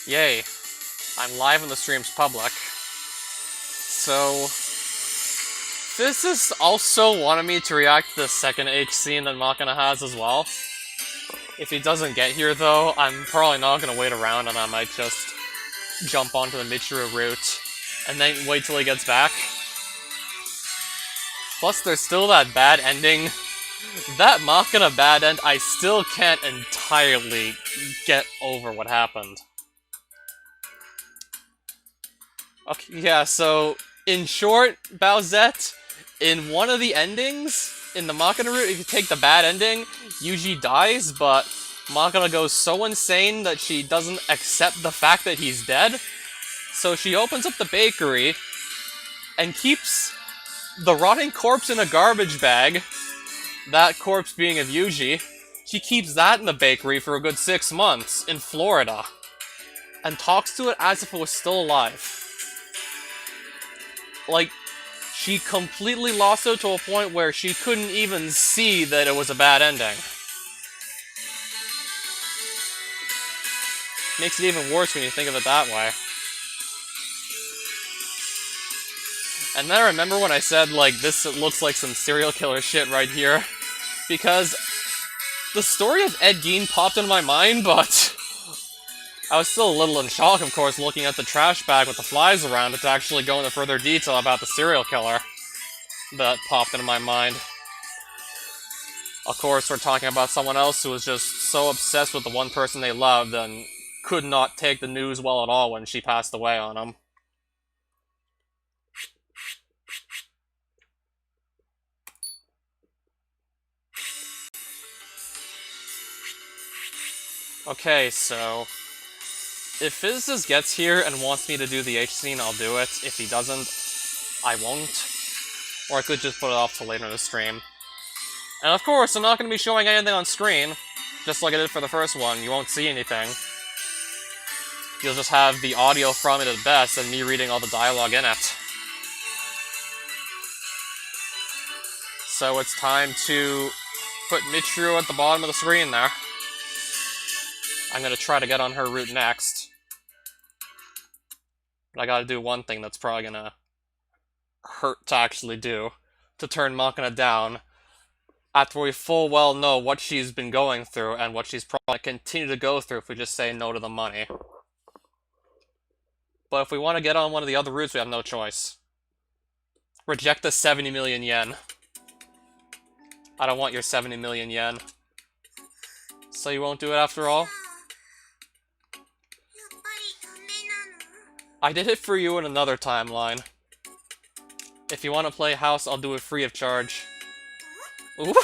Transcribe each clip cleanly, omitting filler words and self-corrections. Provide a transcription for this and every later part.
Yay. I'm live and the stream's public. So, Physicist also wanted me to react to the second H scene that Machina has as well. If he doesn't get here though, I'm probably not gonna wait around and I might just jump onto the Michiru route and then wait till he gets back. Plus there's still that bad ending. That Machina bad end, I still can't entirely get over what happened. Okay, yeah, so, in short, Bowsette, in one of the endings, in the Machina route, if you take the bad ending, Yuji dies, but Machina goes so insane that she doesn't accept the fact that he's dead. So she opens up the bakery and keeps the rotting corpse in a garbage bag, that corpse being of Yuji. She keeps that in the bakery for a good 6 months in Florida and talks to it as if it was still alive. Like, she completely lost it to a point where she couldn't even see that it was a bad ending. Makes it even worse when you think of it that way. And then I remember when I said, like, this looks like some serial killer shit right here. Because the story of Ed Gein popped into my mind, but I was still a little in shock, of course, looking at the trash bag with the flies around it to actually go into further detail about the serial killer that popped into my mind. Of course, we're talking about someone else who was just so obsessed with the one person they loved and could not take the news well at all when she passed away on him. Okay, so if Physicist gets here and wants me to do the H scene, I'll do it. If he doesn't, I won't. Or I could just put it off till later in the stream. And of course, I'm not going to be showing anything on screen, just like I did for the first one. You won't see anything. You'll just have the audio from it at best, and me reading all the dialogue in it. So it's time to put Michiru at the bottom of the screen there. I'm going to try to get on her route next. But I gotta do one thing that's probably gonna hurt to actually do. To turn Machina down. After we full well know what she's been going through, and what she's probably continue to go through if we just say no to the money. But if we want to get on one of the other routes, we have no choice. Reject the 70 million yen. I don't want your 70 million yen. So you won't do it after all? I did it for you in another timeline. If you want to play house, I'll do it free of charge. Ooh.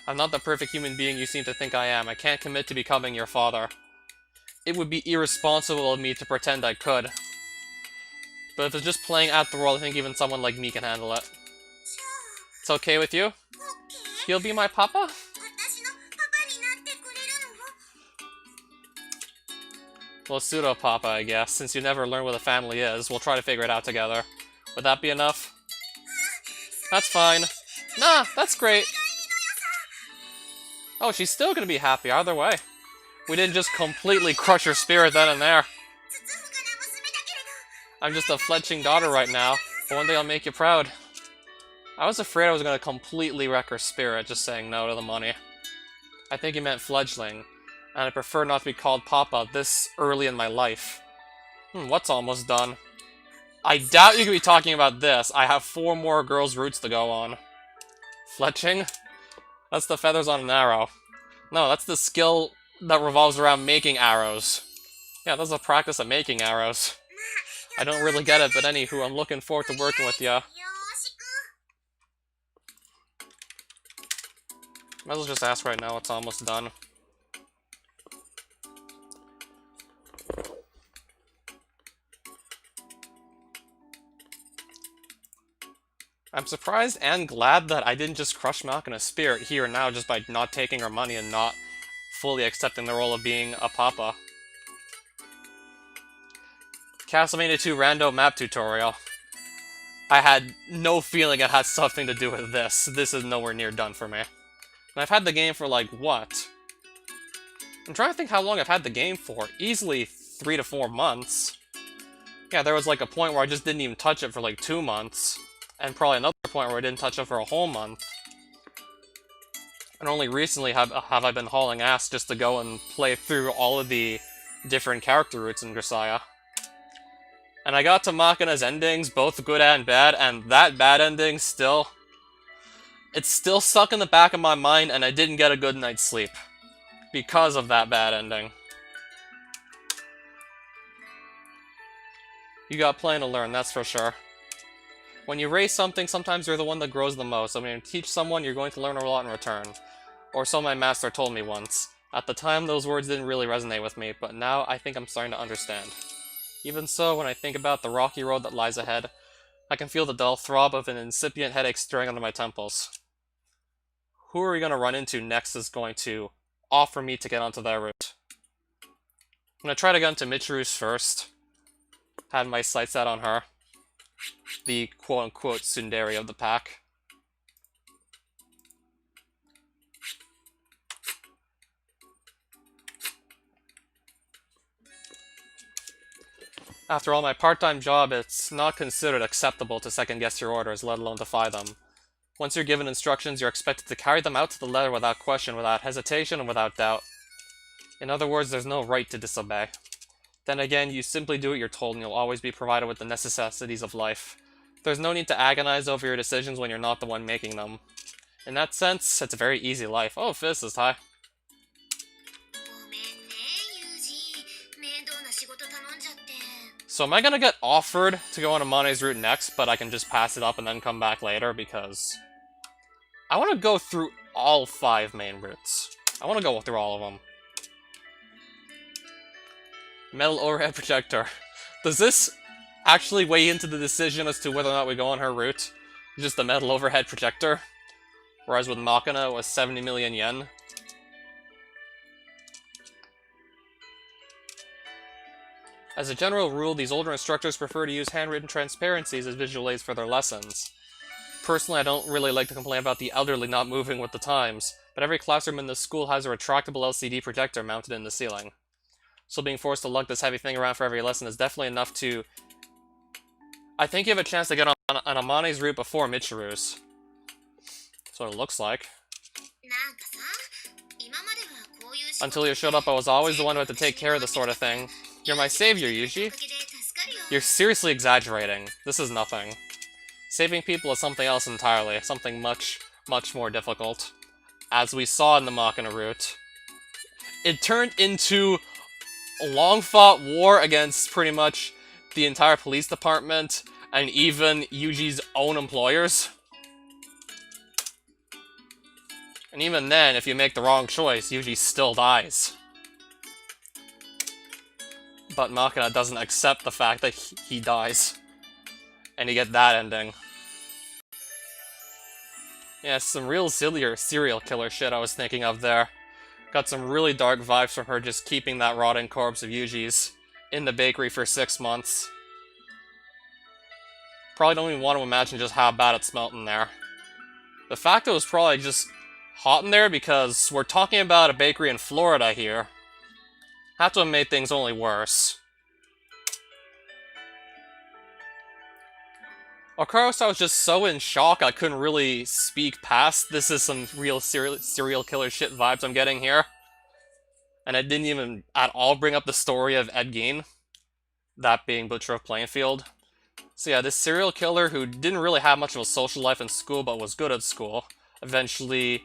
I'm not the perfect human being you seem to think I am. I can't commit to becoming your father. It would be irresponsible of me to pretend I could. But if it's just playing at the world, I think even someone like me can handle it. It's okay with you? He'll be my papa? Well, pseudo-papa, I guess. Since you never learn what a family is, we'll try to figure it out together. Would that be enough? That's fine. Nah, that's great. Oh, she's still gonna be happy either way. We didn't just completely crush her spirit then and there. I'm just a fledgling daughter right now, but one day I'll make you proud. I was afraid I was gonna completely wreck her spirit just saying no to the money. I think you meant fledgling, and I prefer not to be called Papa this early in my life. What's almost done? I doubt you could be talking about this. I have 4 more girls' routes to go on. Fletching? That's the feathers on an arrow. No, that's the skill that revolves around making arrows. Yeah, that's a practice of making arrows. I don't really get it, but anywho, I'm looking forward to working with ya. Might as well just ask right now, it's almost done. I'm surprised and glad that I didn't just crush Machina's spirit here and now just by not taking her money and not fully accepting the role of being a papa. Castlevania 2 rando map tutorial. I had no feeling it had something to do with this. This is nowhere near done for me. And I've had the game for like, what? I'm trying to think how long I've had the game for. Easily 3 to 4 months. Yeah, there was like a point where I just didn't even touch it for like 2 months. And probably another point where I didn't touch it for a whole month. And only recently have I been hauling ass just to go and play through all of the different character routes in Grisaia. And I got to Machina's endings, both good and bad, and that bad ending still... It's still stuck in the back of my mind, and I didn't get a good night's sleep. Because of that bad ending. You got plenty to learn, that's for sure. When you raise something, sometimes you're the one that grows the most. When you teach someone, you're going to learn a lot in return. Or so my master told me once. At the time, those words didn't really resonate with me, but now I think I'm starting to understand. Even so, when I think about the rocky road that lies ahead, I can feel the dull throb of an incipient headache stirring under my temples. Who are we going to run into next is going to offer me to get onto their route. I'm going to try to get into Michiru's first. Had my sights set on her. The quote-unquote tsundere of the pack. After all, my part-time job, it's not considered acceptable to second-guess your orders, let alone defy them. Once you're given instructions, you're expected to carry them out to the letter without question, without hesitation, and without doubt. In other words, there's no right to disobey. Then again, you simply do what you're told and you'll always be provided with the necessities of life. There's no need to agonize over your decisions when you're not the one making them. In that sense, it's a very easy life. Oh, physicist, hi. So am I gonna get offered to go on Amane's route next, but I can just pass it up and then come back later, because I want to go through all 5 main routes. I want to go through all of them. Metal overhead projector. Does this actually weigh into the decision as to whether or not we go on her route? Just the metal overhead projector? Whereas with Machina, it was 70 million yen. As a general rule, these older instructors prefer to use handwritten transparencies as visual aids for their lessons. Personally, I don't really like to complain about the elderly not moving with the times, but every classroom in this school has a retractable LCD projector mounted in the ceiling. So being forced to lug this heavy thing around for every lesson is definitely enough to... I think you have a chance to get on Amane's route before Michiru's. That's what it looks like. Until you showed up, I was always the one who had to take care of this sort of thing. You're my savior, Yuji. You're seriously exaggerating. This is nothing. Saving people is something else entirely. Something much, much more difficult. As we saw in the Machina route. It turned into a long-fought war against pretty much the entire police department and even Yuji's own employers. And even then, if you make the wrong choice, Yuji still dies. But Machina doesn't accept the fact that he dies. And you get that ending. Yeah, some real serial killer shit I was thinking of there. Got some really dark vibes from her just keeping that rotting corpse of Yuji's in the bakery for 6 months. Probably don't even want to imagine just how bad it smelt in there. The fact it was probably just hot in there because we're talking about a bakery in Florida here. Had to have made things only worse. Of course, I was just so in shock I couldn't really speak past. This is some real serial killer shit vibes I'm getting here. And I didn't even at all bring up the story of Ed Gein. That being Butcher of Plainfield. So yeah, this serial killer who didn't really have much of a social life in school but was good at school. Eventually,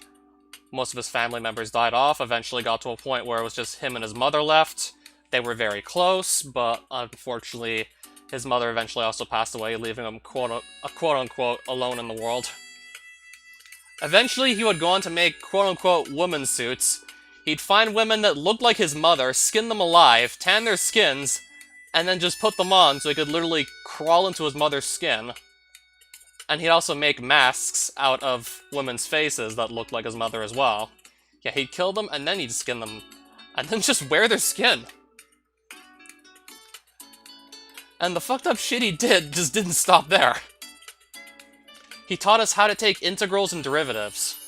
most of his family members died off. Eventually got to a point where it was just him and his mother left. They were very close, but unfortunately, his mother eventually also passed away, leaving him quote-unquote alone in the world. Eventually, he would go on to make quote-unquote woman suits. He'd find women that looked like his mother, skin them alive, tan their skins, and then just put them on so he could literally crawl into his mother's skin. And he'd also make masks out of women's faces that looked like his mother as well. Yeah, he'd kill them, and then he'd skin them. And then just wear their skin. And the fucked up shit he did just didn't stop there. He taught us how to take integrals and derivatives.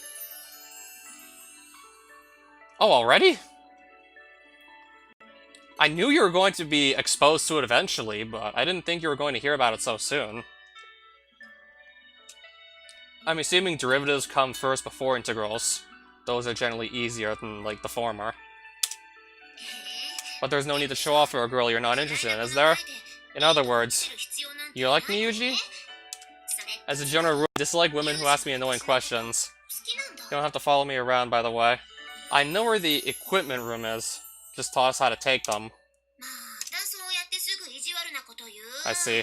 Oh, already? I knew you were going to be exposed to it eventually, but I didn't think you were going to hear about it so soon. I'm assuming derivatives come first before integrals. Those are generally easier than, like, the former. But there's no need to show off for a girl you're not interested in, is there? In other words, you like me, Yuji? As a general rule, I dislike women who ask me annoying questions. You don't have to follow me around, by the way. I know where the equipment room is. Just taught us how to take them. I see.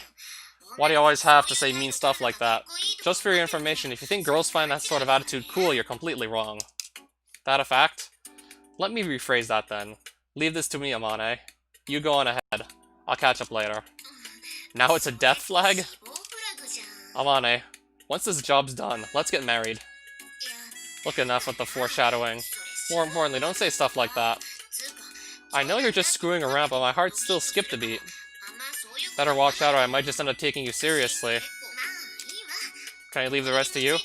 Why do you always have to say mean stuff like that? Just for your information, if you think girls find that sort of attitude cool, you're completely wrong. That a fact? Let me rephrase that then. Leave this to me, Amane. You go on ahead. I'll catch up later. Now it's a death flag? Amane, once this job's done, let's get married. Look, enough with the foreshadowing. More importantly, don't say stuff like that. I know you're just screwing around, but my heart still skipped a beat. Better watch out or I might just end up taking you seriously. Can I leave the rest to you?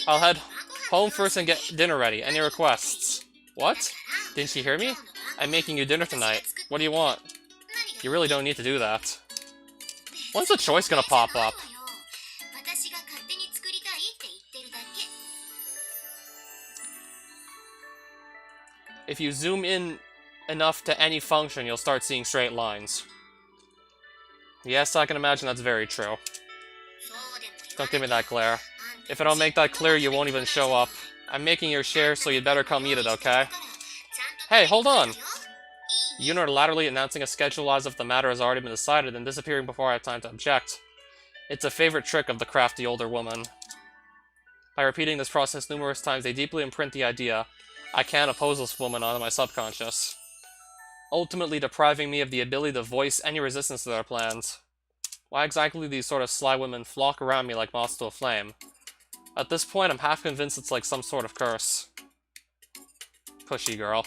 I'll head home first and get dinner ready. Any requests? What? Didn't she hear me? I'm making you dinner tonight. What do you want? You really don't need to do that. When's the choice gonna pop up? If you zoom in enough to any function, you'll start seeing straight lines. Yes, I can imagine that's very true. Don't give me that glare. If I don't make that clear, you won't even show up. I'm making your share, so you'd better come eat it, okay? Hey, hold on! Unilaterally announcing a schedule as if the matter has already been decided and disappearing before I have time to object. It's a favorite trick of the crafty older woman. By repeating this process numerous times, they deeply imprint the idea, I can't oppose this woman, onto my subconscious, ultimately depriving me of the ability to voice any resistance to their plans. Why exactly do these sort of sly women flock around me like moths to a flame? At this point, I'm half convinced it's like some sort of curse. Pushy girl.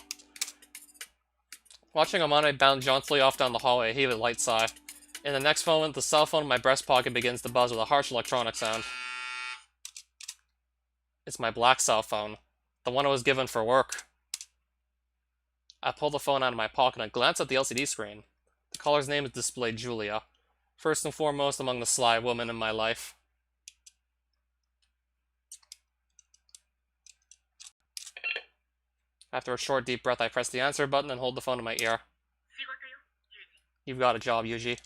Watching Amane bound jauntily off down the hallway, I heave a light sigh. In the next moment, the cell phone in my breast pocket begins to buzz with a harsh electronic sound. It's my black cell phone. The one I was given for work. I pull the phone out of my pocket and glance at the LCD screen. The caller's name is displayed Julia, first and foremost among the sly women in my life. After a short deep breath, I press the answer button and hold the phone to my ear. You've got a job, Yuji.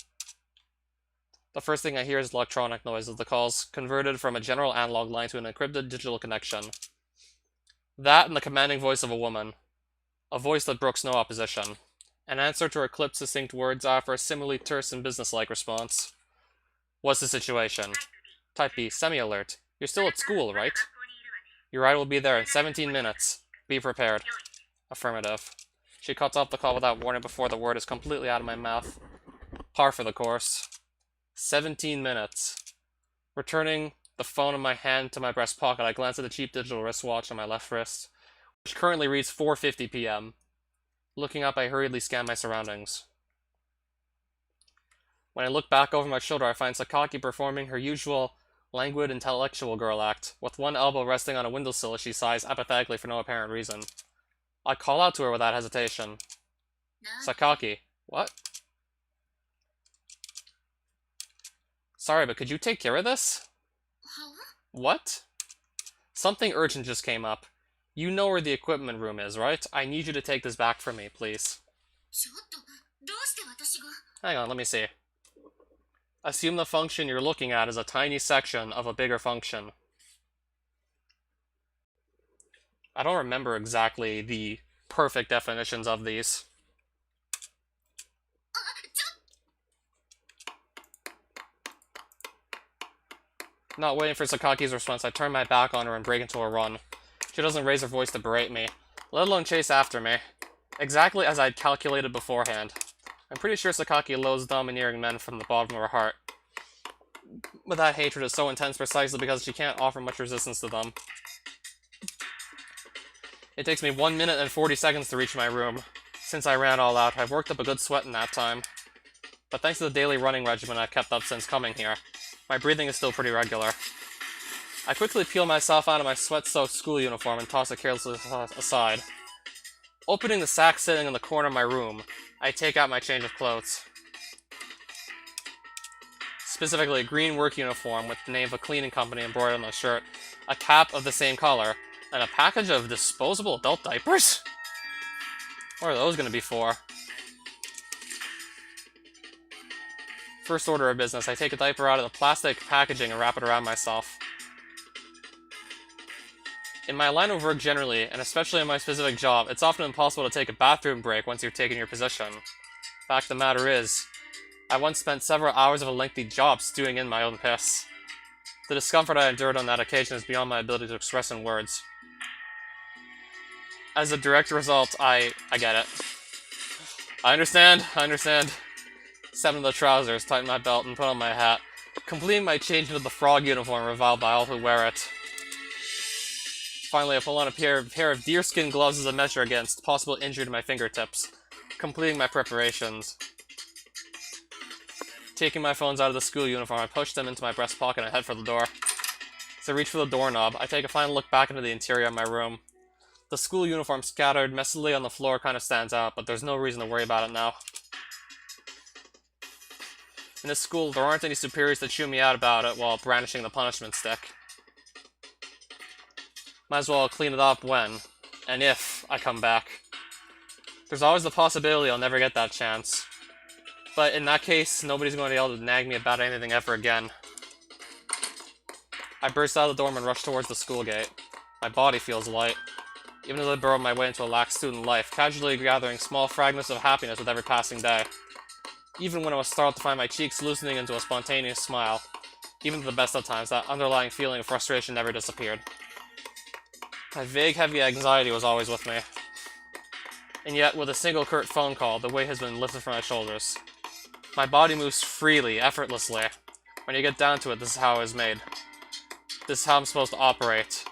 The first thing I hear is the electronic noise of the calls, converted from a general analog line to an encrypted digital connection. That and the commanding voice of a woman. A voice that brooks no opposition. An answer to her clipped, succinct words offer a similarly terse and businesslike response. What's the situation? Type B, semi-alert. You're still at school, right? Your ride will be there in 17 minutes. Be prepared. Affirmative. She cuts off the call without warning before the word is completely out of my mouth. Par for the course. 17 minutes. Returning the phone in my hand to my breast pocket, I glance at the cheap digital wristwatch on my left wrist, which currently reads 4:50 p.m. Looking up, I hurriedly scan my surroundings. When I look back over my shoulder, I find Sakaki performing her usual languid intellectual girl act, with one elbow resting on a windowsill as she sighs apathetically for no apparent reason. I call out to her without hesitation. Sakaki, what? Sorry, but could you take care of this? What? Something urgent just came up. You know where the equipment room is, right? I need you to take this back for me, please. Hang on, let me see. Assume the function you're looking at is a tiny section of a bigger function. I don't remember exactly the perfect definitions of these. Not waiting for Sakaki's response, I turn my back on her and break into a run. She doesn't raise her voice to berate me, let alone chase after me. Exactly as I'd calculated beforehand. I'm pretty sure Sakaki loathes domineering men from the bottom of her heart. But that hatred is so intense precisely because she can't offer much resistance to them. It takes me 1 minute and 40 seconds to reach my room. Since I ran all out, I've worked up a good sweat in that time. But thanks to the daily running regimen I've kept up since coming here, my breathing is still pretty regular. I quickly peel myself out of my sweat-soaked school uniform and toss it carelessly aside. Opening the sack sitting in the corner of my room, I take out my change of clothes. Specifically a green work uniform with the name of a cleaning company embroidered on the shirt, a cap of the same color, and a package of disposable adult diapers? What are those going to be for? First order of business, I take a diaper out of the plastic packaging and wrap it around myself. In my line of work generally, and especially in my specific job, it's often impossible to take a bathroom break once you've taken your position. Fact of the matter is, I once spent several hours of a lengthy job stewing in my own piss. The discomfort I endured on that occasion is beyond my ability to express in words. As a direct result, I get it. I understand. Step into the trousers, tighten my belt, and put on my hat, completing my change into the frog uniform reviled by all who wear it. Finally, I pull on a pair of deerskin gloves as a measure against possible injury to my fingertips, completing my preparations. Taking my phones out of the school uniform, I push them into my breast pocket and head for the door. As I reach for the doorknob, I take a final look back into the interior of my room. The school uniform scattered messily on the floor kind of stands out, but there's no reason to worry about it now. In this school, there aren't any superiors that chew me out about it while brandishing the punishment stick. Might as well clean it up when, and if, I come back. There's always the possibility I'll never get that chance. But in that case, nobody's going to be able to nag me about anything ever again. I burst out of the dorm and rush towards the school gate. My body feels light. Even as I burrow my way into a lax student life, casually gathering small fragments of happiness with every passing day. Even when I was startled to find my cheeks loosening into a spontaneous smile, even at the best of times, that underlying feeling of frustration never disappeared. My vague, heavy anxiety was always with me. And yet, with a single curt phone call, the weight has been lifted from my shoulders. My body moves freely, effortlessly. When you get down to it, this is how I was made. This is how I'm supposed to operate.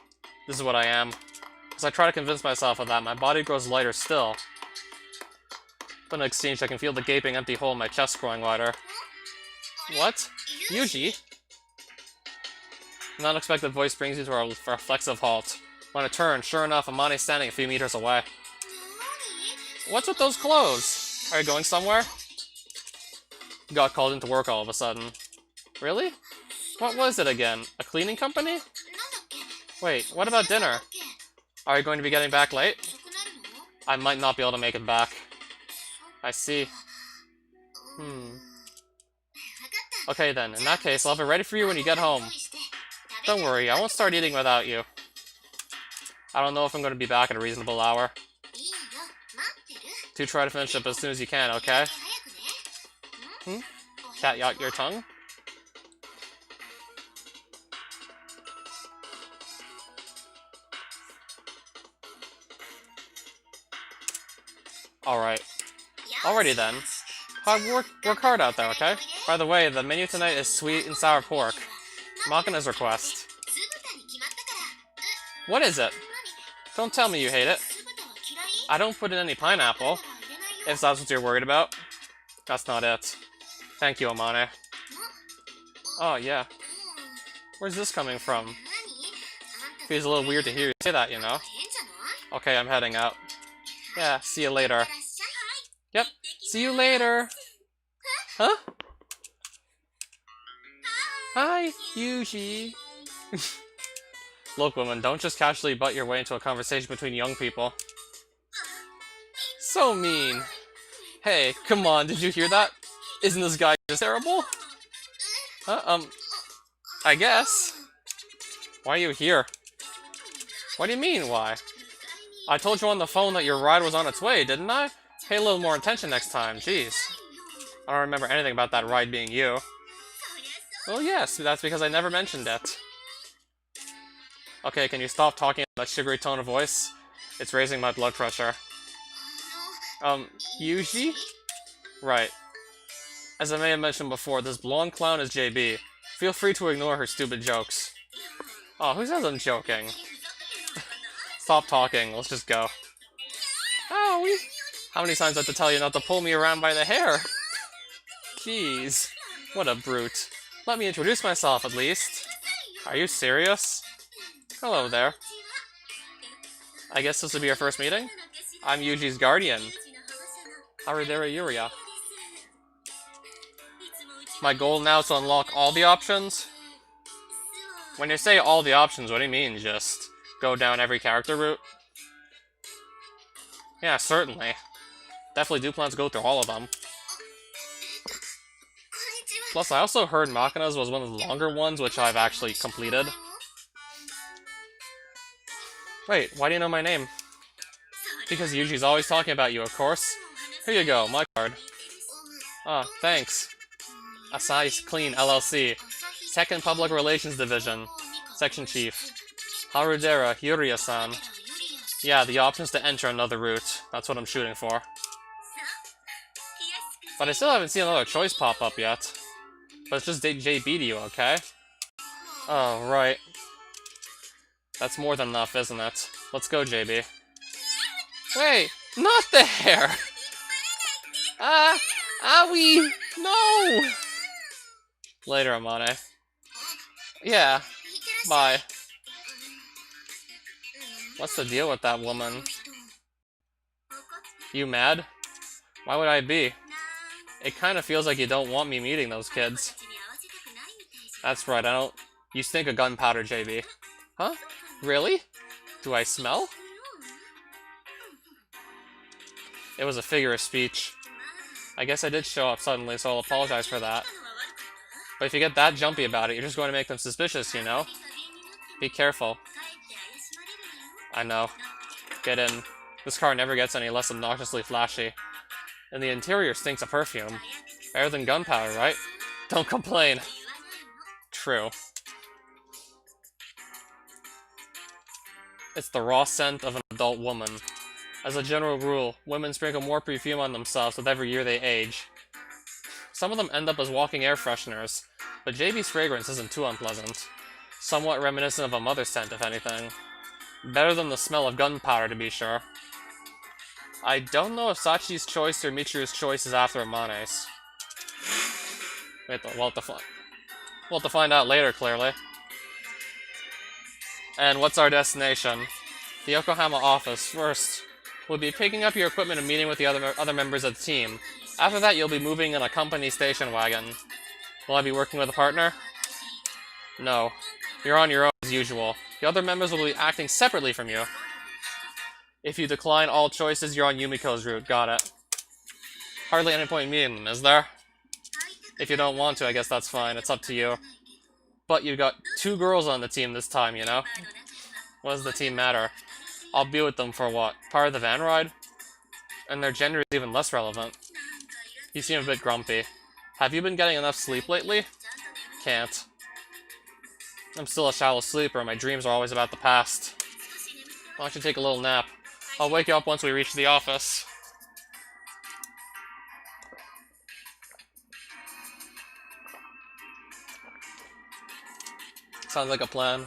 This is what I am. As I try to convince myself of that, my body grows lighter still. But in exchange, I can feel the gaping, empty hole in my chest growing wider. What? Yuji? An unexpected voice brings you to a reflexive halt. When I turn, sure enough, Amane's standing a few meters away. What's with those clothes? Are you going somewhere? Got called into work all of a sudden. Really? What was it again? A cleaning company? Wait, what about dinner? Are you going to be getting back late? I might not be able to make it back. I see. Okay then, in that case, I'll have it ready for you when you get home. Don't worry, I won't start eating without you. I don't know if I'm going to be back at a reasonable hour. Do try to finish up as soon as you can, okay? Cat out your tongue? Alright. Alrighty then. Work hard out there, okay? By the way, the menu tonight is sweet and sour pork. Makana's request. What is it? Don't tell me you hate it. I don't put in any pineapple. If that's what you're worried about. That's not it. Thank you, Amane. Oh, yeah. Where's this coming from? Feels a little weird to hear you say that, you know? Okay, I'm heading out. Yeah, see you later. Yep, see you later! Huh? Hi, Yuji! Look, woman, don't just casually butt your way into a conversation between young people. So mean! Hey, come on, did you hear that? Isn't this guy just terrible? Huh, I guess. Why are you here? What do you mean, why? I told you on the phone that your ride was on its way, didn't I? Pay a little more attention next time, jeez. I don't remember anything about that ride being you. Well, yes, that's because I never mentioned it. Okay, can you stop talking in that sugary tone of voice? It's raising my blood pressure. Yuji? Right. As I may have mentioned before, this blonde clown is JB. Feel free to ignore her stupid jokes. Oh, who says I'm joking? Stop talking, let's just go. Oh, how many times do I have to tell you not to pull me around by the hair? Jeez, what a brute. Let me introduce myself, at least. Are you serious? Hello there. I guess this will be our first meeting? I'm Yuji's guardian. Harudera Yuria. My goal now is to unlock all the options? When you say all the options, what do you mean? Just go down every character route? Yeah, certainly. Definitely do plan to go through all of them. Plus, I also heard Machina's was one of the longer ones, which I've actually completed. Wait, why do you know my name? Because Yuji's always talking about you, of course. Here you go, my card. Ah, thanks. Asahi Clean, LLC. Second Public Relations Division. Section Chief. Harudera Yuria-san. Yeah, the options to enter another route. That's what I'm shooting for. But I still haven't seen another choice pop up yet. But it's just JB to you, okay? Oh, right. That's more than enough, isn't it? Let's go, JB. Wait! Not there! Owie! No! Later, Amane. Yeah. Bye. What's the deal with that woman? You mad? Why would I be? It kind of feels like you don't want me meeting those kids. That's right, I don't... You stink of gunpowder, JB. Huh? Really? Do I smell? It was a figure of speech. I guess I did show up suddenly, so I'll apologize for that. But if you get that jumpy about it, you're just going to make them suspicious, you know? Be careful. I know. Get in. This car never gets any less obnoxiously flashy. And the interior stinks of perfume. Better than gunpowder, right? Don't complain. True. It's the raw scent of an adult woman. As a general rule, women sprinkle more perfume on themselves with every year they age. Some of them end up as walking air fresheners, but JB's fragrance isn't too unpleasant. Somewhat reminiscent of a mother's scent, if anything. Better than the smell of gunpowder, to be sure. I don't know if Sachi's choice or Michiru's choice is after Amane's. Wait, we'll have to find out later, clearly. And what's our destination? The Yokohama office. First, we'll be picking up your equipment and meeting with the other members of the team. After that, you'll be moving in a company station wagon. Will I be working with a partner? No. You're on your own as usual. The other members will be acting separately from you. If you decline all choices, you're on Yumiko's route. Got it. Hardly any point in meeting them, is there? If you don't want to, I guess that's fine. It's up to you. But you've got 2 girls on the team this time, you know? What does the team matter? I'll be with them for what? Part of the van ride? And their gender is even less relevant. You seem a bit grumpy. Have you been getting enough sleep lately? Can't. I'm still a shallow sleeper, and my dreams are always about the past. Why don't you take a little nap? I'll wake you up once we reach the office. Sounds like a plan.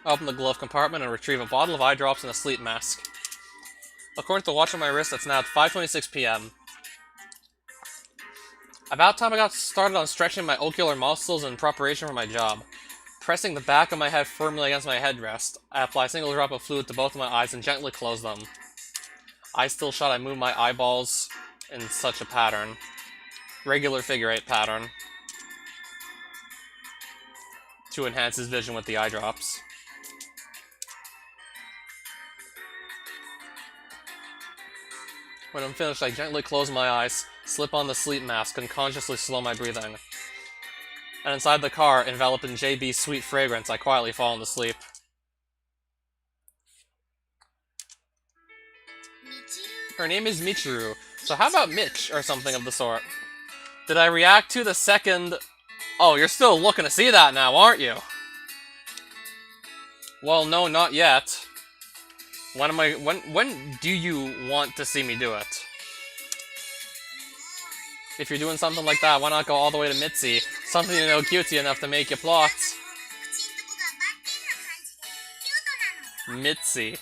I open the glove compartment and retrieve a bottle of eye drops and a sleep mask. According to the watch on my wrist, it's now 5:26 p.m. About time I got started on stretching my ocular muscles in preparation for my job. Pressing the back of my head firmly against my headrest, I apply a single drop of fluid to both of my eyes and gently close them. Eyes still shut, I move my eyeballs in such a pattern. Regular figure 8 pattern. To enhance his vision with the eye drops. When I'm finished, I gently close my eyes, slip on the sleep mask, and consciously slow my breathing. And inside the car, enveloped in JB's sweet fragrance, I quietly fall into sleep. Her name is Michiru, so how about Mitch, or something of the sort? Did I react to the second... Oh, you're still looking to see that now, aren't you? Well, no, not yet. When do you want to see me do it? If you're doing something like that, why not go all the way to Mitzi? Something you know cutesy enough to make you plot. Mitzi.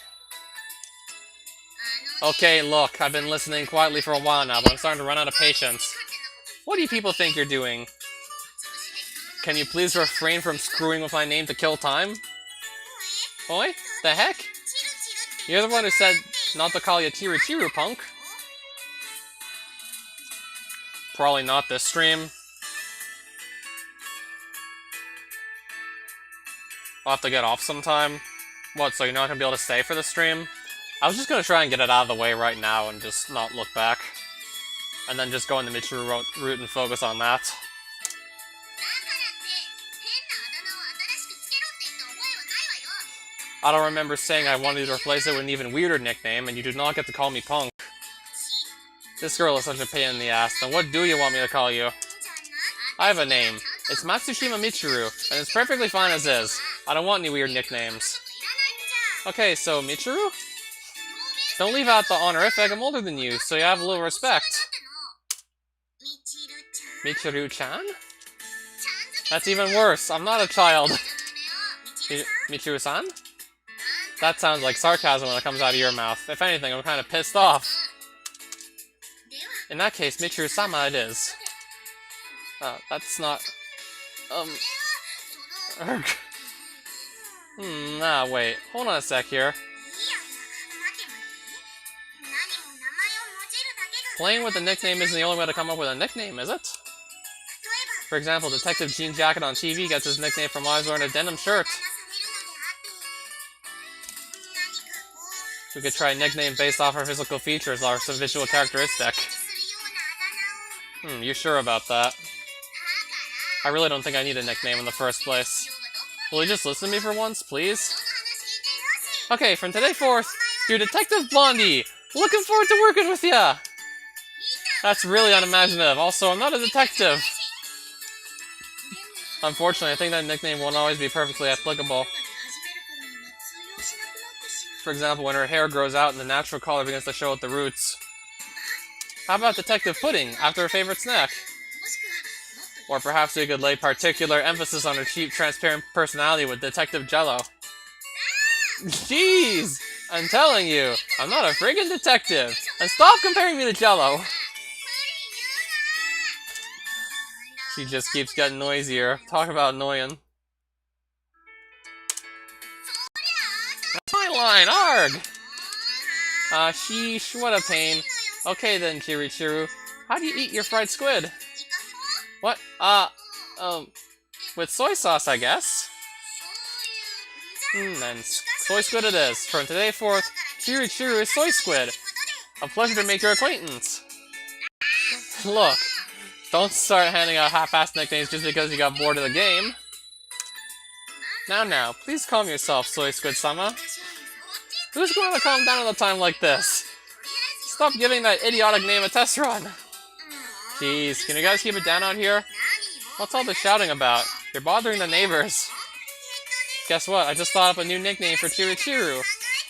Okay, look, I've been listening quietly for a while now, but I'm starting to run out of patience. What do you people think you're doing? Can you please refrain from screwing with my name to kill time? Oi? The heck? You're the one who said not to call you Chiru punk. Probably not this stream. I'll have to get off sometime. What, so you're not gonna be able to stay for the stream? I was just gonna try and get it out of the way right now and just not look back. And then just go in the Michiru route and focus on that. I don't remember saying I wanted to replace it with an even weirder nickname, and you do not get to call me Punk. This girl is such a pain in the ass, then what do you want me to call you? I have a name. It's Matsushima Michiru, and it's perfectly fine as is. I don't want any weird nicknames. Okay, so Michiru? Don't leave out the honorific, I'm older than you, so you have a little respect. Michiru-chan? That's even worse, I'm not a child. Michiru-san? That sounds like sarcasm when it comes out of your mouth. If anything, I'm kind of pissed off. In that case, Michiru-sama it is. That's not... wait. Hold on a sec here. Playing with the nickname isn't the only way to come up with a nickname, is it? For example, Detective Jean Jacket on TV gets his nickname from always wearing a denim shirt. We could try a nickname based off our physical features or some visual characteristic. You sure about that? I really don't think I need a nickname in the first place. Will you just listen to me for once, please? Okay, from today forth, you're Detective Blondie! Looking forward to working with ya! That's really unimaginative. Also, I'm not a detective. Unfortunately, I think that nickname won't always be perfectly applicable. For example, when her hair grows out and the natural color begins to show at the roots. How about Detective Pudding, after her favorite snack? Or perhaps we could lay particular emphasis on her cheap, transparent personality with Detective Jello. Jeez! I'm telling you, I'm not a friggin' detective! And stop comparing me to Jello! She just keeps getting noisier. Talk about annoying. That's my line, arg! Sheesh, what a pain. Okay then, Chirichiru. How do you eat your fried squid? What? With soy sauce, I guess? Then soy squid it is. From today forth, Chirichiru is soy squid. A pleasure to make your acquaintance. Look, don't start handing out half-assed nicknames just because you got bored of the game. Now, please calm yourself, Soy Squid-sama. Who's going to calm down at a time like this? Stop giving that idiotic name a test run. Jeez, can you guys keep it down out here? What's all this shouting about? You're bothering the neighbors. Guess what? I just thought up a new nickname for Chirichiru.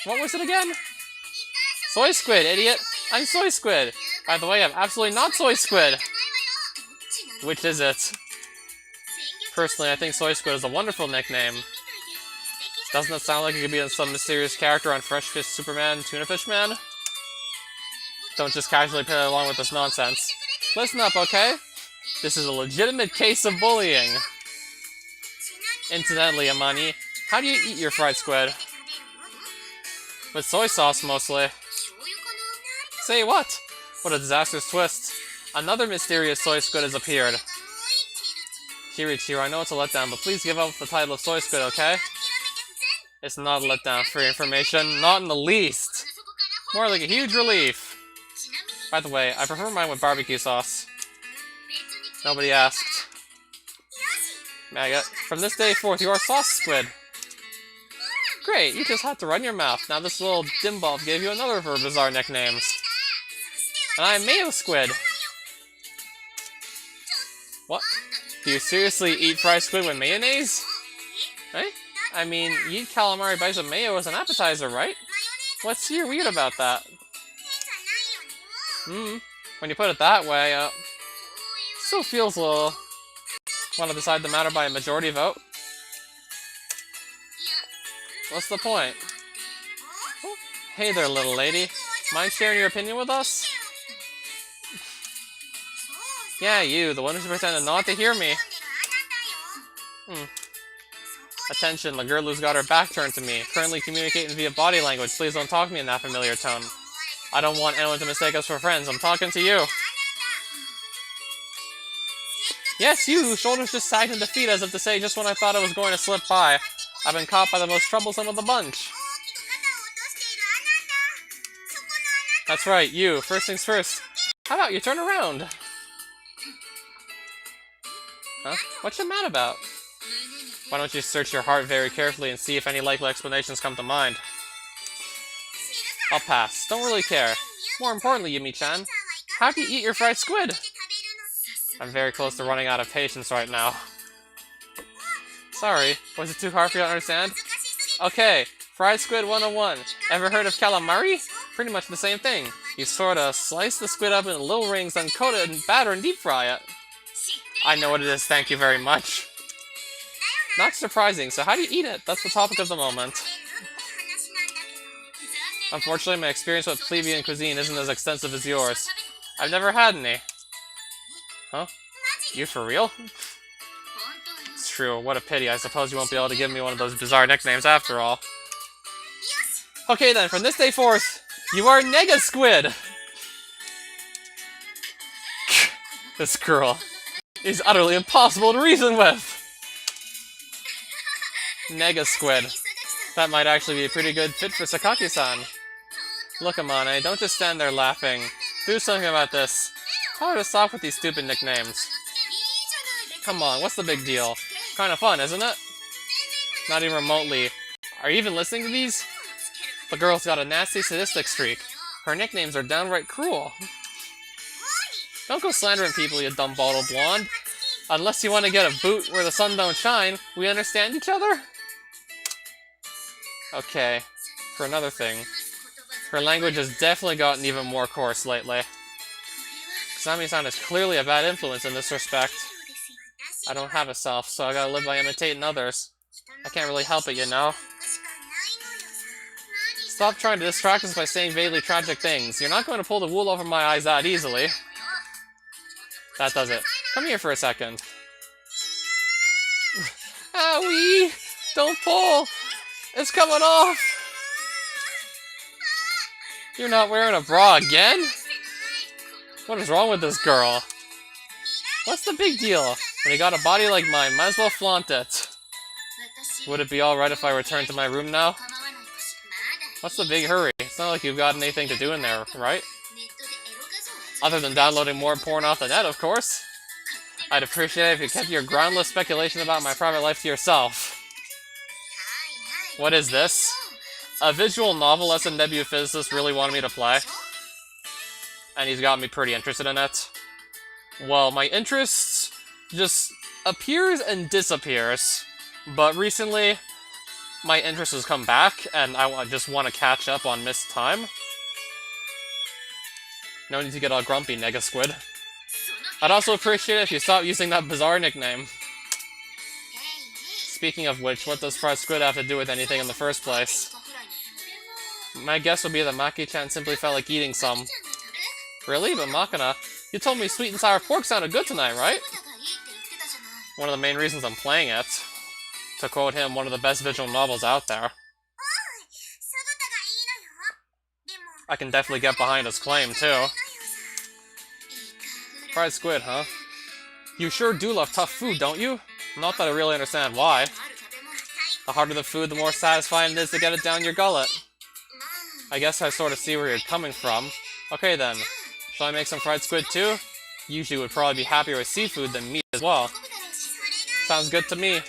What was it again? Soy Squid, idiot! I'm Soy Squid! By the way, I'm absolutely not Soy Squid! Which is it? Personally, I think Soy Squid is a wonderful nickname. Doesn't it sound like it could be some mysterious character on Fresh Fish Superman, Tuna Fish Man? Don't just casually play along with this nonsense. Listen up, okay? This is a legitimate case of bullying. Incidentally, Amani, how do you eat your fried squid? With soy sauce, mostly. Say what? What a disastrous twist. Another mysterious soy squid has appeared. Chirichiru, I know it's a letdown, but please give up the title of soy squid, okay? It's not a letdown for your information, not in the least. More like a huge relief. By the way, I prefer mine with barbecue sauce. Nobody asked. Maggot, from this day forth, you are Sauce Squid. Great, you just had to run your mouth. Now this little dimball gave you another of her bizarre nicknames. And I'm Mayo Squid. What? Do you seriously eat fried squid with mayonnaise? Eh? I mean, you eat calamari bites with mayo as an appetizer, right? What's here weird about that? When you put it that way, still feels a little... Want to decide the matter by a majority vote? What's the point? Oh, hey there, little lady. Mind sharing your opinion with us? Yeah, you, the one who pretended not to hear me. Attention, the girl who's got her back turned to me. Currently communicating via body language. Please don't talk to me in that familiar tone. I don't want anyone to mistake us for friends. I'm talking to you. Yes, you, whose shoulders just sagged in defeat as if to say just when I thought I was going to slip by. I've been caught by the most troublesome of the bunch. That's right, you. First things first. How about you turn around? Huh? What you mad about? Why don't you search your heart very carefully and see if any likely explanations come to mind? I'll pass. Don't really care. More importantly, Yumi-chan, how do you eat your fried squid? I'm very close to running out of patience right now. Sorry, was it too hard for you to understand? Okay, fried squid 101. Ever heard of calamari? Pretty much the same thing. You sorta slice the squid up into little rings, then coat it in batter and deep fry it. I know what it is, thank you very much. Not surprising, so how do you eat it? That's the topic of the moment. Unfortunately, my experience with plebeian cuisine isn't as extensive as yours. I've never had any. Huh? You for real? It's true, what a pity. I suppose you won't be able to give me one of those bizarre nicknames after all. Okay then, from this day forth, you are Nega Squid! This girl is utterly impossible to reason with! Nega Squid. That might actually be a pretty good fit for Sakaki-san. Look, Amane, don't just stand there laughing. Do something about this. How to stop with these stupid nicknames? Come on, what's the big deal? Kinda fun, isn't it? Not even remotely. Are you even listening to these? The girl's got a nasty sadistic streak. Her nicknames are downright cruel. Don't go slandering people, you dumb bottle blonde. Unless you want to get a boot where the sun don't shine, we understand each other? Okay, for another thing. Her language has definitely gotten even more coarse lately. Kasami-san is clearly a bad influence in this respect. I don't have a self, so I gotta live by imitating others. I can't really help it, you know? Stop trying to distract us by saying vaguely tragic things. You're not going to pull the wool over my eyes that easily. That does it. Come here for a second. Owie! Don't pull! It's coming off! You're not wearing a bra again? What is wrong with this girl? What's the big deal? When you got a body like mine, might as well flaunt it. Would it be alright if I returned to my room now? What's the big hurry? It's not like you've got anything to do in there, right? Other than downloading more porn off the net, of course. I'd appreciate it if you kept your groundless speculation about my private life to yourself. What is this? A visual novel lesson debut physicist really wanted me to play. And he's got me pretty interested in it. Well, my interest just appears and disappears. But recently, my interest has come back, and I just want to catch up on missed time. No need to get all grumpy, Nega Squid. I'd also appreciate it if you stop using that bizarre nickname. Speaking of which, what does fried squid have to do with anything in the first place? My guess would be that Maki-chan simply felt like eating some. Really? But Makina, you told me sweet and sour pork sounded good tonight, right? One of the main reasons I'm playing it. To quote him, one of the best visual novels out there. I can definitely get behind his claim, too. Fried squid, huh? You sure do love tough food, don't you? Not that I really understand why. The harder the food, the more satisfying it is to get it down your gullet. I guess I sort of see where you're coming from. Okay then, shall I make some fried squid too? Yuji would probably be happier with seafood than meat as well. Sounds good to me.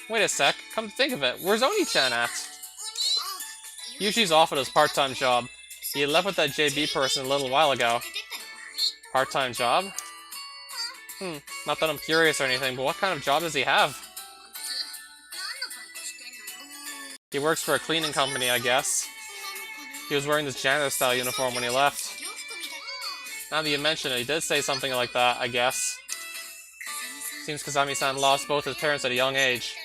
Wait a sec, come to think of it, where's Oni-chan at? Yuji's off at his part-time job. He had left with that JB person a little while ago. Part-time job? Not that I'm curious or anything, but what kind of job does he have? He works for a cleaning company, I guess. He was wearing this janitor-style uniform when he left. Now that you mention it, he did say something like that, I guess. Seems Kasami-san lost both his parents at a young age.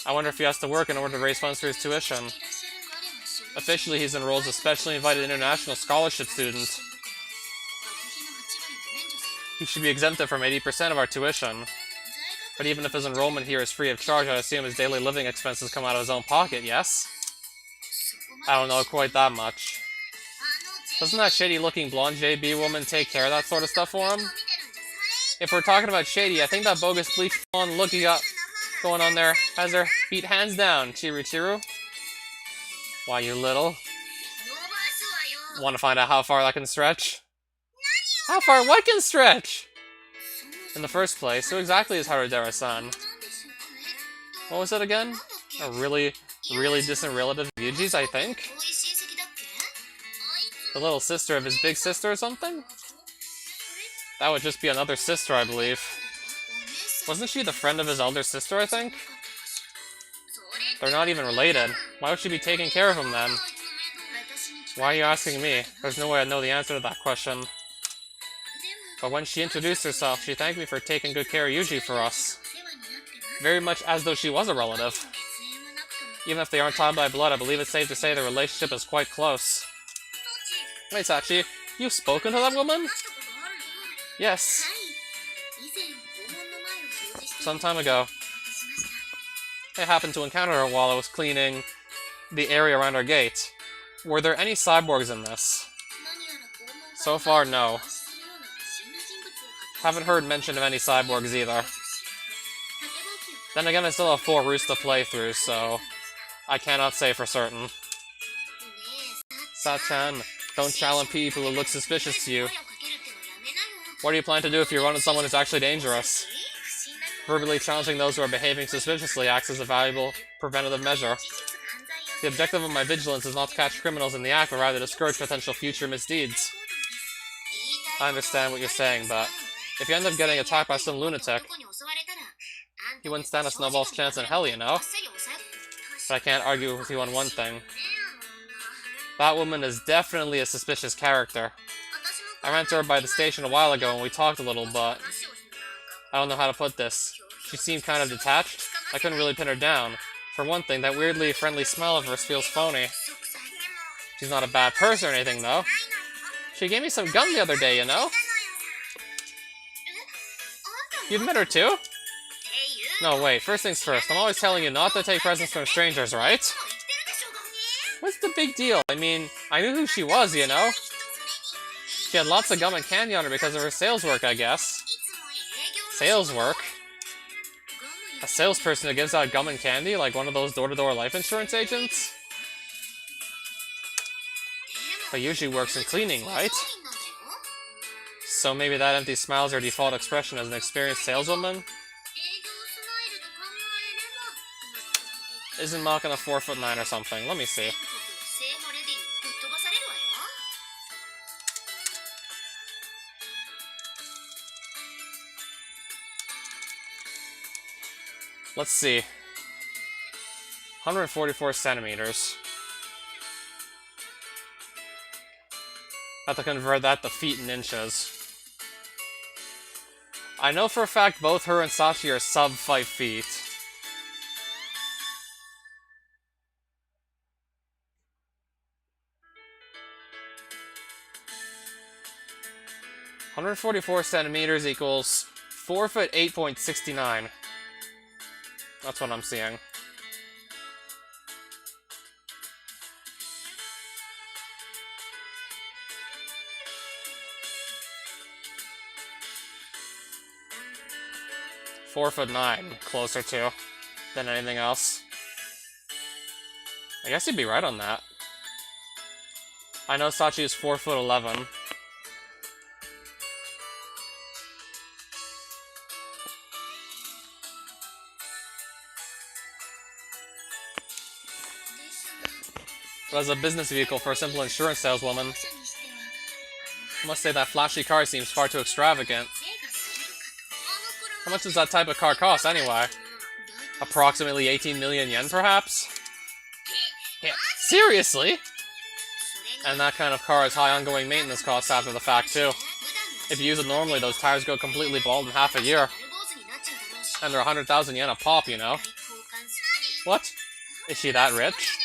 I wonder if he has to work in order to raise funds for his tuition. Officially, he's enrolled as a specially invited international scholarship student. He should be exempted from 80% of our tuition. But even if his enrollment here is free of charge, I assume his daily living expenses come out of his own pocket, yes? I don't know quite that much. Doesn't that shady-looking blonde JB woman take care of that sort of stuff for him? If we're talking about shady, I think that bogus bleached blonde look you got going on there has her feet hands down, Chiru. Why, you little? Want to find out how far that can stretch? How far what can stretch? In the first place, who exactly is Harudera-san? What was it again? A really distant relative of Yuji's, I think? The little sister of his big sister or something? That would just be another sister, I believe. Wasn't she the friend of his elder sister, I think? They're not even related. Why would she be taking care of him then? Why are you asking me? There's no way I'd know the answer to that question. But when she introduced herself, she thanked me for taking good care of Yuji for us. Very much as though she was a relative. Even if they aren't tied by blood, I believe it's safe to say the relationship is quite close. Wait, Sachi, you've spoken to that woman? Yes. Some time ago. I happened to encounter her while I was cleaning the area around our gate. Were there any cyborgs in this? So far, no. Haven't heard mention of any cyborgs either. Then again, I still have 4 routes to play through, so I cannot say for certain. Sachan, don't challenge people who look suspicious to you. What do you plan to do if you run into someone who's actually dangerous? Verbally challenging those who are behaving suspiciously acts as a valuable preventative measure. The objective of my vigilance is not to catch criminals in the act, but rather to discourage potential future misdeeds. I understand what you're saying, but if you end up getting attacked by some lunatic, you wouldn't stand a snowball's chance in hell, you know? But I can't argue with you on one thing. That woman is definitely a suspicious character. I ran to her by the station a while ago and we talked a little, but I don't know how to put this. She seemed kind of detached. I couldn't really pin her down. For one thing, that weirdly friendly smile of hers feels phony. She's not a bad person or anything, though. She gave me some gum the other day, you know? You've met her too? No, wait, first things first. I'm always telling you not to take presents from strangers, right? What's the big deal? I mean, I knew who she was, you know? She had lots of gum and candy on her because of her sales work, I guess. Sales work? A salesperson who gives out gum and candy, like one of those door-to-door life insurance agents? But usually works in cleaning, right? So maybe that empty smile is her default expression as an experienced saleswoman? Isn't Malkin a 4'9" or something? Let me see. Let's see. 144 centimeters. I have to convert that to feet and inches. I know for a fact both her and Sachi are sub 5 feet. $144 equals 4 foot 8.69. That's what I'm seeing. $4'9", closer to than anything else. I guess you'd be right on that. I know Sachi is 4'11". But as a business vehicle for a simple insurance saleswoman, I must say that flashy car seems far too extravagant. How much does that type of car cost, anyway? Approximately 18 million yen, perhaps? Yeah, seriously? And that kind of car has high ongoing maintenance costs after the fact, too. If you use it normally, those tires go completely bald in half a year. And they're 100,000 yen a pop, you know? What? Is she that rich?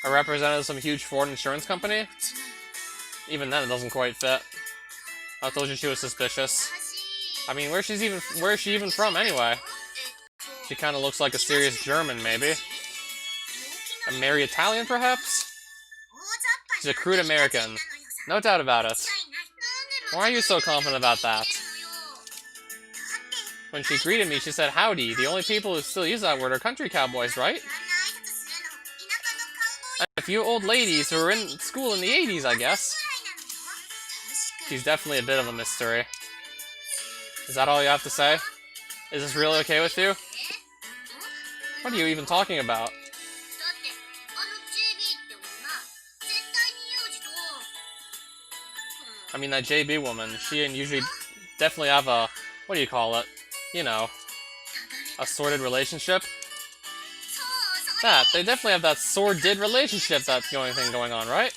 A representative of some huge foreign insurance company? Even then, it doesn't quite fit. I told you she was suspicious. I mean, where is she even from anyway? She kind of looks like a serious German, maybe. A merry Italian, perhaps? She's a crude American. No doubt about it. Why are you so confident about that? When she greeted me, she said howdy. The only people who still use that word are country cowboys, right? And a few old ladies who were in school in the 80s, I guess. She's definitely a bit of a mystery. Is that all you have to say? Is this really okay with you? What are you even talking about? I mean, that JB woman, she and usually definitely have a, what do you call it? You know, a sordid relationship. They definitely have that sordid relationship that's going on, right?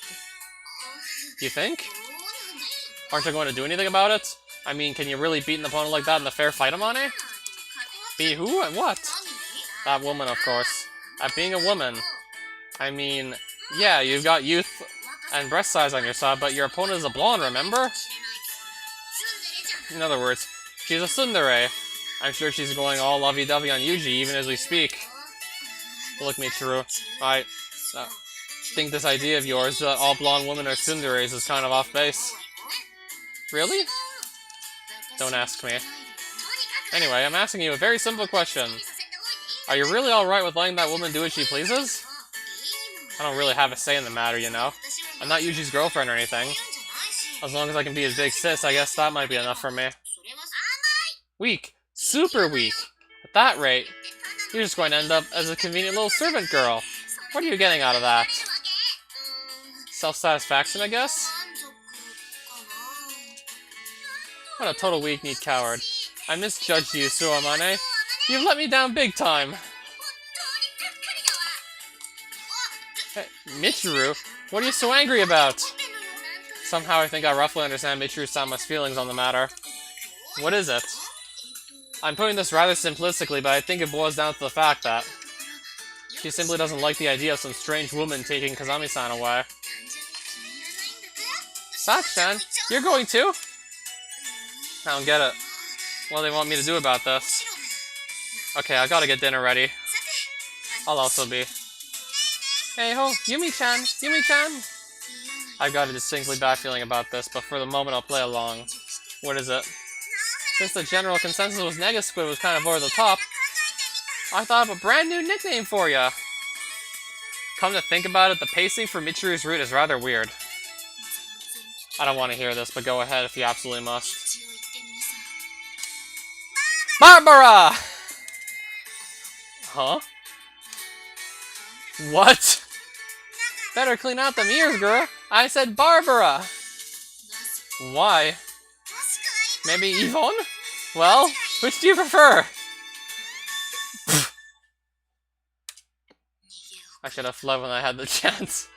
You think? Aren't you going to do anything about it? I mean, can you really beat an opponent like that in a fair fight, Amane? Beat who and what? That woman, of course. At being a woman, I mean, yeah, you've got youth and breast size on your side, but your opponent is a blonde, remember? In other words, she's a tsundere. I'm sure she's going all lovey-dovey on Yuji even as we speak. Look, Michiru, I think this idea of yours that all blonde women are tsunderes is kind of off base. Really? Don't ask me. Anyway, I'm asking you a very simple question. Are you really alright with letting that woman do what she pleases? I don't really have a say in the matter, you know. I'm not Yuji's girlfriend or anything. As long as I can be his big sis, I guess that might be enough for me. Weak. Super weak. At that rate, you're just going to end up as a convenient little servant girl. What are you getting out of that? Self-satisfaction, I guess? What a total weak-kneed coward. I misjudged you, Suamane. You've let me down big time. Hey, Michiru, what are you so angry about? Somehow I think I roughly understand Michiru-sama's feelings on the matter. What is it? I'm putting this rather simplistically, but I think it boils down to the fact that she simply doesn't like the idea of some strange woman taking Kazami-san away. Sach-chan, you're going too? I don't get it. What do they want me to do about this? Okay, I gotta get dinner ready. I'll also be. Hey ho, Yumi-chan! Yumi-chan! I've got a distinctly bad feeling about this, but for the moment I'll play along. What is it? Since the general consensus was Negasquid was kind of over the top, I thought of a brand new nickname for ya! Come to think about it, the pacing for Michiru's route is rather weird. I don't want to hear this, but go ahead if you absolutely must. Barbara! Huh? What? Better clean out them ears, girl. I said Barbara! Why? Maybe Yvonne? Well, which do you prefer? I should have fled when I had the chance.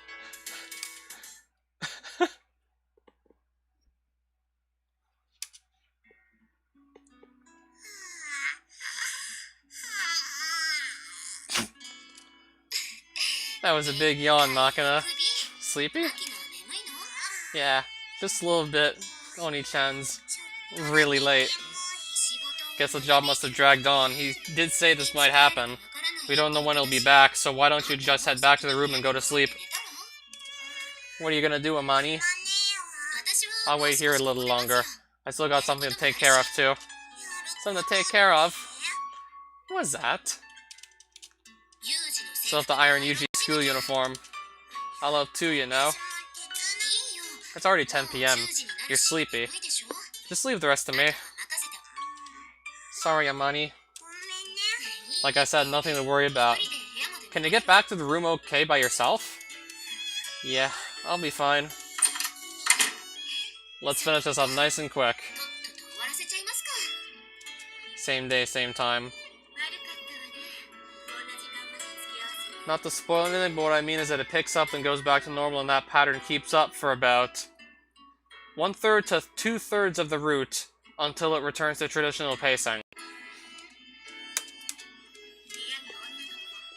That was a big yawn, Makina. Sleepy? Yeah, just a little bit. Oni-chan's really late. Guess the job must have dragged on. He did say this might happen. We don't know when he'll be back, so why don't you just head back to the room and go to sleep? What are you gonna do, Amani? I'll wait here a little longer. I still got something to take care of, too. Something to take care of? What was that? Still have to iron Yuji's school uniform. I'll help too, you know. It's already 10 p.m. You're sleepy. Just leave the rest to me. Sorry, Amani. Like I said, nothing to worry about. Can you get back to the room okay by yourself? Yeah, I'll be fine. Let's finish this up nice and quick. Same day, same time. Not to spoil anything, but what I mean is that it picks up and goes back to normal, and that pattern keeps up for about 1/3 to 2/3 of the route until it returns to traditional pacing.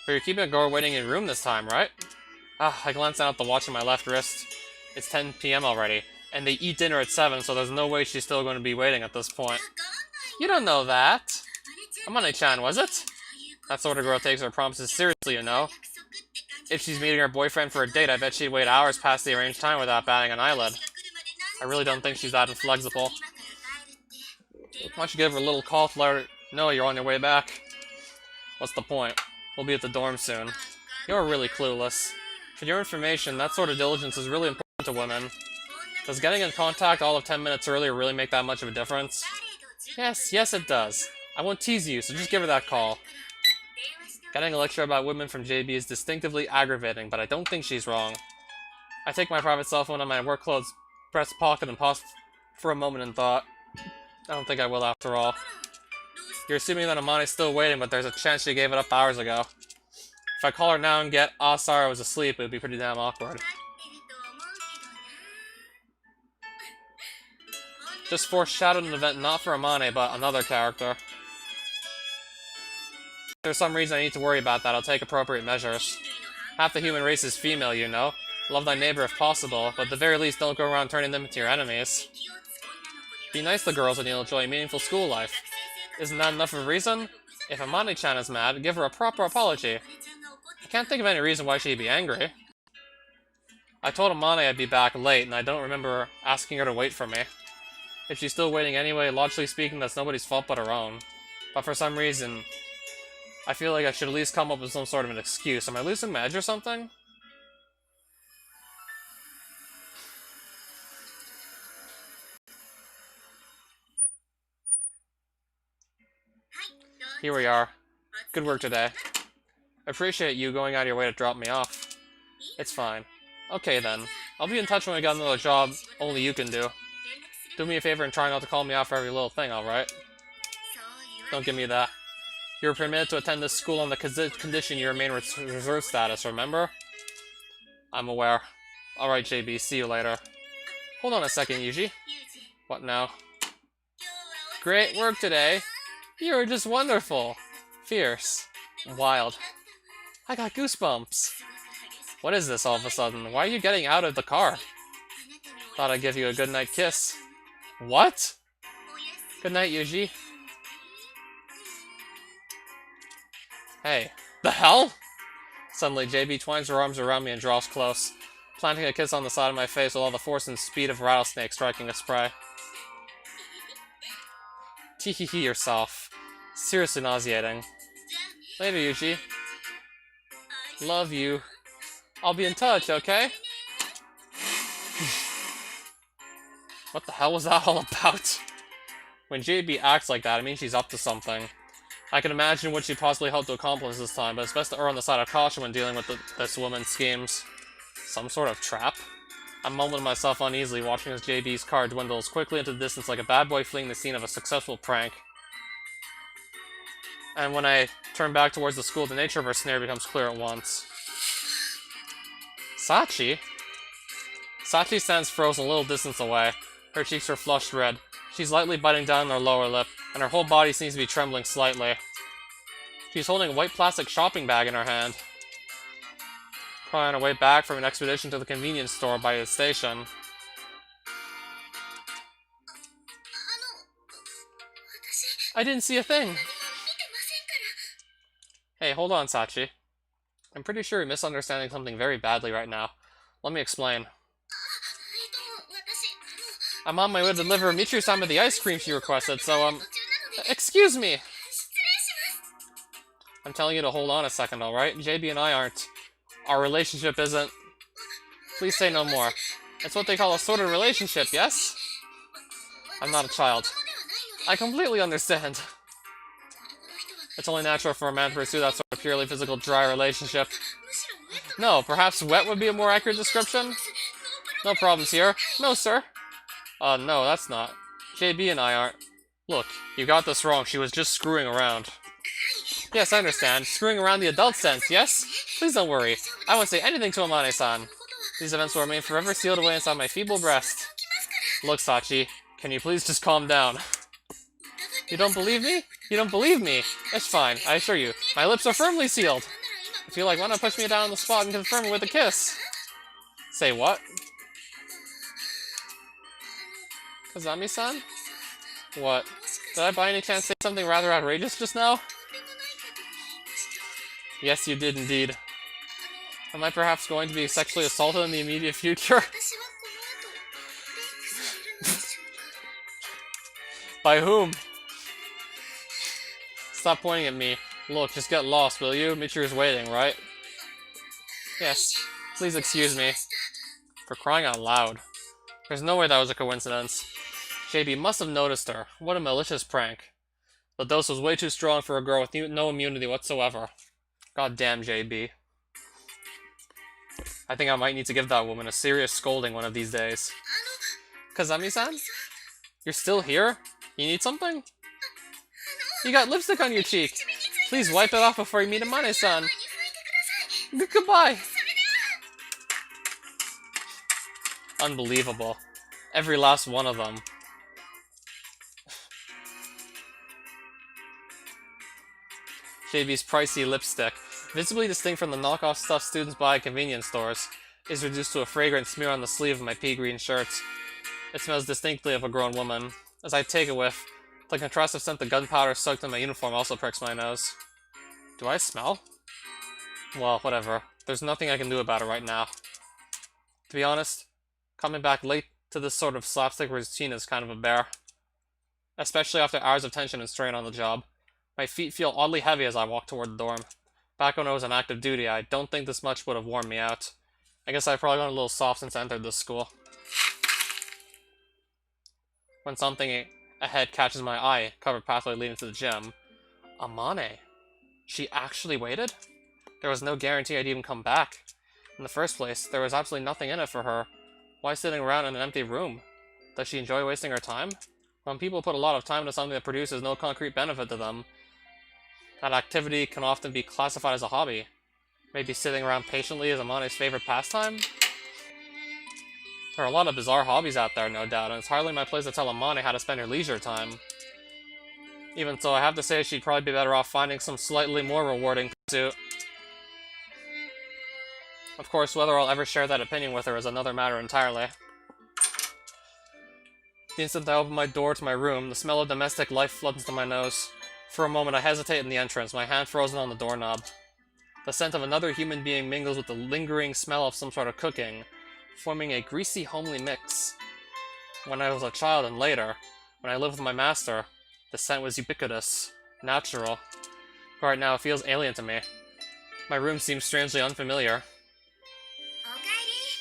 But you're keeping a girl waiting in your room this time, right? I glanced down at the watch on my left wrist. It's 10 p.m. already, and they eat dinner at 7, so there's no way she's still going to be waiting at this point. You don't know that. Amane-chan, was it? That sort of girl takes her promises seriously, you know. If she's meeting her boyfriend for a date, I bet she'd wait hours past the arranged time without batting an eyelid. I really don't think she's that inflexible. Why don't you give her a little call to let her know you're on your way back? What's the point? We'll be at the dorm soon. You're really clueless. For your information, that sort of diligence is really important to women. Does getting in contact all of 10 minutes earlier really make that much of a difference? Yes, it does. I won't tease you, so just give her that call. Getting a lecture about women from JB is distinctively aggravating, but I don't think she's wrong. I take my private cell phone on my work clothes breast pocket and pause for a moment in thought. I don't think I will after all. You're assuming that Amane's still waiting, but there's a chance she gave it up hours ago. If I call her now and get, sorry, I was asleep, it would be pretty damn awkward. Just foreshadowed an event not for Amane, but another character. If there's some reason I need to worry about that, I'll take appropriate measures. Half the human race is female, you know. Love thy neighbor if possible, but at the very least don't go around turning them into your enemies. Be nice to girls and you'll enjoy a meaningful school life. Isn't that enough of a reason? If Amane-chan is mad, give her a proper apology. I can't think of any reason why she'd be angry. I told Amane I'd be back late, and I don't remember asking her to wait for me. If she's still waiting anyway, logically speaking, that's nobody's fault but her own. But for some reason, I feel like I should at least come up with some sort of an excuse. Am I losing my edge or something? Here we are. Good work today. I appreciate you going out of your way to drop me off. It's fine. Okay then. I'll be in touch when I got another job only you can do. Do me a favor and try not to call me out for every little thing, alright? Don't give me that. You were permitted to attend this school on the condition you remain reserve status, remember? I'm aware. Alright, JB, see you later. Hold on a second, Yuji. What now? Great work today. You were just wonderful. Fierce. Wild. I got goosebumps. What is this all of a sudden? Why are you getting out of the car? Thought I'd give you a goodnight kiss. What? Good night, Yuji. Hey. The hell? Suddenly, JB twines her arms around me and draws close, planting a kiss on the side of my face with all the force and speed of a rattlesnake striking its prey. Tee-hee-hee yourself. Seriously nauseating. Later, Yuji. Love you. I'll be in touch, okay? What the hell was that all about? When JB acts like that, it means she's up to something. I can imagine what she possibly hoped to accomplish this time, but it's best to err on the side of caution when dealing with this woman's schemes. Some sort of trap? I mumbled to myself uneasily, watching as JB's car dwindles quickly into the distance like a bad boy fleeing the scene of a successful prank. And when I turn back towards the school, the nature of her snare becomes clear at once. Sachi? Sachi stands frozen a little distance away. Her cheeks are flushed red. She's lightly biting down on her lower lip, and her whole body seems to be trembling slightly. She's holding a white plastic shopping bag in her hand. Probably on her way back from an expedition to the convenience store by the station. I didn't see a thing! Hey, hold on, Sachi. I'm pretty sure you're misunderstanding something very badly right now. Let me explain. I'm on my way to deliver Michiru-sama the ice cream she requested, so, excuse me! I'm telling you to hold on a second, alright? JB and I aren't. Our relationship isn't... Please say no more. It's what they call a sort of relationship, yes? I'm not a child. I completely understand. It's only natural for a man to pursue that sort of purely physical, dry relationship. No, perhaps wet would be a more accurate description? No problems here. No, sir. No, that's not. JB and I aren't. Look, you got this wrong. She was just screwing around. Yes, I understand. Screwing around the adult sense, yes? Please don't worry. I won't say anything to Amane-san. These events will remain forever sealed away inside my feeble breast. Look, Sachi, can you please just calm down? You don't believe me? You don't believe me? It's fine, I assure you. My lips are firmly sealed. If you like, why not push me down on the spot and confirm it with a kiss? Say what? Kazami-san? What? Did I by any chance say something rather outrageous just now? Yes, you did indeed. Am I perhaps going to be sexually assaulted in the immediate future? By whom? Stop pointing at me. Look, just get lost, will you? Michiru's waiting, right? Yes. Please excuse me. For crying out loud. There's no way that was a coincidence. JB must have noticed her. What a malicious prank. The dose was way too strong for a girl with no immunity whatsoever. God damn JB. I think I might need to give that woman a serious scolding one of these days. Kazami-san? You're still here? You need something? You got lipstick on your cheek. Please wipe it off before you meet Amane-san. Goodbye. Unbelievable. Every last one of them. JB's pricey lipstick, visibly distinct from the knockoff stuff students buy at convenience stores, is reduced to a fragrant smear on the sleeve of my pea green shirt. It smells distinctly of a grown woman. As I take a whiff, the contrastive scent the gunpowder soaked in my uniform also pricks my nose. Do I smell? Well, whatever. There's nothing I can do about it right now. To be honest, coming back late to this sort of slapstick routine is kind of a bear. Especially after hours of tension and strain on the job. My feet feel oddly heavy as I walk toward the dorm. Back when I was on active duty, I don't think this much would have worn me out. I guess I've probably gone a little soft since I entered this school. When something ahead catches my eye, covered pathway leading to the gym. Amane. She actually waited? There was no guarantee I'd even come back. In the first place, there was absolutely nothing in it for her. Why sitting around in an empty room? Does she enjoy wasting her time? When people put a lot of time into something that produces no concrete benefit to them, that activity can often be classified as a hobby. Maybe sitting around patiently is Amane's favorite pastime? There are a lot of bizarre hobbies out there, no doubt, and it's hardly my place to tell Amane how to spend her leisure time. Even so, I have to say she'd probably be better off finding some slightly more rewarding pursuit. Of course, whether I'll ever share that opinion with her is another matter entirely. The instant I open my door to my room, the smell of domestic life floods into my nose. For a moment, I hesitate in the entrance, my hand frozen on the doorknob. The scent of another human being mingles with the lingering smell of some sort of cooking, forming a greasy, homely mix. When I was a child and later, when I lived with my master, the scent was ubiquitous, natural. But right now, it feels alien to me. My room seems strangely unfamiliar.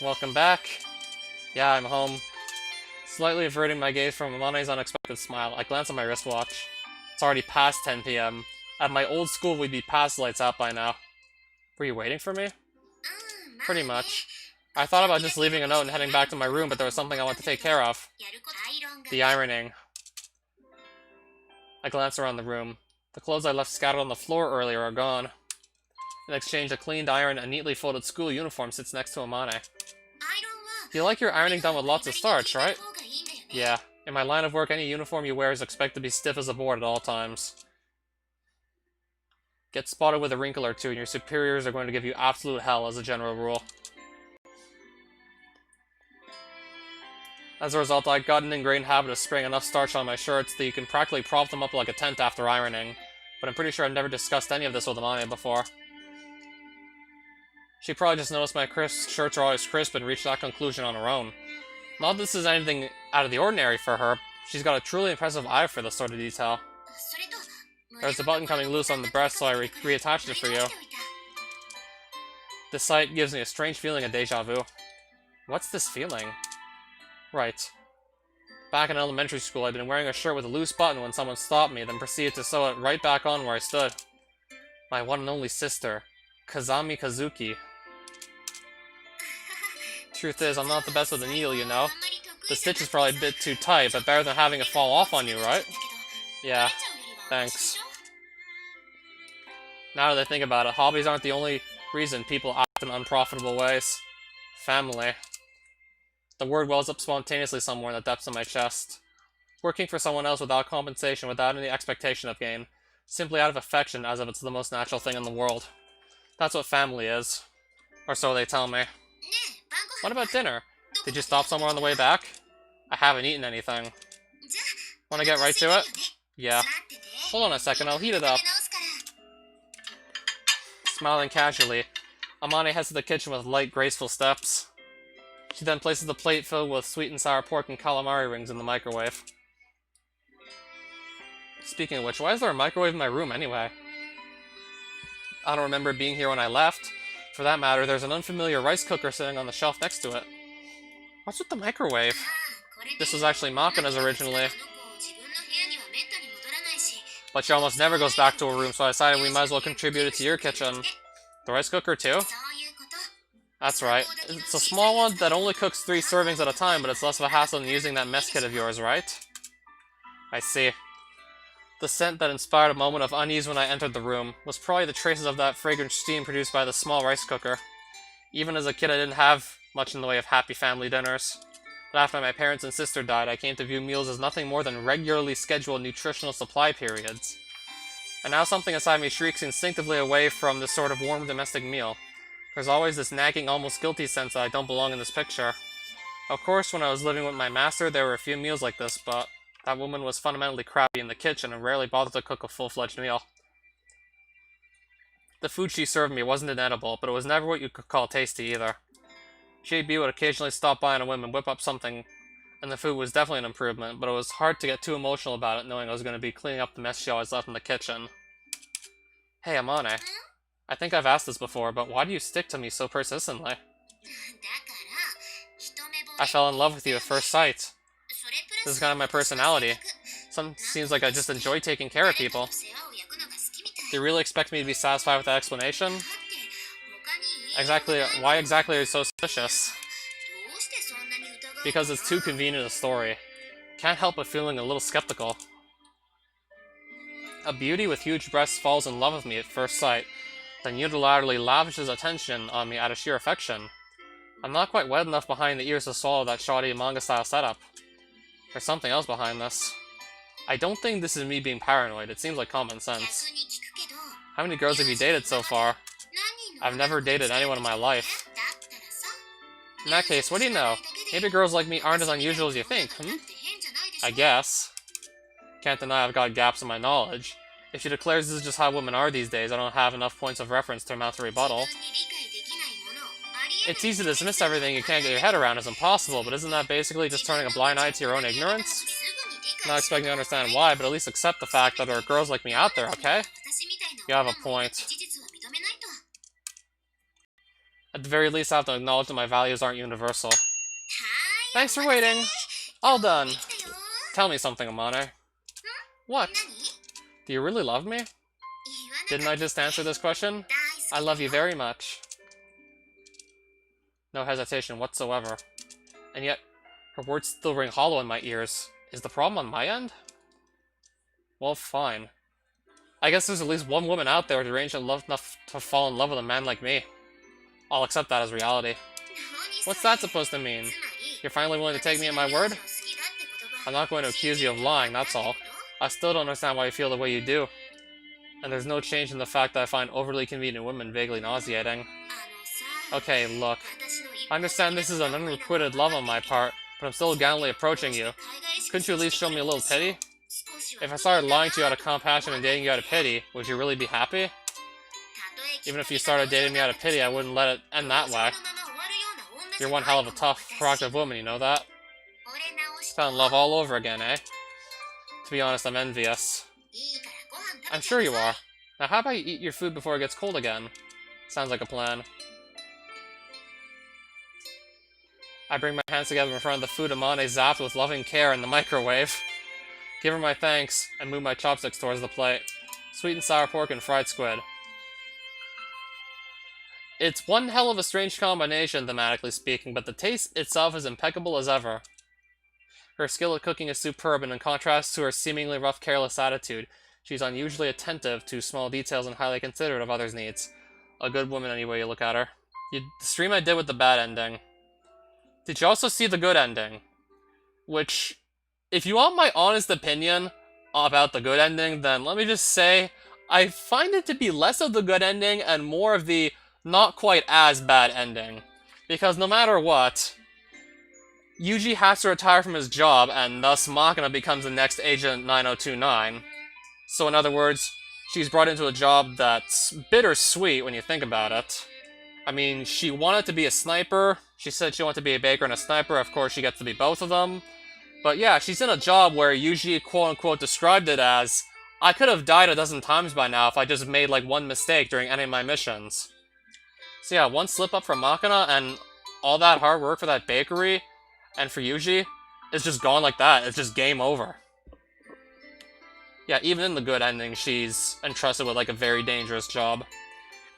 Welcome back. Yeah, I'm home. Slightly averting my gaze from Amane's unexpected smile, I glance at my wristwatch. It's already past 10 p.m. At my old school, we'd be past lights out by now. Were you waiting for me? Pretty much. I thought about just leaving a note and heading back to my room, but there was something I wanted to take care of. The ironing. I glance around the room. The clothes I left scattered on the floor earlier are gone. In exchange, a cleaned iron and neatly folded school uniform sits next to Amane. You like your ironing done with lots of starch, right? Yeah. In my line of work, any uniform you wear is expected to be stiff as a board at all times. Get spotted with a wrinkle or two, and your superiors are going to give you absolute hell as a general rule. As a result, I got an ingrained habit of spraying enough starch on my shirts that you can practically prop them up like a tent after ironing, but I'm pretty sure I've never discussed any of this with Amane before. She probably just noticed my shirts are always crisp and reached that conclusion on her own. Not that this is anything out of the ordinary for her, she's got a truly impressive eye for this sort of detail. There's a button coming loose on the breast, so I reattached it for you. This sight gives me a strange feeling of deja vu. What's this feeling? Right. Back in elementary school, I'd been wearing a shirt with a loose button when someone stopped me, then proceeded to sew it right back on where I stood. My one and only sister, Kazami Kazuki. Truth is, I'm not the best with a needle, you know. The stitch is probably a bit too tight, but better than having it fall off on you, right? Yeah, thanks. Now that I think about it, hobbies aren't the only reason people act in unprofitable ways. Family. The word wells up spontaneously somewhere in the depths of my chest. Working for someone else without compensation, without any expectation of gain, simply out of affection as if it's the most natural thing in the world. That's what family is. Or so they tell me. What about dinner? Did you stop somewhere on the way back? I haven't eaten anything. Want to get right to it? Yeah. Hold on a second, I'll heat it up. Smiling casually, Amane heads to the kitchen with light, graceful steps. She then places the plate filled with sweet and sour pork and calamari rings in the microwave. Speaking of which, why is there a microwave in my room anyway? I don't remember being here when I left. For that matter, there's an unfamiliar rice cooker sitting on the shelf next to it. What's with the microwave? This was actually Makana's originally, but she almost never goes back to her room, so I decided we might as well contribute it to your kitchen. The rice cooker too? That's right. It's a small one that only cooks 3 servings at a time, but it's less of a hassle than using that mess kit of yours, right? I see. The scent that inspired a moment of unease when I entered the room was probably the traces of that fragrant steam produced by the small rice cooker. Even as a kid, I didn't have much in the way of happy family dinners. But after my parents and sister died, I came to view meals as nothing more than regularly scheduled nutritional supply periods. And now something inside me shrieks instinctively away from this sort of warm domestic meal. There's always this nagging, almost guilty sense that I don't belong in this picture. Of course, when I was living with my master, there were a few meals like this, but that woman was fundamentally crappy in the kitchen and rarely bothered to cook a full-fledged meal. The food she served me wasn't inedible, but it was never what you could call tasty either. JB would occasionally stop by on a whim and whip up something, and the food was definitely an improvement, but it was hard to get too emotional about it knowing I was going to be cleaning up the mess she always left in the kitchen. Hey, Amane. I think I've asked this before, but why do you stick to me so persistently? I fell in love with you at first sight. This is kind of my personality. Seems like I just enjoy taking care of people. Do you really expect me to be satisfied with that explanation? Why exactly are you so suspicious? Because it's too convenient a story. Can't help but feeling a little skeptical. A beauty with huge breasts falls in love with me at first sight, then unilaterally lavishes attention on me out of sheer affection. I'm not quite wet enough behind the ears to swallow that shoddy manga-style setup. There's something else behind this. I don't think this is me being paranoid, it seems like common sense. How many girls have you dated so far? I've never dated anyone in my life. In that case, what do you know? Maybe girls like me aren't as unusual as you think, I guess. Can't deny I've got gaps in my knowledge. If she declares this is just how women are these days, I don't have enough points of reference to amount to rebuttal. It's easy to dismiss everything you can't get your head around as impossible, but isn't that basically just turning a blind eye to your own ignorance? Not expecting to understand why, but at least accept the fact that there are girls like me out there, okay? You have a point. At the very least, I have to acknowledge that my values aren't universal. Thanks for waiting! All done! Tell me something, Amane. What? Do you really love me? Didn't I just answer this question? I love you very much. No hesitation whatsoever. And yet, her words still ring hollow in my ears. Is the problem on my end? Well, fine. I guess there's at least one woman out there deranged and loved enough to fall in love with a man like me. I'll accept that as reality. What's that supposed to mean? You're finally willing to take me at my word? I'm not going to accuse you of lying, that's all. I still don't understand why you feel the way you do. And there's no change in the fact that I find overly convenient women vaguely nauseating. Okay, look. I understand this is an unrequited love on my part, but I'm still gallantly approaching you. Couldn't you at least show me a little pity? If I started lying to you out of compassion and dating you out of pity, would you really be happy? Even if you started dating me out of pity, I wouldn't let it end that way. You're one hell of a tough, proactive woman, you know that? Fell in love all over again, eh? To be honest, I'm envious. I'm sure you are. Now how about you eat your food before it gets cold again? Sounds like a plan. I bring my hands together in front of the food Amane zapped with loving care in the microwave. Give her my thanks, and move my chopsticks towards the plate. Sweet and sour pork and fried squid. It's one hell of a strange combination, thematically speaking, but the taste itself is impeccable as ever. Her skill at cooking is superb, and in contrast to her seemingly rough, careless attitude, she's unusually attentive to small details and highly considerate of others' needs. A good woman any way you look at her. The stream I did with the bad ending. Did you also see the good ending? Which, if you want my honest opinion about the good ending, then let me just say, I find it to be less of the good ending and more of the not quite as bad ending. Because no matter what, Yuji has to retire from his job, and thus Makina becomes the next Agent 9029. So in other words, she's brought into a job that's bittersweet when you think about it. I mean, she wanted to be a sniper, she said she wanted to be a baker and a sniper, of course she gets to be both of them. But yeah, she's in a job where Yuji quote-unquote described it as, I could have died a dozen times by now if I just made like one mistake during any of my missions. So yeah, one slip up from Makina, and all that hard work for that bakery, and for Yuji, is just gone like that. It's just game over. Yeah, even in the good ending, she's entrusted with like a very dangerous job.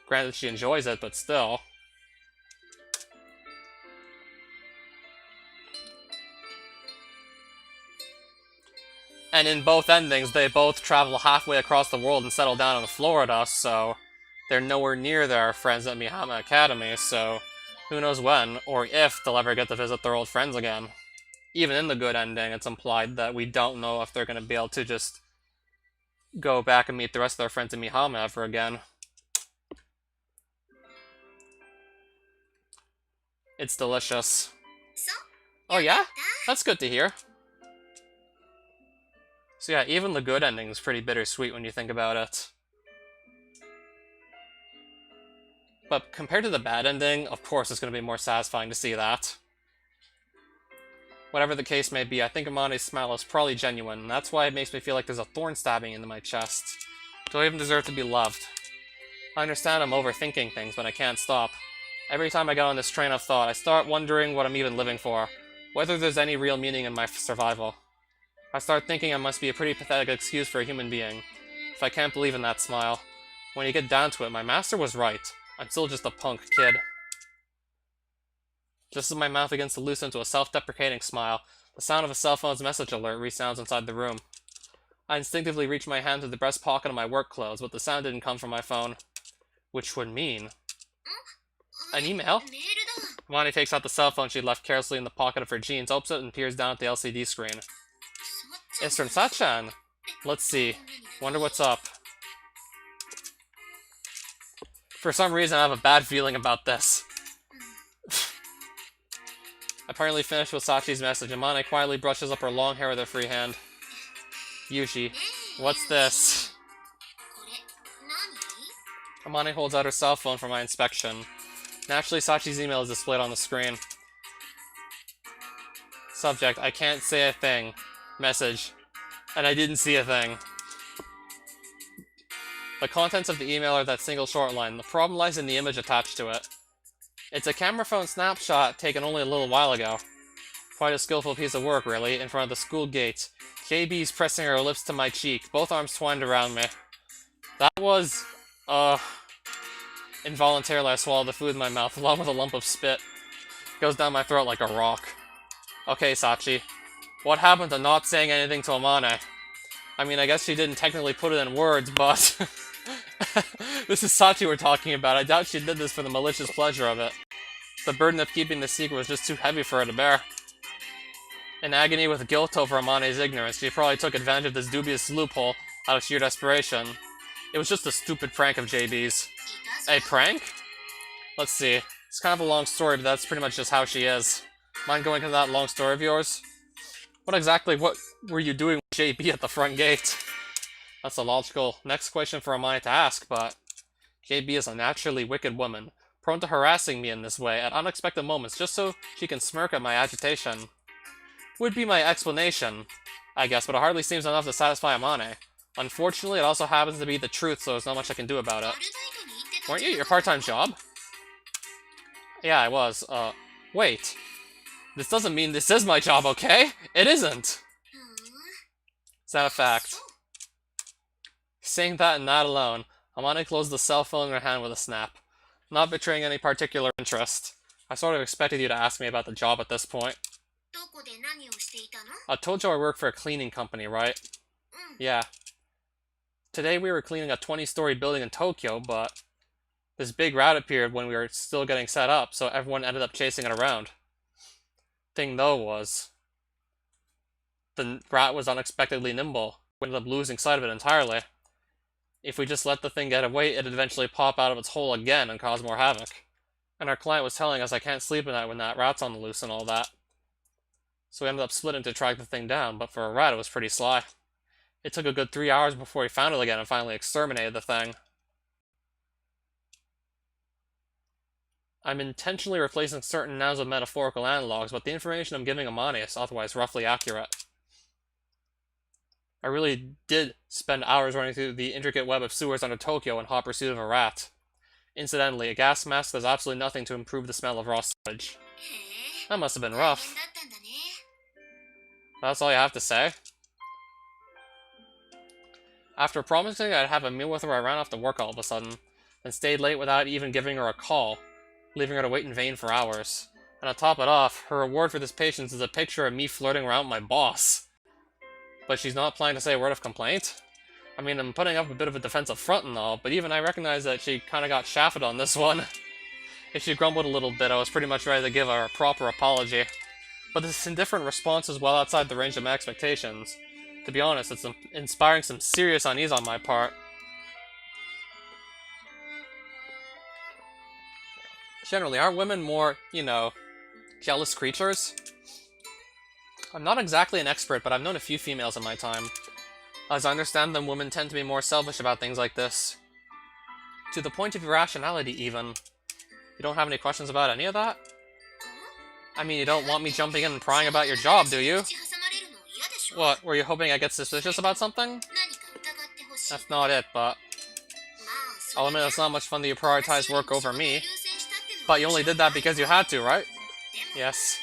Granted, she enjoys it, but still. And in both endings, they both travel halfway across the world and settle down in Florida, so they're nowhere near their friends at Mihama Academy, so who knows when, or if, they'll ever get to visit their old friends again. Even in the good ending, it's implied that we don't know if they're going to be able to just go back and meet the rest of their friends in Mihama ever again. It's delicious. Oh yeah? That's good to hear. So yeah, even the good ending is pretty bittersweet when you think about it. But compared to the bad ending, of course it's going to be more satisfying to see that. Whatever the case may be, I think Amane's smile is probably genuine, and that's why it makes me feel like there's a thorn stabbing into my chest. Do I even deserve to be loved? I understand I'm overthinking things, but I can't stop. Every time I get on this train of thought, I start wondering what I'm even living for, whether there's any real meaning in my survival. I start thinking I must be a pretty pathetic excuse for a human being, if I can't believe in that smile. When you get down to it, my master was right. I'm still just a punk kid. Just as my mouth begins to loosen into a self-deprecating smile, the sound of a cell phone's message alert resounds inside the room. I instinctively reach my hand to the breast pocket of my work clothes, but the sound didn't come from my phone. Which would mean... an email? Amane takes out the cell phone she'd left carelessly in the pocket of her jeans, opens it, and peers down at the LCD screen. It's from Sachan. Let's see. Wonder what's up. For some reason, I have a bad feeling about this. Apparently finished with Sachi's message, Amane quietly brushes up her long hair with her free hand. Yuji, what's this? Amane holds out her cell phone for my inspection. Naturally, Sachi's email is displayed on the screen. Subject, I can't say a thing. Message. And I didn't see a thing. The contents of the email are that single short line. The problem lies in the image attached to it. It's a camera phone snapshot taken only a little while ago. Quite a skillful piece of work, really, in front of the school gate. JB's pressing her lips to my cheek, both arms twined around me. That was... Involuntarily, I swallowed the food in my mouth, along with a lump of spit. It goes down my throat like a rock. Okay, Sachi. What happened to not saying anything to Amane? I mean, I guess she didn't technically put it in words, but... This is Sachi we're talking about. I doubt she did this for the malicious pleasure of it. The burden of keeping the secret was just too heavy for her to bear. In agony with guilt over Amane's ignorance, she probably took advantage of this dubious loophole out of sheer desperation. It was just a stupid prank of JB's. A prank? Let's see. It's kind of a long story, but that's pretty much just how she is. Mind going into that long story of yours? What were you doing with JB at the front gate? That's a logical next question for Amane to ask, but... JB is a naturally wicked woman, prone to harassing me in this way at unexpected moments just so she can smirk at my agitation. Would be my explanation, I guess, but it hardly seems enough to satisfy Amane. Unfortunately, it also happens to be the truth, so there's not much I can do about it. Weren't you at your part-time job? Yeah, I was. Wait. This doesn't mean this is my job, okay? It isn't! Is that a fact? Saying that and that alone, Amane closed the cell phone in her hand with a snap, not betraying any particular interest. I sort of expected you to ask me about the job at this point. I told you I work for a cleaning company, right? Yeah. Today we were cleaning a 20-story building in Tokyo, but this big rat appeared when we were still getting set up, so everyone ended up chasing it around. Thing though was, the rat was unexpectedly nimble. We ended up losing sight of it entirely. If we just let the thing get away, it'd eventually pop out of its hole again and cause more havoc. And our client was telling us I can't sleep at night when that rat's on the loose and all that. so we ended up splitting to track the thing down, but for a rat it was pretty sly. It took a good 3 hours before he found it again and finally exterminated the thing. I'm intentionally replacing certain nouns with metaphorical analogs, but the information I'm giving Amane is otherwise roughly accurate. I really did spend hours running through the intricate web of sewers under Tokyo in hot pursuit of a rat. Incidentally, a gas mask does absolutely nothing to improve the smell of raw sewage. That must have been rough. That's all you have to say? After promising I'd have a meal with her, I ran off to work all of a sudden, and stayed late without even giving her a call, leaving her to wait in vain for hours. And to top it off, her reward for this patience is a picture of me flirting around with my boss. But she's not planning to say a word of complaint? I mean, I'm putting up a bit of a defensive front and all, but even I recognize that she kinda got shafted on this one. If she grumbled a little bit, I was pretty much ready to give her a proper apology. But this indifferent response is well outside the range of my expectations. To be honest, it's inspiring some serious unease on my part. Generally, aren't women more, jealous creatures? I'm not exactly an expert, but I've known a few females in my time. As I understand them, women tend to be more selfish about things like this. To the point of irrationality, even. You don't have any questions about any of that? I mean, you don't want me jumping in and prying about your job, do you? What, were you hoping I get suspicious about something? That's not it, but... I'll admit it's not much fun that you prioritize work over me. But you only did that because you had to, right? Yes.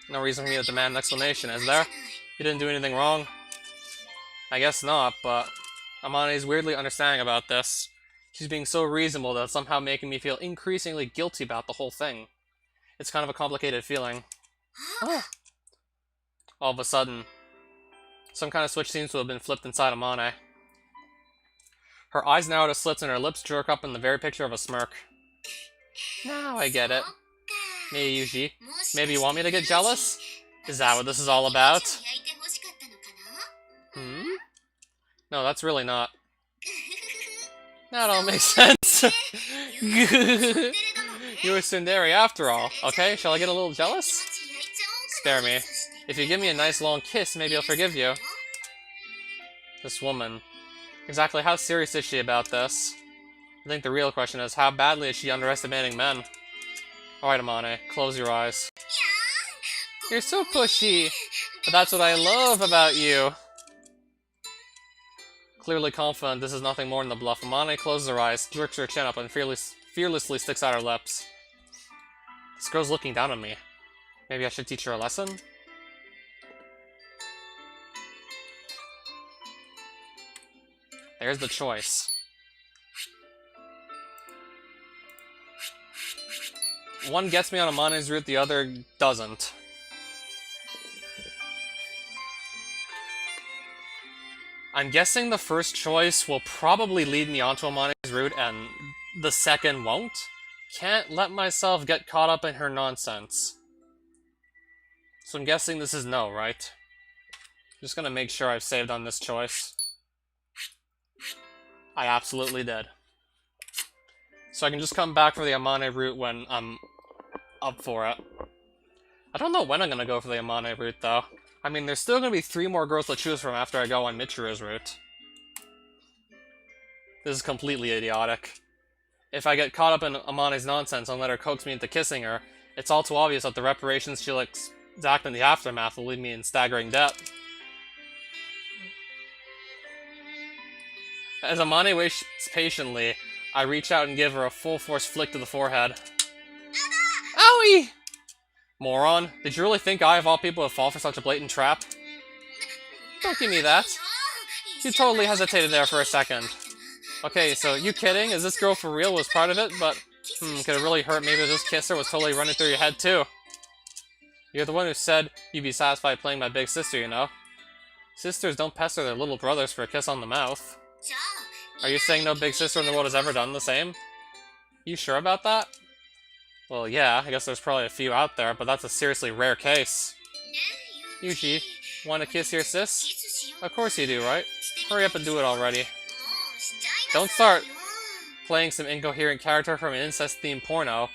No reason for me to demand an explanation, is there? You didn't do anything wrong? I guess not, but... Amane's weirdly understanding about this. She's being so reasonable that it's somehow making me feel increasingly guilty about the whole thing. It's kind of a complicated feeling. Oh. All of a sudden, some kind of switch seems to have been flipped inside Amane. Her eyes narrow to slits and her lips jerk up in the very picture of a smirk. Now I get it. Maybe Yuji. Maybe you want me to get jealous? Is that what this is all about? No, that's really not. That all makes sense. You're a tsundere after all. Okay, shall I get a little jealous? Spare me. If you give me a nice long kiss, maybe I'll forgive you. This woman. Exactly how serious is she about this? I think the real question is, how badly is she underestimating men? Alright, Amane, close your eyes. You're so pushy, but that's what I love about you. Clearly confident this is nothing more than a bluff, Amane closes her eyes, jerks her chin up, and fearlessly sticks out her lips. This girl's looking down on me. Maybe I should teach her a lesson? There's the choice. One gets me on Amane's route, the other doesn't. I'm guessing the first choice will probably lead me onto Amane's route, and the second won't? Can't let myself get caught up in her nonsense. So I'm guessing this is no, right? Just gonna make sure I've saved on this choice. I absolutely did. So I can just come back for the Amane route when I'm up for it. I don't know when I'm gonna go for the Amane route, though. I mean, there's still gonna be 3 more girls to choose from after I go on Michiru's route. This is completely idiotic. If I get caught up in Amane's nonsense and let her coax me into kissing her, it's all too obvious that the reparations she'll exact in the aftermath will leave me in staggering debt. As Amane waits patiently, I reach out and give her a full-force flick to the forehead. Owie! Moron, did you really think I, of all people, would fall for such a blatant trap? Don't give me that. You totally hesitated there for a second. Okay, so you kidding? Is this girl for real? Was part of it? But, could it really hurt maybe this kisser was totally running through your head too? You're the one who said you'd be satisfied playing my big sister, you know? Sisters don't pester their little brothers for a kiss on the mouth. Are you saying no big sister in the world has ever done the same? You sure about that? Well, yeah, I guess there's probably a few out there, but that's a seriously rare case. Yuji, want to kiss your sis? Of course you do, right? Hurry up and do it already. Don't start playing some incoherent character from an incest-themed porno.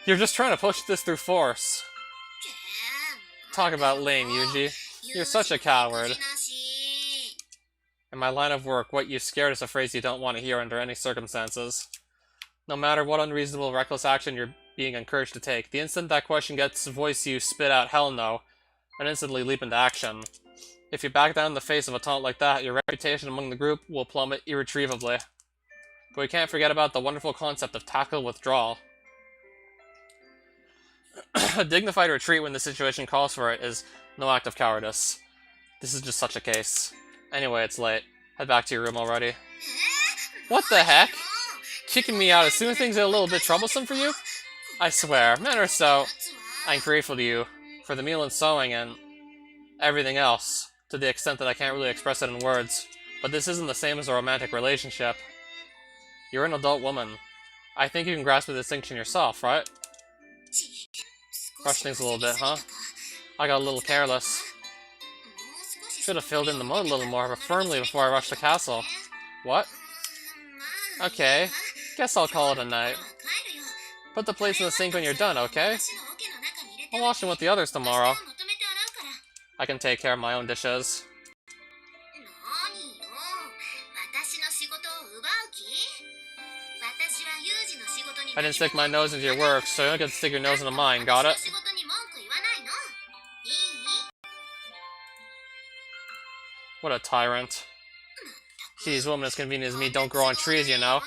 You're just trying to push this through force. Talk about lame, Yuji. You're such a coward. In my line of work, what you scared is a phrase you don't want to hear under any circumstances. No matter what unreasonable, reckless action you're being encouraged to take, the instant that question gets voiced, you spit out hell no, and instantly leap into action. If you back down in the face of a taunt like that, your reputation among the group will plummet irretrievably. But we can't forget about the wonderful concept of tactical withdrawal. A dignified retreat when the situation calls for it is no act of cowardice. This is just such a case. Anyway, it's late. Head back to your room already. What the heck? Kicking me out as soon as things get a little bit troublesome for you? I swear, men are so... I'm grateful to you for the meal and sewing and everything else, to the extent that I can't really express it in words. But this isn't the same as a romantic relationship. You're an adult woman. I think you can grasp the distinction yourself, right? Rush things a little bit, huh? I got a little careless. Should have filled in the mud a little more, but firmly before I rushed the castle. What? Okay, guess I'll call it a night. Put the plates in the sink when you're done, okay? I'll wash them with the others tomorrow. I can take care of my own dishes. I didn't stick my nose into your work, so you don't get to stick your nose into mine, got it? What a tyrant. Geez, women as convenient as me don't grow on trees, you know?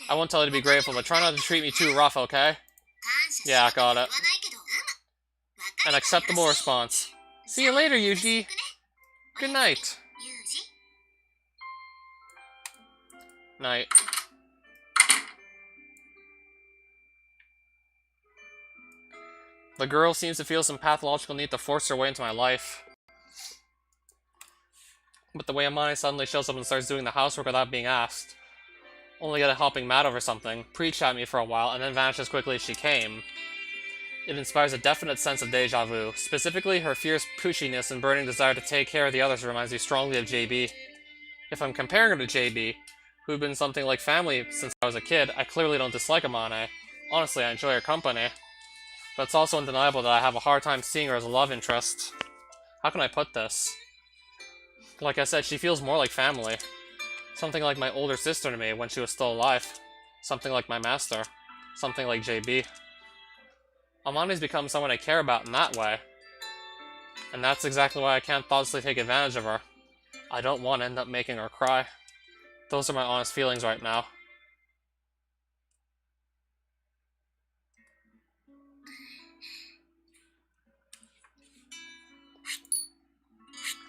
I won't tell you to be grateful, but try not to treat me too rough, okay? Yeah, got it. An acceptable response. See you later, Yuji. Good night. Night. The girl seems to feel some pathological need to force her way into my life. But the way Amane suddenly shows up and starts doing the housework without being asked, only get a hopping mad over something, preach at me for a while, and then vanish as quickly as she came. It inspires a definite sense of deja vu. Specifically, her fierce pushiness and burning desire to take care of the others reminds me strongly of JB. If I'm comparing her to JB, who'd been something like family since I was a kid, I clearly don't dislike Amane. Honestly, I enjoy her company. But it's also undeniable that I have a hard time seeing her as a love interest. How can I put this? Like I said, she feels more like family. Something like my older sister to me when she was still alive. Something like my master. Something like JB. Amane's become someone I care about in that way. And that's exactly why I can't thoughtlessly take advantage of her. I don't want to end up making her cry. Those are my honest feelings right now.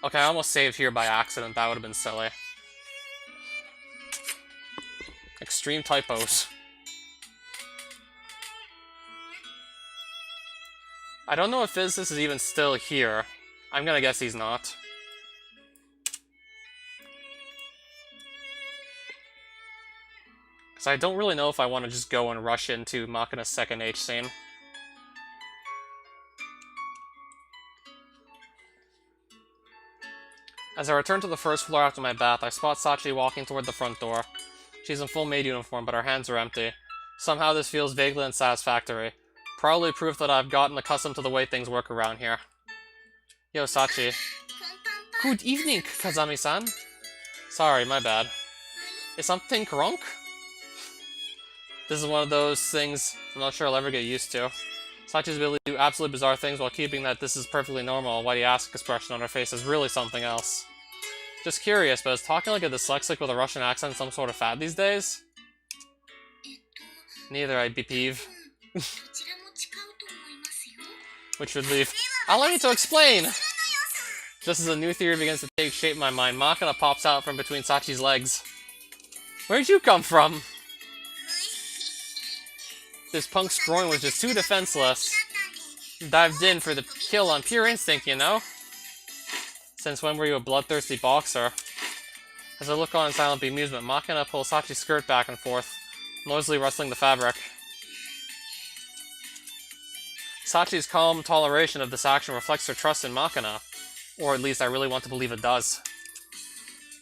Okay, I almost saved here by accident. That would have been silly. Extreme typos. I don't know if Physicist is even still here. I'm gonna guess he's not. Because I don't really know if I want to just go and rush into Machina's second H scene. As I return to the first floor after my bath, I spot Sachi walking toward the front door. She's in full maid uniform, but her hands are empty. Somehow this feels vaguely unsatisfactory. Probably proof that I've gotten accustomed to the way things work around here. Yo, Sachi. Good evening, Kazami-san. Sorry, my bad. Is something wrong? This is one of those things I'm not sure I'll ever get used to. Sachi's ability to do absolutely bizarre things while keeping that this is perfectly normal, why do you ask expression on her face is really something else. Just curious, but is talking like a dyslexic with a Russian accent some sort of fad these days? Neither, I'd be peeved. Which would leave. Allow me to explain! Just as a new theory begins to take shape in my mind, Machina pops out from between Sachi's legs. Where'd you come from? This punk's groin was just too defenseless. Dived in for the kill on pure instinct, you know? Since when were you a bloodthirsty boxer? As I look on in silent bemusement, Machina pulls Sachi's skirt back and forth, noisily rustling the fabric. Sachi's calm toleration of this action reflects her trust in Machina. Or at least I really want to believe it does.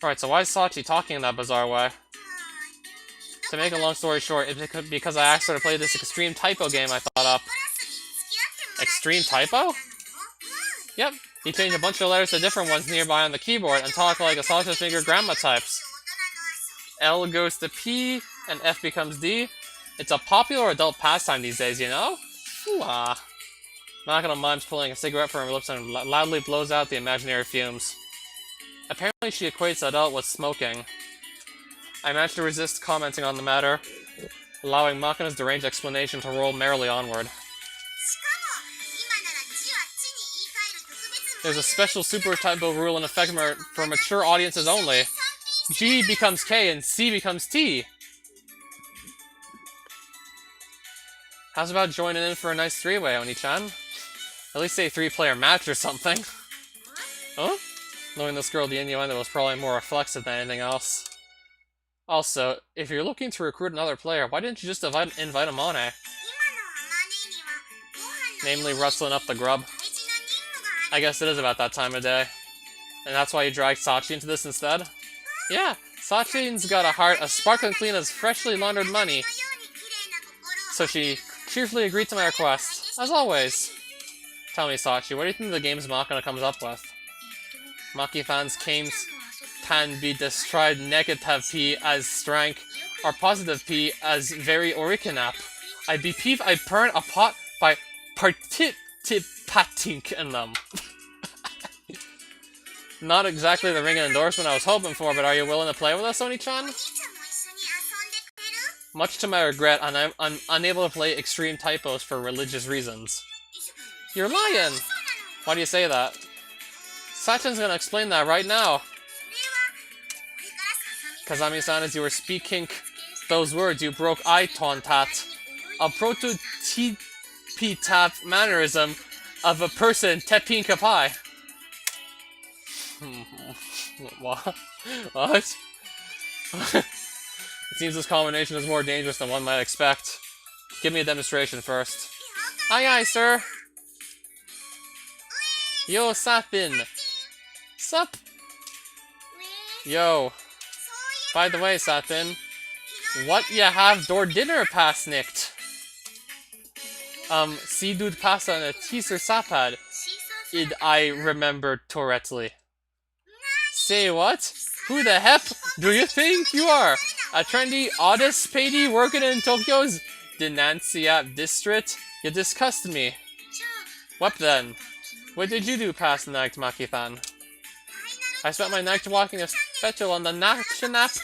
Alright, so why is Sachi talking in that bizarre way? To make a long story short, it's because I asked her to play this extreme typo game I thought up. Extreme typo? Yep, he changed a bunch of letters to different ones nearby on the keyboard and talked like a sausage finger grandma types. L goes to P, and F becomes D. It's a popular adult pastime these days, you know? Ooh-ah. Makino mimes pulling a cigarette from her lips and loudly blows out the imaginary fumes. Apparently she equates adult with smoking. I managed to resist commenting on the matter, allowing Makino's deranged explanation to roll merrily onward. There's a special super typo rule in effect for mature audiences only. G becomes K and C becomes T. How's about joining in for a nice three-way, Oni-chan? At least say 3-player match or something. Huh? Knowing this girl, the innuendo was probably more reflexive than anything else. Also, if you're looking to recruit another player, why didn't you just invite Amane? Namely, rustling up the grub. I guess it is about that time of day. And that's why you dragged Sachi into this instead? Yeah, Sachi's got a heart as sparkling clean as freshly laundered money. So she cheerfully agreed to my request, as always. Tell me, Sachi, what do you think the game's Makino comes up with? Maki-fan's games can be described negative P as strength, or positive P as very originap. I be peeved I burn a pot by participating in them. Not exactly the ringing endorsement I was hoping for, but are you willing to play with us, Oni-chan? Much to my regret, I'm unable to play extreme typos for religious reasons. You're lying! Why do you say that? Sachin's gonna explain that right now. Kazami-san, as you were speaking those words, you broke eye contact. A prototype mannerism of a person tepping kapai. What? What? It seems this combination is more dangerous than one might expect. Give me a demonstration first. Aye aye, sir. Yo, Sapin. Sup? Yo. By the way, Sapin, what ya have door dinner past nicked? Sidud pasta and a teaser sapad. Id I remember correctly. Say what? Who the hep do you think you are? A trendy oddest pady working in Tokyo's Denancia district? You disgust me. What then? What did you do past night, Maki-fan? I spent my night walking a special on the Nakshanap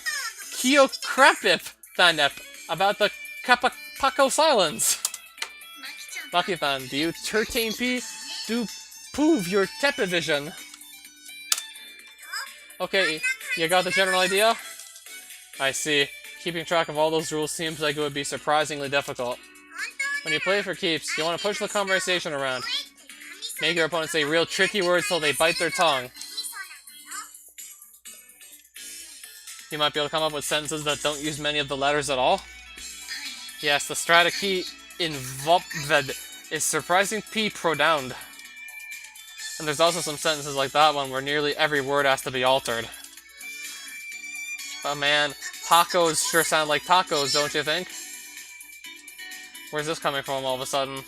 Kyokrapip Thanep about the Kapapako Silence. Maki-fan, do you 13p do prove your tepivision? Okay, you got the general idea? I see. Keeping track of all those rules seems like it would be surprisingly difficult. When you play for keeps, you want to push the conversation around. Make your opponent say real tricky words till they bite their tongue. You might be able to come up with sentences that don't use many of the letters at all. Yes, the strategy involved is surprising P pronounced. And there's also some sentences like that one where nearly every word has to be altered. But man, tacos sure sound like tacos, don't you think? Where's this coming from all of a sudden?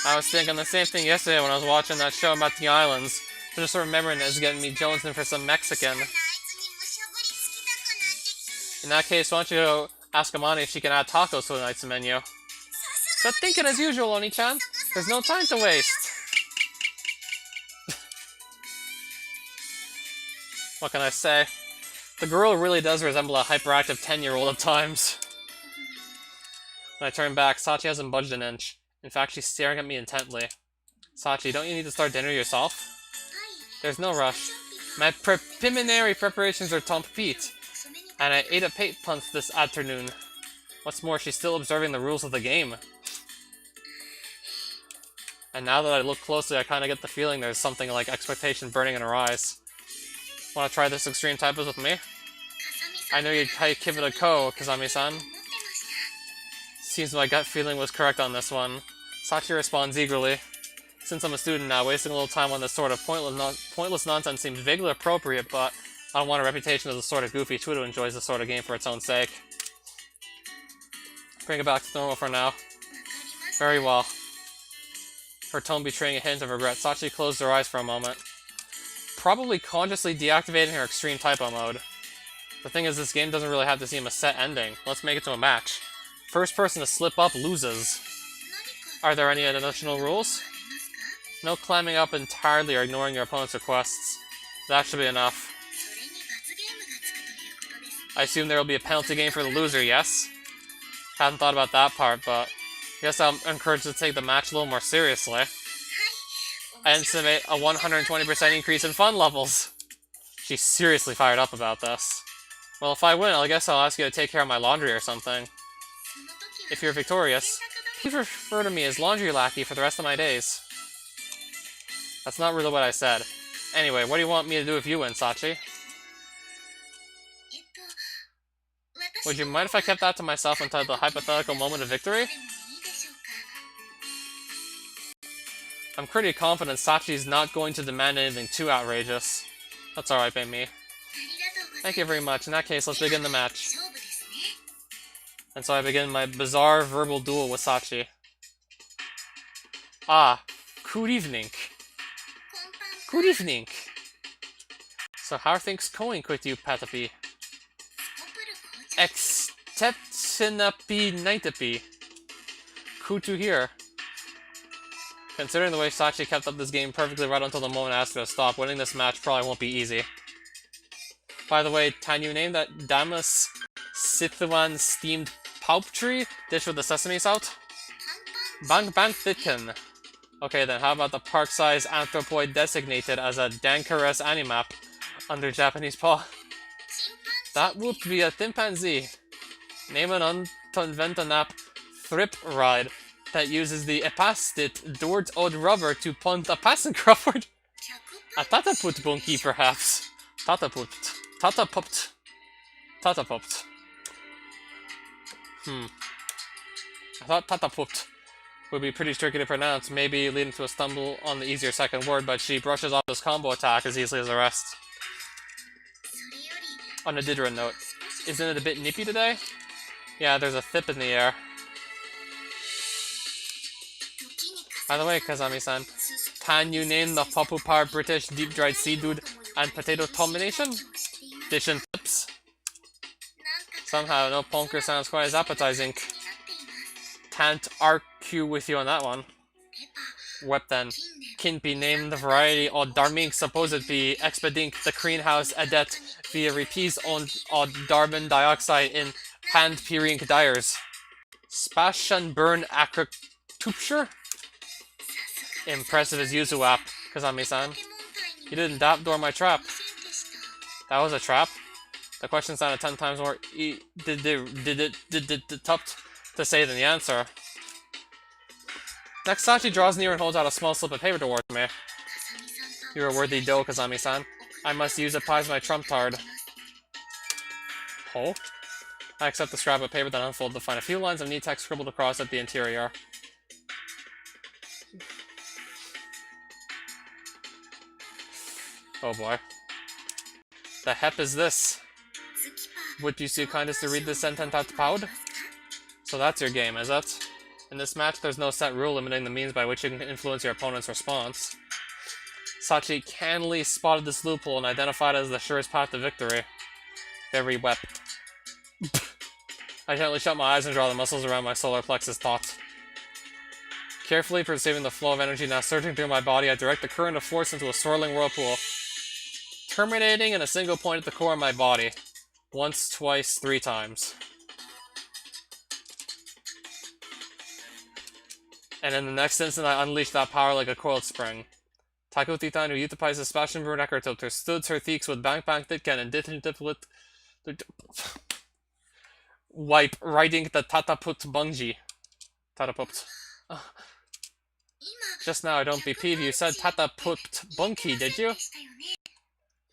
I was thinking the same thing yesterday when I was watching that show about the islands. But just remembering it is getting me jonesing for some Mexican. In that case, why don't you go ask Amani if she can add tacos to tonight's menu? Good thinking as usual, Oni-chan. There's no time to waste. What can I say? The girl really does resemble a hyperactive 10-year-old at times. When I turn back, Sachi hasn't budged an inch. In fact, she's staring at me intently. Sachi, don't you need to start dinner yourself? There's no rush. My preliminary preparations are complete, and I ate a pate punch this afternoon. What's more, she's still observing the rules of the game. And now that I look closely, I kind of get the feeling there's something like expectation burning in her eyes. Want to try this extreme typos with me? I know you'd give it a go, Kazami-san. Seems my gut feeling was correct on this one. Sachi responds eagerly. Since I'm a student now, wasting a little time on this sort of pointless nonsense seems vaguely appropriate, but I don't want a reputation as the sort of goofy twit who enjoys this sort of game for its own sake. Bring it back to normal for now. Very well. her tone betraying a hint of regret. Sachi closed her eyes for a moment, probably consciously deactivating her extreme typo mode. The thing is, this game doesn't really have to seem a set ending. Let's make it to a match. First person to slip up loses. Are there any additional rules? No climbing up entirely or ignoring your opponent's requests. That should be enough. I assume there will be a penalty game for the loser, yes? Hadn't thought about that part, but I guess I'm encouraged to take the match a little more seriously. I estimate a 120% increase in fun levels. She's seriously fired up about this. Well, if I win, I guess I'll ask you to take care of my laundry or something. If you're victorious, please refer to me as laundry lackey for the rest of my days. That's not really what I said. Anyway, what do you want me to do if you win, Sachi? Would you mind if I kept that to myself until the hypothetical moment of victory? I'm pretty confident Sachi's not going to demand anything too outrageous. That's alright by me. Thank you very much. In that case, let's begin the match. And so I begin my bizarre verbal duel with Sachi. Ah, good evening. Good evening. So how are things going with you, Patapi? Exceptionapi nightapi. Good to hear. Considering the way Sachi kept up this game perfectly right until the moment I asked her to stop, winning this match probably won't be easy. By the way, can you name that Damas Sithuan steamed poultry dish with the sesame salt? Bang Bang Thitkin. Okay then, how about the park-sized anthropoid designated as a Dankarous animap under Japanese paw? That would be a chimpanzee. Name an unconventional thrip ride that uses the epastit Dort Odd Rubber to punt a passenger upward. A tataput bunky, perhaps. Tataput. Tatapupt. Tatapupt. I thought tatapupt would be pretty tricky to pronounce, maybe leading to a stumble on the easier second word, but she brushes off this combo attack as easily as the rest. On a Didra note, isn't it a bit nippy today? Yeah, there's a thip in the air. By the way, Kazami-san, can you name the popular British deep-dried seafood and potato combination? Dish and tips. Somehow, no punker sounds quite as appetizing. Can't argue with you on that one. Wep then. Can be named the variety of Darmink supposed be expedink the greenhouse adet via repeats on carbon dioxide in hand peering dyers. Spash and burn acrotupture? Impressive as Yuzu app, Kazami-san. You didn't door my trap. That was a trap? The question sounded 10 times more tough to say than the answer. Next, Sachi draws near and holds out a small slip of paper towards me. You're a worthy doe, Kazami-san. I must use it as my trump card. Oh? I accept the scrap of paper, then unfold to find a few lines of neat text scribbled across at the interior. Oh boy. The heck is this? Would you see kindness to read this sentence out loud? So that's your game, is it? In this match, there's no set rule limiting the means by which you can influence your opponent's response. Sachi cannily spotted this loophole and identified it as the surest path to victory. Very wet. I gently shut my eyes and draw the muscles around my solar plexus taut. Carefully perceiving the flow of energy now surging through my body, I direct the current of force into a swirling whirlpool, terminating in a single point at the core of my body. Once, twice, 3 times. And in the next instant, I unleashed that power like a coiled spring. Taiko Titan, who utilizes the Sebastian Brunecker tilter, stood her theeks with Bang Bang Titken and Ditlit wipe, riding the Tataput Bungee. Tataput. Just now, I don't be peeved, you said Tataput Bunky, did you?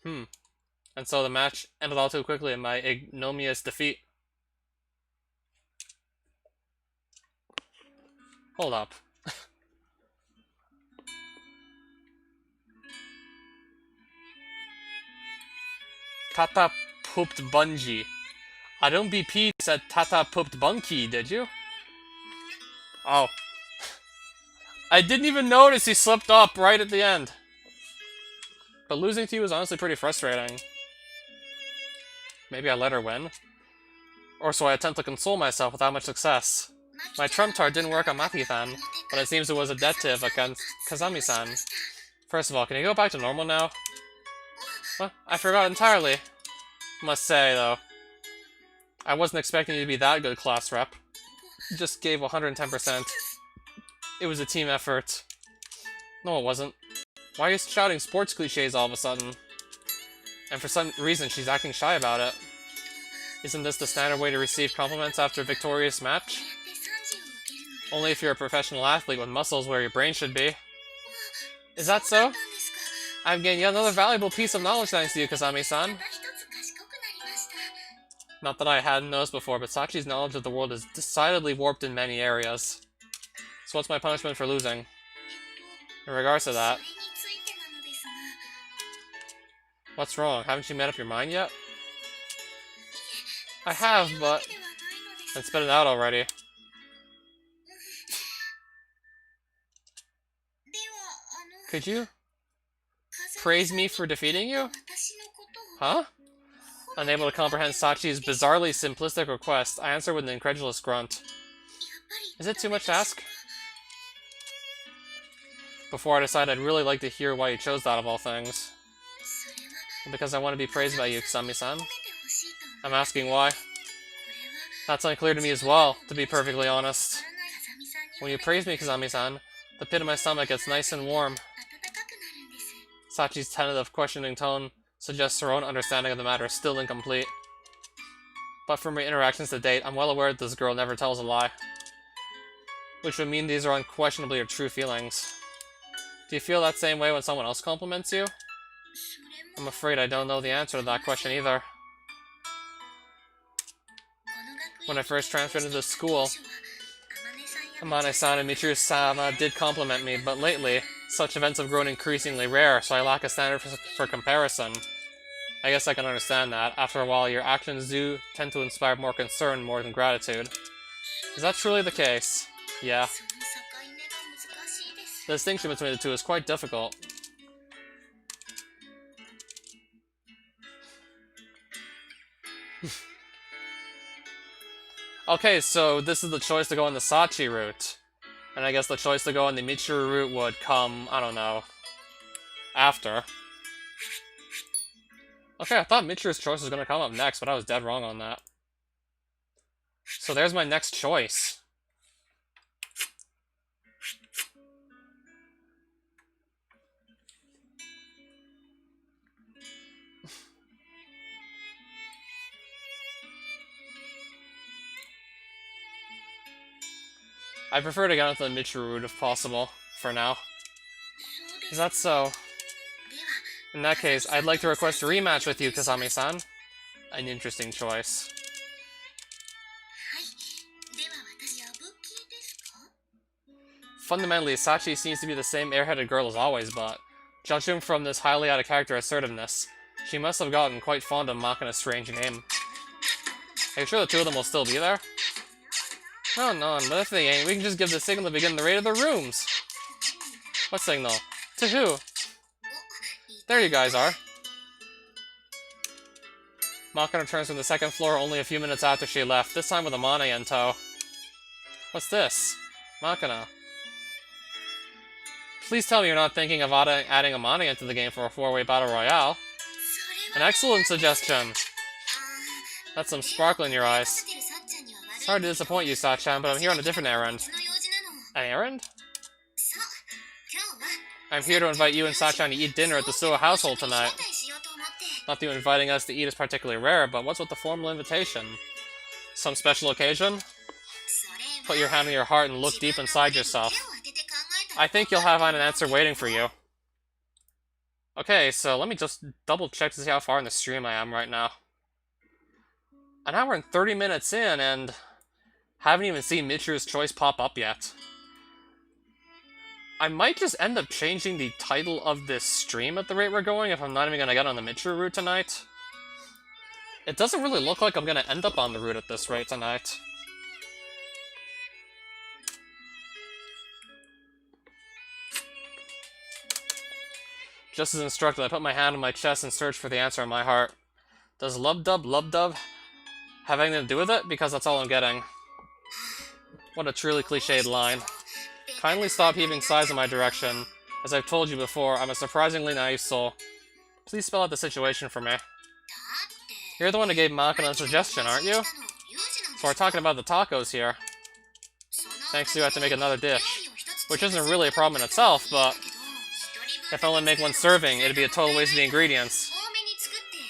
And so the match ended all too quickly in my ignominious defeat. Hold up. Tata pooped bungee. I don't BP said Tata pooped bunky, did you? Oh. I didn't even notice he slipped up right at the end. But losing to you was honestly pretty frustrating. Maybe I let her win? Or so I attempt to console myself without much success. My trump card didn't work on Maki-san, but it seems it was adaptive against Kazami-san. First of all, can you go back to normal now? Well, I forgot entirely. Must say, though, I wasn't expecting you to be that good class rep. You just gave 110%. It was a team effort. No, it wasn't. Why are you shouting sports cliches all of a sudden? And for some reason, she's acting shy about it. Isn't this the standard way to receive compliments after a victorious match? Only if you're a professional athlete with muscles where your brain should be. Is that so? I've gained yet another valuable piece of knowledge thanks to you, Kazami-san. Not that I hadn't noticed before, but Sachi's knowledge of the world is decidedly warped in many areas. So what's my punishment for losing? In regards to that... What's wrong? Haven't you made up your mind yet? I have, but... Then spit it out already. Could you praise me for defeating you? Huh? Unable to comprehend Sachi's bizarrely simplistic request, I answer with an incredulous grunt. Is it too much to ask? Before I decide, I'd really like to hear why you chose that of all things. Because I want to be praised by you, Kazami-san. I'm asking why. That's unclear to me as well, to be perfectly honest. When you praise me, Kazami-san, the pit of my stomach gets nice and warm. Sachi's tentative, questioning tone suggests her own understanding of the matter is still incomplete. But from my interactions to date, I'm well aware that this girl never tells a lie. Which would mean these are unquestionably her true feelings. Do you feel that same way when someone else compliments you? I'm afraid I don't know the answer to that question either. When I first transferred into school, Amane-san and Michiru-sama did compliment me, but lately, such events have grown increasingly rare, so I lack a standard for comparison. I guess I can understand that. After a while, your actions do tend to inspire more concern more than gratitude. Is that truly the case? Yeah. The distinction between the two is quite difficult. Okay, so this is the choice to go on the Sachi route. And I guess the choice to go on the Michiru route would come, I don't know, after. Okay, I thought Michiru's choice was going to come up next, but I was dead wrong on that. So there's my next choice. I prefer to get onto the Michiru route if possible, for now. Is that so? In that case, I'd like to request a rematch with you, Kazami-san. An interesting choice. Fundamentally, Sachi seems to be the same airheaded girl as always, but judging from this highly out-of-character assertiveness, she must have gotten quite fond of Makina's strange name. Are you sure the two of them will still be there? Oh, no, but if they ain't, we can just give the signal to begin the raid of the rooms. What signal? To who? There you guys are. Makina returns from the second floor only a few minutes after she left, this time with Amane in tow. What's this? Makina. Please tell me you're not thinking of adding Amane into the game for a 4-way battle royale. An excellent suggestion. That's some sparkle in your eyes. Sorry to disappoint you, Sachan, but I'm here on a different errand. An errand? I'm here to invite you and Sachan to eat dinner at the Suo household tonight. Not that you inviting us to eat is particularly rare, but what's with the formal invitation? Some special occasion? Put your hand on your heart and look deep inside yourself. I think you'll have an answer waiting for you. Okay, so let me just double check to see how far in the stream I am right now. An hour and 30 minutes in, and haven't even seen Michiru's choice pop up yet. I might just end up changing the title of this stream at the rate we're going if I'm not even going to get on the Michiru route tonight. It doesn't really look like I'm going to end up on the route at this rate tonight. Just as instructed, I put my hand on my chest and searched for the answer in my heart. Does lub-dub have anything to do with it? Because that's all I'm getting. What a truly cliched line. Kindly stop heaving sighs in my direction. As I've told you before, I'm a surprisingly naive soul. Please spell out the situation for me. You're the one who gave Makina a suggestion, aren't you? So we're talking about the tacos here. Thanks to you, I have to make another dish. Which isn't really a problem in itself, but if I only make one serving, it'd be a total waste of the ingredients.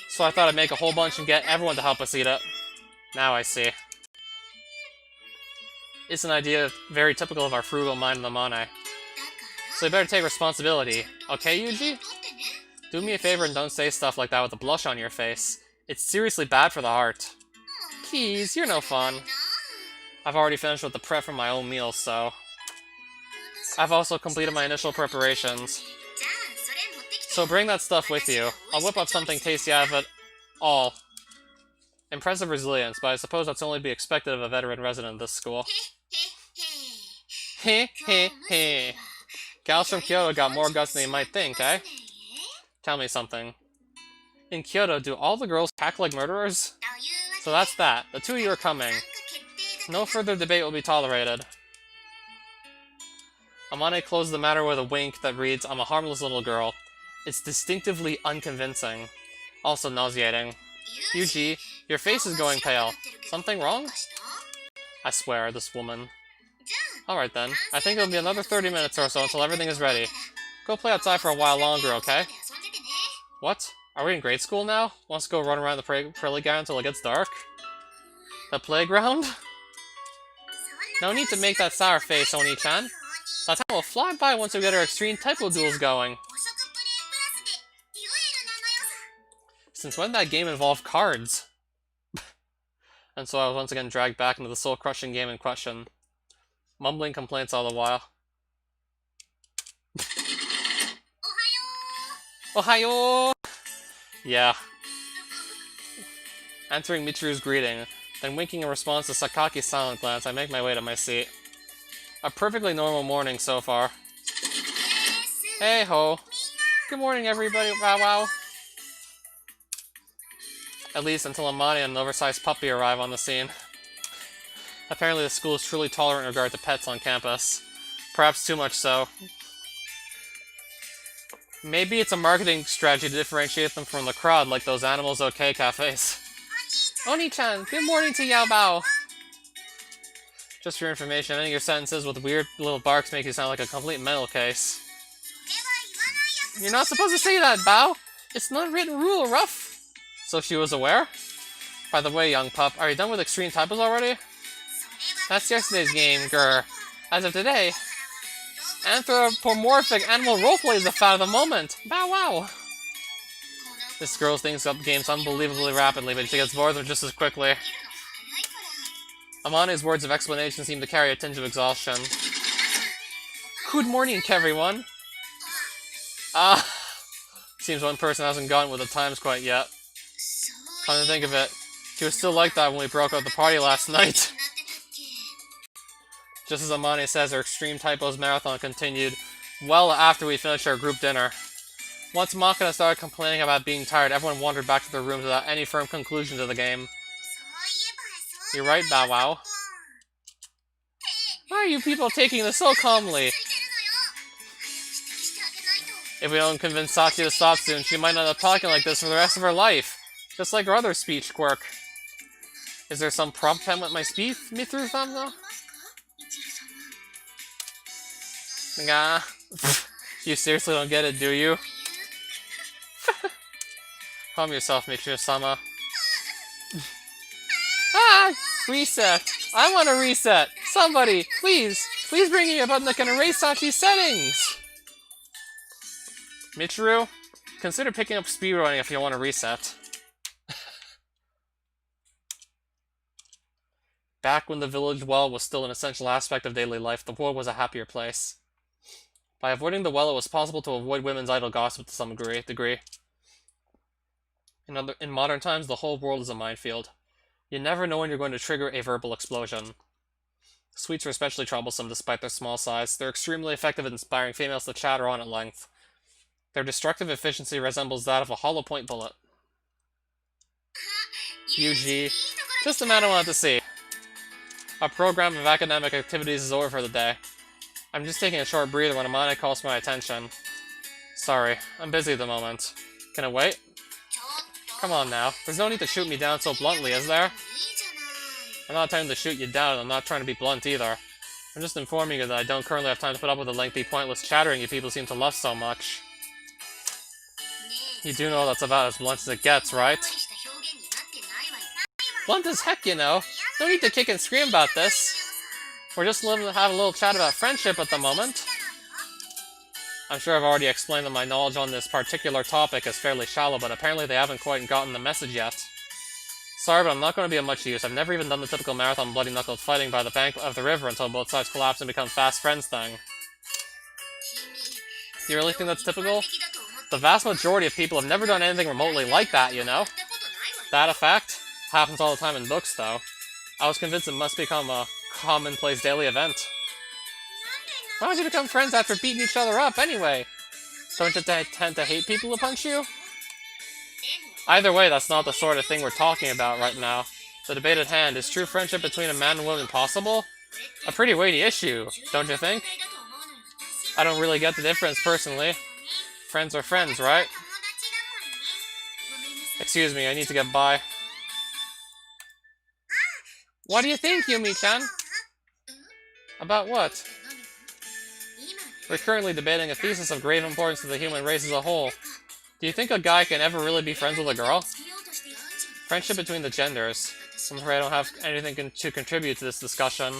So I thought I'd make a whole bunch and get everyone to help us eat it. Now I see. It's an idea very typical of our frugal mind in the Mane. So you better take responsibility. Okay, Yuji? Do me a favor and don't say stuff like that with a blush on your face. It's seriously bad for the heart. Keys, you're no fun. I've already finished with the prep for my own meals, so... I've also completed my initial preparations. So bring that stuff with you. I'll whip up something tasty out of it all. Impressive resilience, but I suppose that's only to be expected of a veteran resident of this school. Heh heh heh. Gals from Kyoto got more guts than you might think, eh? Tell me something. In Kyoto, do all the girls act like murderers? So that's that. The two of you are coming. No further debate will be tolerated. Amane closed the matter with a wink that reads, I'm a harmless little girl. It's distinctively unconvincing. Also nauseating. Yuji, your face is going pale. Something wrong? I swear, this woman. Alright then. I think it'll be another 30 minutes or so until everything is ready. Go play outside for a while longer, okay? What? Are we in grade school now? Wants to go run around the playground until it gets dark? The playground? No need to make that sour face, Oni-chan. That time will fly by once we get our extreme typo duels going. Since when that game involved cards? And so I was once again dragged back into the soul-crushing game in question. Mumbling complaints all the while. Ohayo! Yeah. Answering Michiru's greeting, then winking in response to Sakaki's silent glance, I make my way to my seat. A perfectly normal morning so far. Hey ho! Good morning everybody, wow wow! At least until Amani and an oversized puppy arrive on the scene. Apparently the school is truly tolerant in regard to pets on campus. Perhaps too much so. Maybe it's a marketing strategy to differentiate them from the crowd, like those Animals OK cafes. Oni-chan, good morning to Yao Bao! Just for your information, any of your sentences with weird little barks make you sound like a complete mental case. You're not supposed to say that, Bao! It's an unwritten rule, Ruff! So she was aware? By the way, young pup, are you done with extreme typos already? That's yesterday's game, grr. As of today, anthropomorphic animal roleplay is the fad of the moment. Bow wow! This girl thinks up games unbelievably rapidly, but she gets bored of them just as quickly. Amane's words of explanation seem to carry a tinge of exhaustion. Good morning, everyone! Seems one person hasn't gotten with the times quite yet. Come to think of it, she was still like that when we broke up the party last night. Just as Amane says, our Extreme Typos marathon continued well after we finished our group dinner. Once Makina started complaining about being tired, everyone wandered back to their rooms without any firm conclusion to the game. You're right, Bow Wow. Why are you people taking this so calmly? If we don't convince Sachi to stop soon, she might end up talking like this for the rest of her life. Just like her other speech quirk. Is there some problem with my speech, Mitsuru-san, though? Nah. You seriously don't get it, do you? Calm yourself, Mitsuru-sama. Reset! I want to reset! Somebody, please! Please bring me a button that can erase Sachi's settings! Michiru, consider picking up speedrunning if you want to reset. Back when the village well was still an essential aspect of daily life, the world was a happier place. By avoiding the well, it was possible to avoid women's idle gossip to some degree. In modern times, the whole world is a minefield. You never know when you're going to trigger a verbal explosion. Sweets are especially troublesome despite their small size. They're extremely effective at inspiring females to chatter on at length. Their destructive efficiency resembles that of a hollow point bullet. UG. Just the man I wanted to see. Our program of academic activities is over for the day. I'm just taking a short breather when a monitor calls my attention. Sorry, I'm busy at the moment. Can I wait? Come on now. There's no need to shoot me down so bluntly, is there? I'm not trying to shoot you down, and I'm not trying to be blunt either. I'm just informing you that I don't currently have time to put up with the lengthy, pointless chattering you people seem to love so much. You do know that's about as blunt as it gets, right? Blunt as heck, you know. No need to kick and scream about this. We're just having a little chat about friendship at the moment. I'm sure I've already explained that my knowledge on this particular topic is fairly shallow, but apparently they haven't quite gotten the message yet. Sorry, but I'm not going to be of much use. I've never even done the typical marathon bloody-knuckled fighting by the bank of the river until both sides collapse and become fast friends thing. You really think that's typical? The vast majority of people have never done anything remotely like that, you know? That a fact? Happens all the time in books, though. I was convinced it must become a commonplace daily event. Why would you become friends after beating each other up, anyway? Don't you tend to hate people who punch you? Either way, that's not the sort of thing we're talking about right now. The debate at hand, is true friendship between a man and woman possible? A pretty weighty issue, don't you think? I don't really get the difference, personally. Friends are friends, right? Excuse me, I need to get by. What do you think, Yumi-chan? About what? We're currently debating a thesis of grave importance to the human race as a whole. Do you think a guy can ever really be friends with a girl? Friendship between the genders. I'm afraid I don't have anything to contribute to this discussion.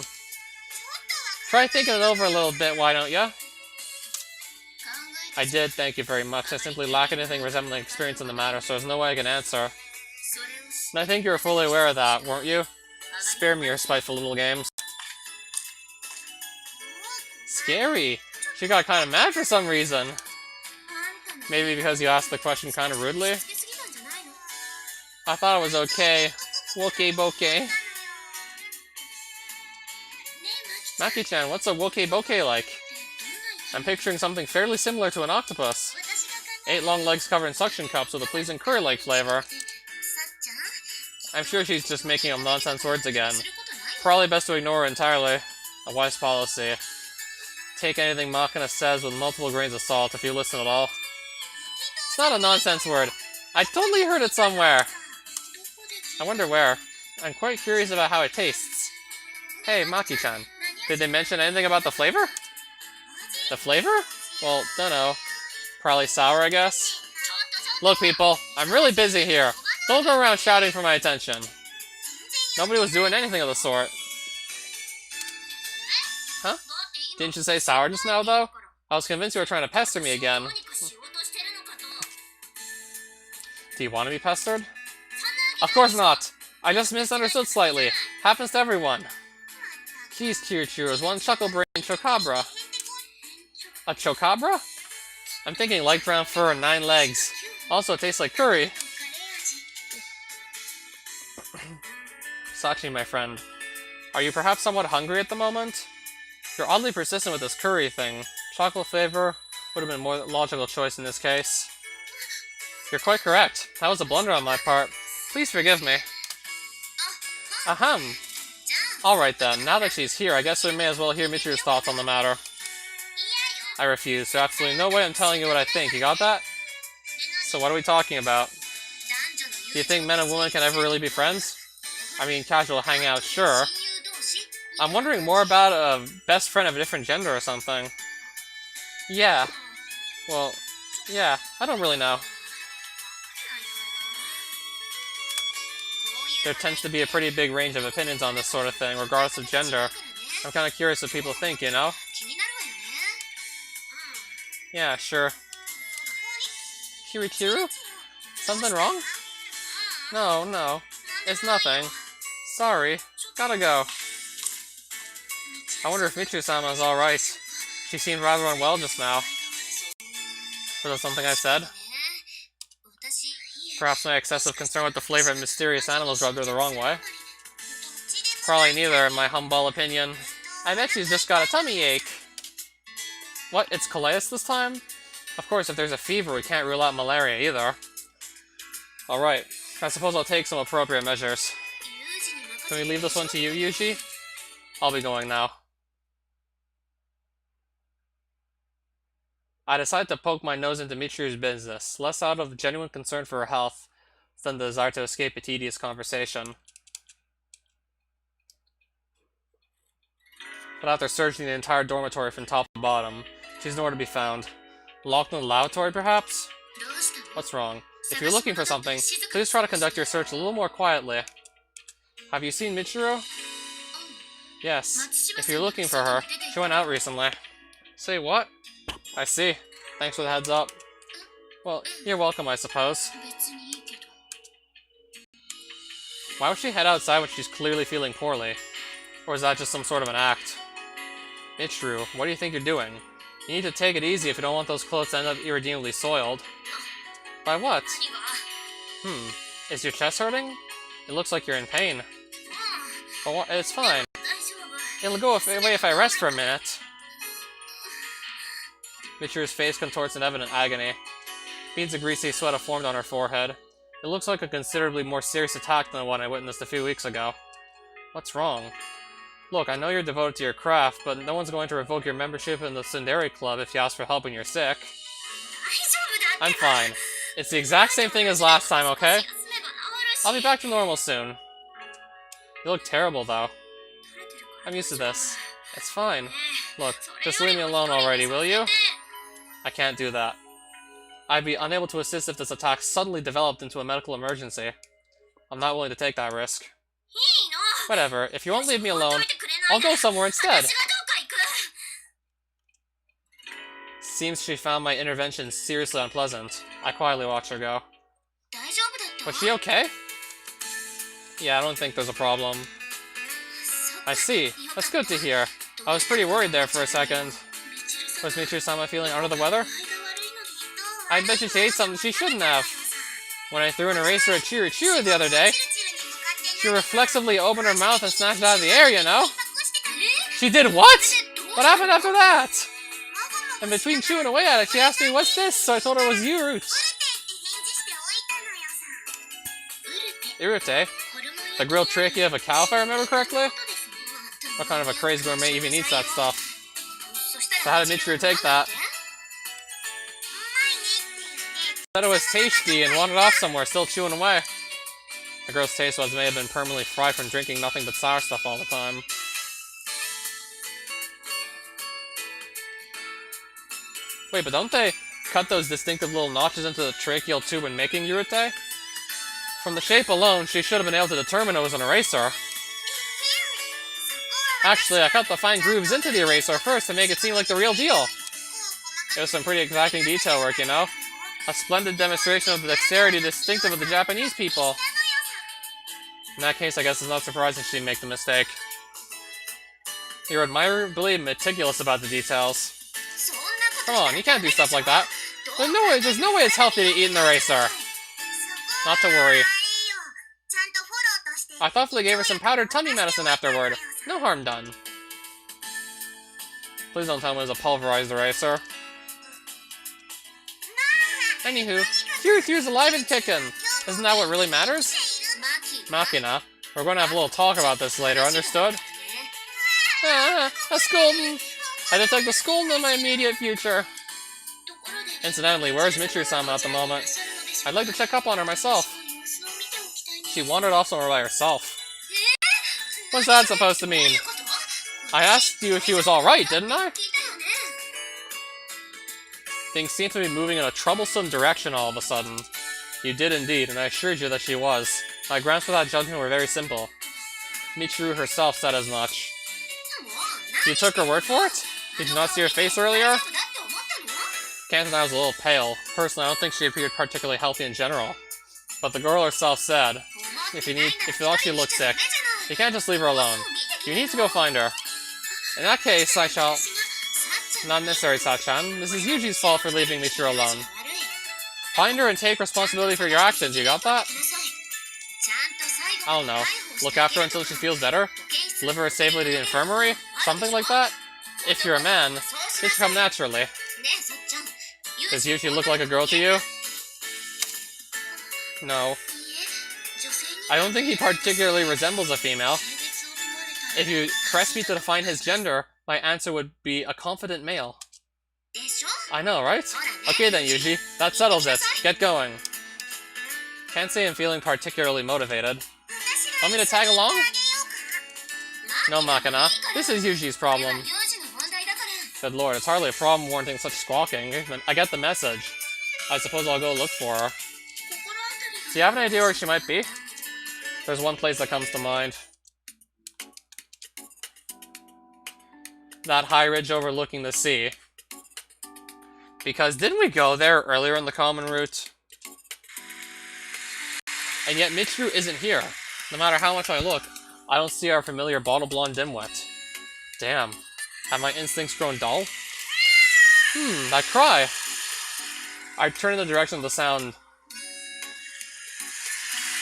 Try thinking it over a little bit, why don't ya? I did, thank you very much. I simply lack anything resembling experience in the matter, so there's no way I can answer. And I think you were fully aware of that, weren't you? Spare me your spiteful little games. Scary! She got kind of mad for some reason. Maybe because you asked the question kind of rudely? I thought it was okay. Woke bokeh. Maki-chan, what's a woke bokeh like? I'm picturing something fairly similar to an octopus. 8 long legs covered in suction cups with a pleasing curry-like flavor. I'm sure she's just making up nonsense words again. Probably best to ignore her entirely. A wise policy. Take anything Makina says with multiple grains of salt if you listen at all. It's not a nonsense word. I totally heard it somewhere. I wonder where. I'm quite curious about how it tastes. Hey, Maki-chan. Did they mention anything about the flavor? The flavor? Well, dunno. Probably sour, I guess? Look, people, I'm really busy here. Don't go around shouting for my attention. Nobody was doing anything of the sort. Huh? Didn't you say sour just now, though? I was convinced you were trying to pester me again. Do you want to be pestered? Of course not! I just misunderstood slightly. Happens to everyone. Jeez, Kiryu is one chuckle-brain chocabra. A chocabra? I'm thinking light brown fur and 9 legs. Also, it tastes like curry. Sachi, my friend. Are you perhaps somewhat hungry at the moment? You're oddly persistent with this curry thing. Chocolate flavor would have been a more logical choice in this case. You're quite correct. That was a blunder on my part. Please forgive me. Ahem. Alright then, now that she's here, I guess we may as well hear Michiru's thoughts on the matter. I refuse. There's absolutely no way I'm telling you what I think. You got that? So what are we talking about? Do you think men and women can ever really be friends? I mean, casual hangout, sure. I'm wondering more about a best friend of a different gender or something. Yeah. Well, yeah, I don't really know. There tends to be a pretty big range of opinions on this sort of thing, regardless of gender. I'm kind of curious what people think, you know? Yeah, sure. Kiryu? Something wrong? No. It's nothing. Sorry. Gotta go. I wonder if Michiru-sama is alright. She seemed rather unwell just now. Was that something I said? Perhaps my excessive concern with the flavor of mysterious animals rubbed her the wrong way. Probably neither, in my humble opinion. I bet she's just got a tummy ache. What, it's colitis this time? Of course, if there's a fever, we can't rule out malaria either. Alright, I suppose I'll take some appropriate measures. Can we leave this one to you, Yuji? I'll be going now. I decided to poke my nose into Michiru's business, less out of genuine concern for her health than the desire to escape a tedious conversation. But after searching the entire dormitory from top to bottom, she's nowhere to be found. Locked in the lavatory, perhaps? What's wrong? If you're looking for something, please try to conduct your search a little more quietly. Have you seen Michiru? Yes. If you're looking for her, she went out recently. Say what? I see. Thanks for the heads up. Well, you're welcome, I suppose. Why would she head outside when she's clearly feeling poorly? Or is that just some sort of an act? Michiru, what do you think you're doing? You need to take it easy if you don't want those clothes to end up irredeemably soiled. By what? Is your chest hurting? It looks like you're in pain. But it's fine. It'll go away if I rest for a minute. Michiru's face contorts in evident agony. Beads of greasy sweat have formed on her forehead. It looks like a considerably more serious attack than the one I witnessed a few weeks ago. What's wrong? Look, I know you're devoted to your craft, but no one's going to revoke your membership in the Tsundere Club if you ask for help when you're sick. I'm fine. It's the exact same thing as last time, okay? I'll be back to normal soon. You look terrible, though. I'm used to this. It's fine. Look, just leave me alone already, will you? I can't do that. I'd be unable to assist if this attack suddenly developed into a medical emergency. I'm not willing to take that risk. Whatever, if you won't leave me alone, I'll go somewhere instead. Seems she found my intervention seriously unpleasant. I quietly watch her go. Was she okay? Yeah, I don't think there's a problem. I see. That's good to hear. I was pretty worried there for a second. Was Michiru-sama feeling under the weather? I bet she ate something she shouldn't have. When I threw an eraser at Chiru the other day, she reflexively opened her mouth and snatched it out of the air, you know? She did what? What happened after that? And between chewing away at it, she asked me, what's this? So I told her it was Urute. Urute? The grilled trachea of a cow, if I remember correctly? What kind of a crazed gourmet even eats that stuff? So how did Michiru take that? Said it was tasty and wandered off somewhere, still chewing away. The girl's taste buds may have been permanently fried from drinking nothing but sour stuff all the time. Wait, but don't they cut those distinctive little notches into the tracheal tube when making Urute? From the shape alone, she should have been able to determine it was an eraser. Actually, I cut the fine grooves into the eraser first to make it seem like the real deal. It was some pretty exacting detail work, you know? A splendid demonstration of the dexterity distinctive of the Japanese people. In that case, I guess it's not surprising she'd make the mistake. You're admirably meticulous about the details. Come on, you can't do stuff like that. There's no way it's healthy to eat an eraser. Not to worry. I thoughtfully gave her some powdered tummy medicine afterward. No harm done. Please don't tell me it was a pulverized eraser. Anywho, Kiryu's alive and kicking. Isn't that what really matters? Makina, we're going to have a little talk about this later, understood? A scolding. I detect a scolding in my immediate future. Incidentally, where's Michiru-sama at the moment? I'd like to check up on her myself. She wandered off somewhere by herself. What's that supposed to mean? I asked you if she was alright, didn't I? Things seem to be moving in a troublesome direction all of a sudden. You did indeed, and I assured you that she was. My grounds for that judgment were very simple. Michiru herself said as much. You took her word for it? Did you not see her face earlier? Kant and I was a little pale. Personally, I don't think she appeared particularly healthy in general. But the girl herself said, if you thought she looked sick, you can't just leave her alone. You need to go find her. In that case, I shall... Not necessary, Sachan. This is Yuji's fault for leaving Michiru alone. Find her and take responsibility for your actions, you got that? I don't know. Look after her until she feels better? Deliver her safely to the infirmary? Something like that? If you're a man, this should come naturally. Does Yuji look like a girl to you? No. I don't think he particularly resembles a female. If you press me to define his gender, my answer would be a confident male. I know, right? Okay then, Yuji. That settles it. Get going. Can't say I'm feeling particularly motivated. Want me to tag along? No, Makina. This is Yuji's problem. Good lord, it's hardly a problem warranting such squawking. I get the message. I suppose I'll go look for her. Do you have an idea where she might be? There's one place that comes to mind. That high ridge overlooking the sea. Because didn't we go there earlier in the common route? And yet Michiru isn't here. No matter how much I look, I don't see our familiar bottle blonde dimwit. Damn. Have my instincts grown dull? That cry! I turn in the direction of the sound.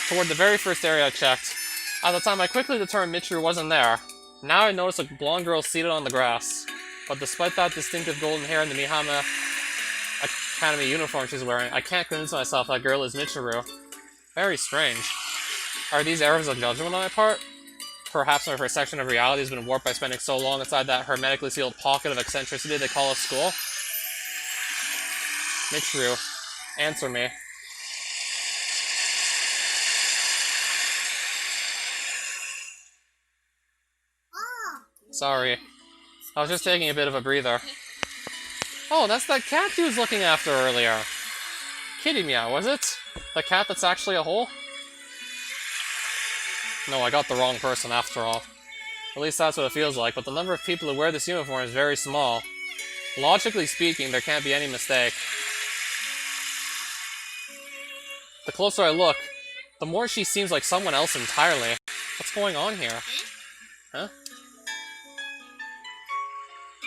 Toward the very first area I checked. At the time, I quickly determined Michiru wasn't there. Now I notice a blonde girl seated on the grass. But despite that distinctive golden hair and the Mihama Academy uniform she's wearing, I can't convince myself that girl is Michiru. Very strange. Are these errors of judgment on my part? Perhaps my perception of reality has been warped by spending so long inside that hermetically sealed pocket of eccentricity they call a school? Michiru, answer me. Sorry. I was just taking a bit of a breather. Oh, that's that cat you was looking after earlier. Kitty Meow, was it? The cat that's actually a hole? No, I got the wrong person after all. At least that's what it feels like, but the number of people who wear this uniform is very small. Logically speaking, there can't be any mistake. The closer I look, the more she seems like someone else entirely. What's going on here? Huh?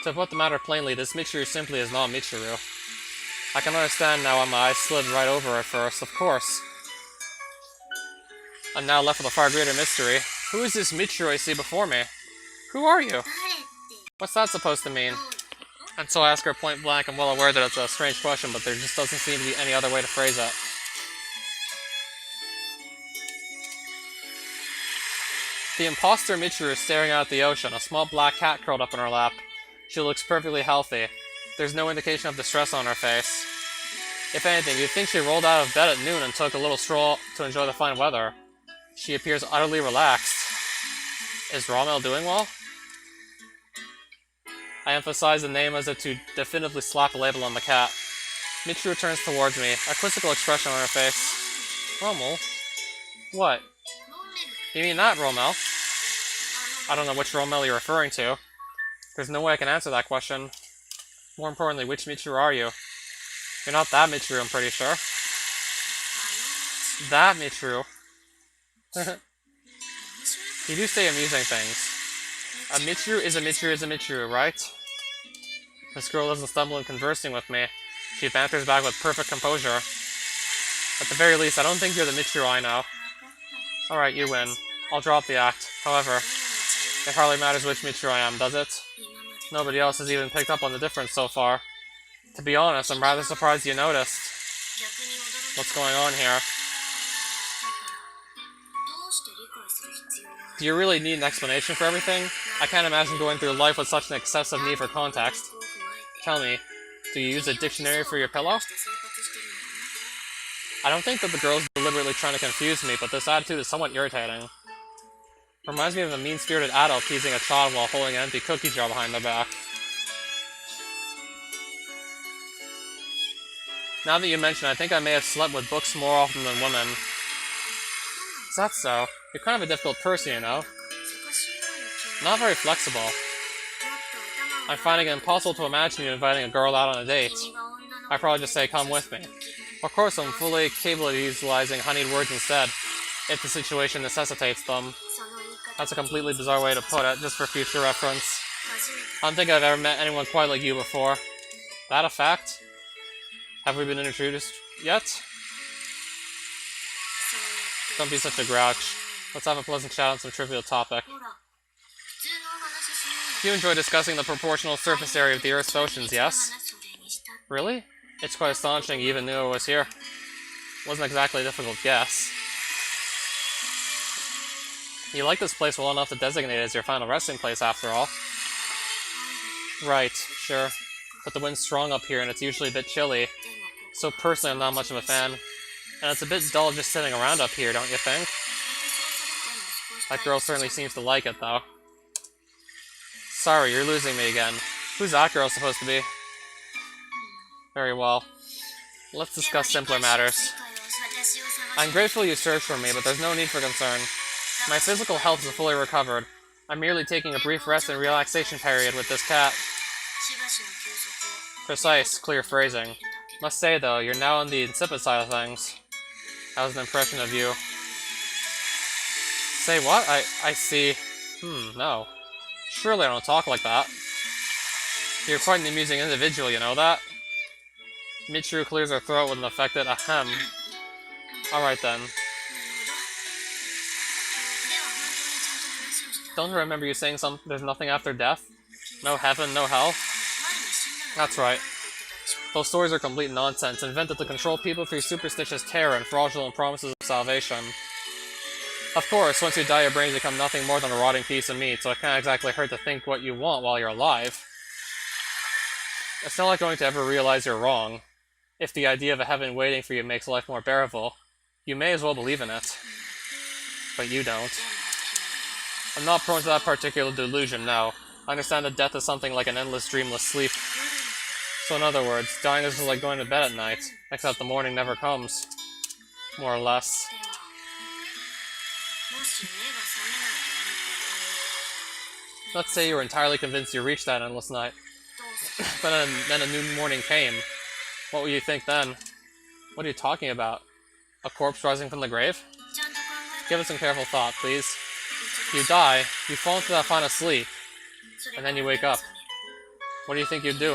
To put the matter plainly, this Michiru simply is not Michiru. I can understand now why my eyes slid right over at first, of course. I'm now left with a far greater mystery. Who is this Michiru I see before me? Who are you? What's that supposed to mean? And so I ask her point blank. I'm well aware that it's a strange question, but there just doesn't seem to be any other way to phrase it. The imposter Michiru is staring out at the ocean, a small black cat curled up in her lap. She looks perfectly healthy. There's no indication of distress on her face. If anything, you'd think she rolled out of bed at noon and took a little stroll to enjoy the fine weather. She appears utterly relaxed. Is Rommel doing well? I emphasize the name as if to definitively slap a label on the cat. Michiru turns towards me, a quizzical expression on her face. Rommel? What? You mean that Rommel? I don't know which Rommel you're referring to. There's no way I can answer that question. More importantly, which Michiru are you? You're not that Michiru, I'm pretty sure. That Michiru. You do say amusing things. A Michiru is a Michiru is a Michiru, right? This girl isn't stumbling conversing with me. She banters back with perfect composure. At the very least, I don't think you're the Michiru I know. Alright, you win. I'll drop the act. However, it hardly matters which Michiru I am, does it? Nobody else has even picked up on the difference so far. To be honest, I'm rather surprised you noticed. What's going on here? Do you really need an explanation for everything? I can't imagine going through life with such an excessive need for context. Tell me, do you use a dictionary for your pillow? I don't think that the girl's deliberately trying to confuse me, but this attitude is somewhat irritating. Reminds me of a mean-spirited adult teasing a child while holding an empty cookie jar behind their back. Now that you mention it, I think I may have slept with books more often than women. Is that so? You're kind of a difficult person, you know? Not very flexible. I'm finding it impossible to imagine you inviting a girl out on a date. I'd probably just say, come with me. Of course, I'm fully capable of utilizing honeyed words instead, if the situation necessitates them. That's a completely bizarre way to put it, just for future reference. I don't think I've ever met anyone quite like you before. That a fact? Have we been introduced yet? Don't be such a grouch. Let's have a pleasant chat on some trivial topic. You enjoy discussing the proportional surface area of the Earth's oceans, yes? Really? It's quite astonishing you even knew I was here. Wasn't exactly a difficult guess. You like this place well enough to designate it as your final resting place, after all. Right, sure. But the wind's strong up here and it's usually a bit chilly. So personally, I'm not much of a fan. And it's a bit dull just sitting around up here, don't you think? That girl certainly seems to like it, though. Sorry, you're losing me again. Who's that girl supposed to be? Very well. Let's discuss simpler matters. I'm grateful you searched for me, but there's no need for concern. My physical health is fully recovered. I'm merely taking a brief rest and relaxation period with this cat. Precise, clear phrasing. Must say, though, you're now on the insipid side of things. That was an impression of you. Say what? I see. No. Surely I don't talk like that. You're quite an amusing individual, you know that? Michiru clears her throat with an affected ahem. Alright then. Don't I remember you saying there's nothing after death? No heaven, no hell? That's right. Those stories are complete nonsense, invented to control people through superstitious terror and fraudulent promises of salvation. Of course, once you die, your brains become nothing more than a rotting piece of meat, so it can't exactly hurt to think what you want while you're alive. It's not like going to ever realize you're wrong. If the idea of a heaven waiting for you makes life more bearable, you may as well believe in it. But you don't. I'm not prone to that particular delusion now. I understand that death is something like an endless dreamless sleep. So in other words, dying is just like going to bed at night, except the morning never comes. More or less. Let's say you were entirely convinced you reached that endless night. But then a new morning came. What would you think then? What are you talking about? A corpse rising from the grave? Give it some careful thought, please. You die, you fall into that final sleep, and then you wake up. What do you think you'd do?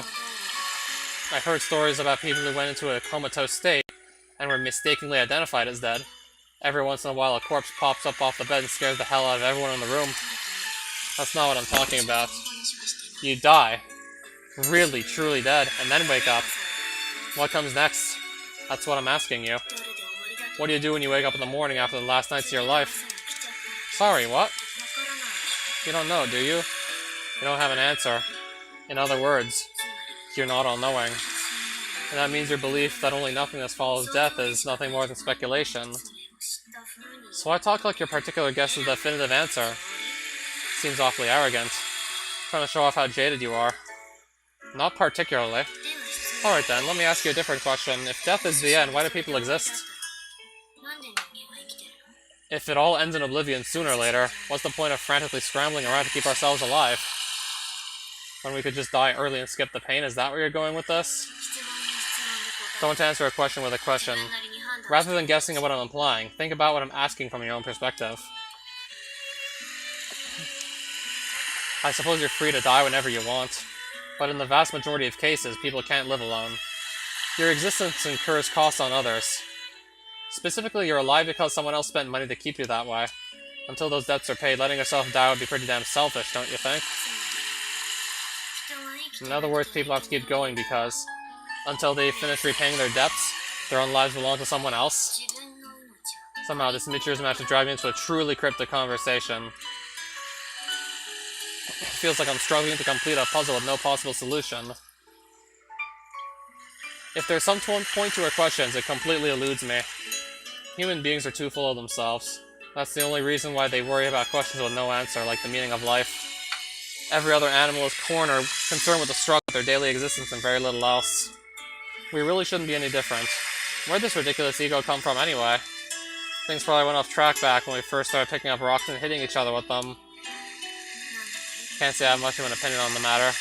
I've heard stories about people who went into a comatose state and were mistakenly identified as dead. Every once in a while a corpse pops up off the bed and scares the hell out of everyone in the room. That's not what I'm talking about. You die. Really, truly dead, and then wake up. What comes next? That's what I'm asking you. What do you do when you wake up in the morning after the last nights of your life? Sorry, what? You don't know, do you? You don't have an answer. In other words, you're not all-knowing. And that means your belief that only nothingness follows death is nothing more than speculation. So why talk like your particular guess is the definitive answer? Seems awfully arrogant. Trying to show off how jaded you are. Not particularly. Alright then, let me ask you a different question. If death is the end, why do people exist? If it all ends in oblivion sooner or later, what's the point of frantically scrambling around to keep ourselves alive? When we could just die early and skip the pain, is that where you're going with this? Don't answer a question with a question. Rather than guessing at what I'm implying, think about what I'm asking from your own perspective. I suppose you're free to die whenever you want, but in the vast majority of cases, people can't live alone. Your existence incurs costs on others. Specifically, you're alive because someone else spent money to keep you that way. Until those debts are paid, letting yourself die would be pretty damn selfish, don't you think? In other words, people have to keep going because, until they finish repaying their debts, their own lives belong to someone else. Somehow, this Michiru's managed to drag me into a truly cryptic conversation. It feels like I'm struggling to complete a puzzle with no possible solution. If there's some point to her questions, it completely eludes me. Human beings are too full of themselves. That's the only reason why they worry about questions with no answer, like the meaning of life. Every other animal is concerned with the struggle with their daily existence and very little else. We really shouldn't be any different. Where'd this ridiculous ego come from anyway? Things probably went off track back when we first started picking up rocks and hitting each other with them. Can't say I have much of an opinion on the matter.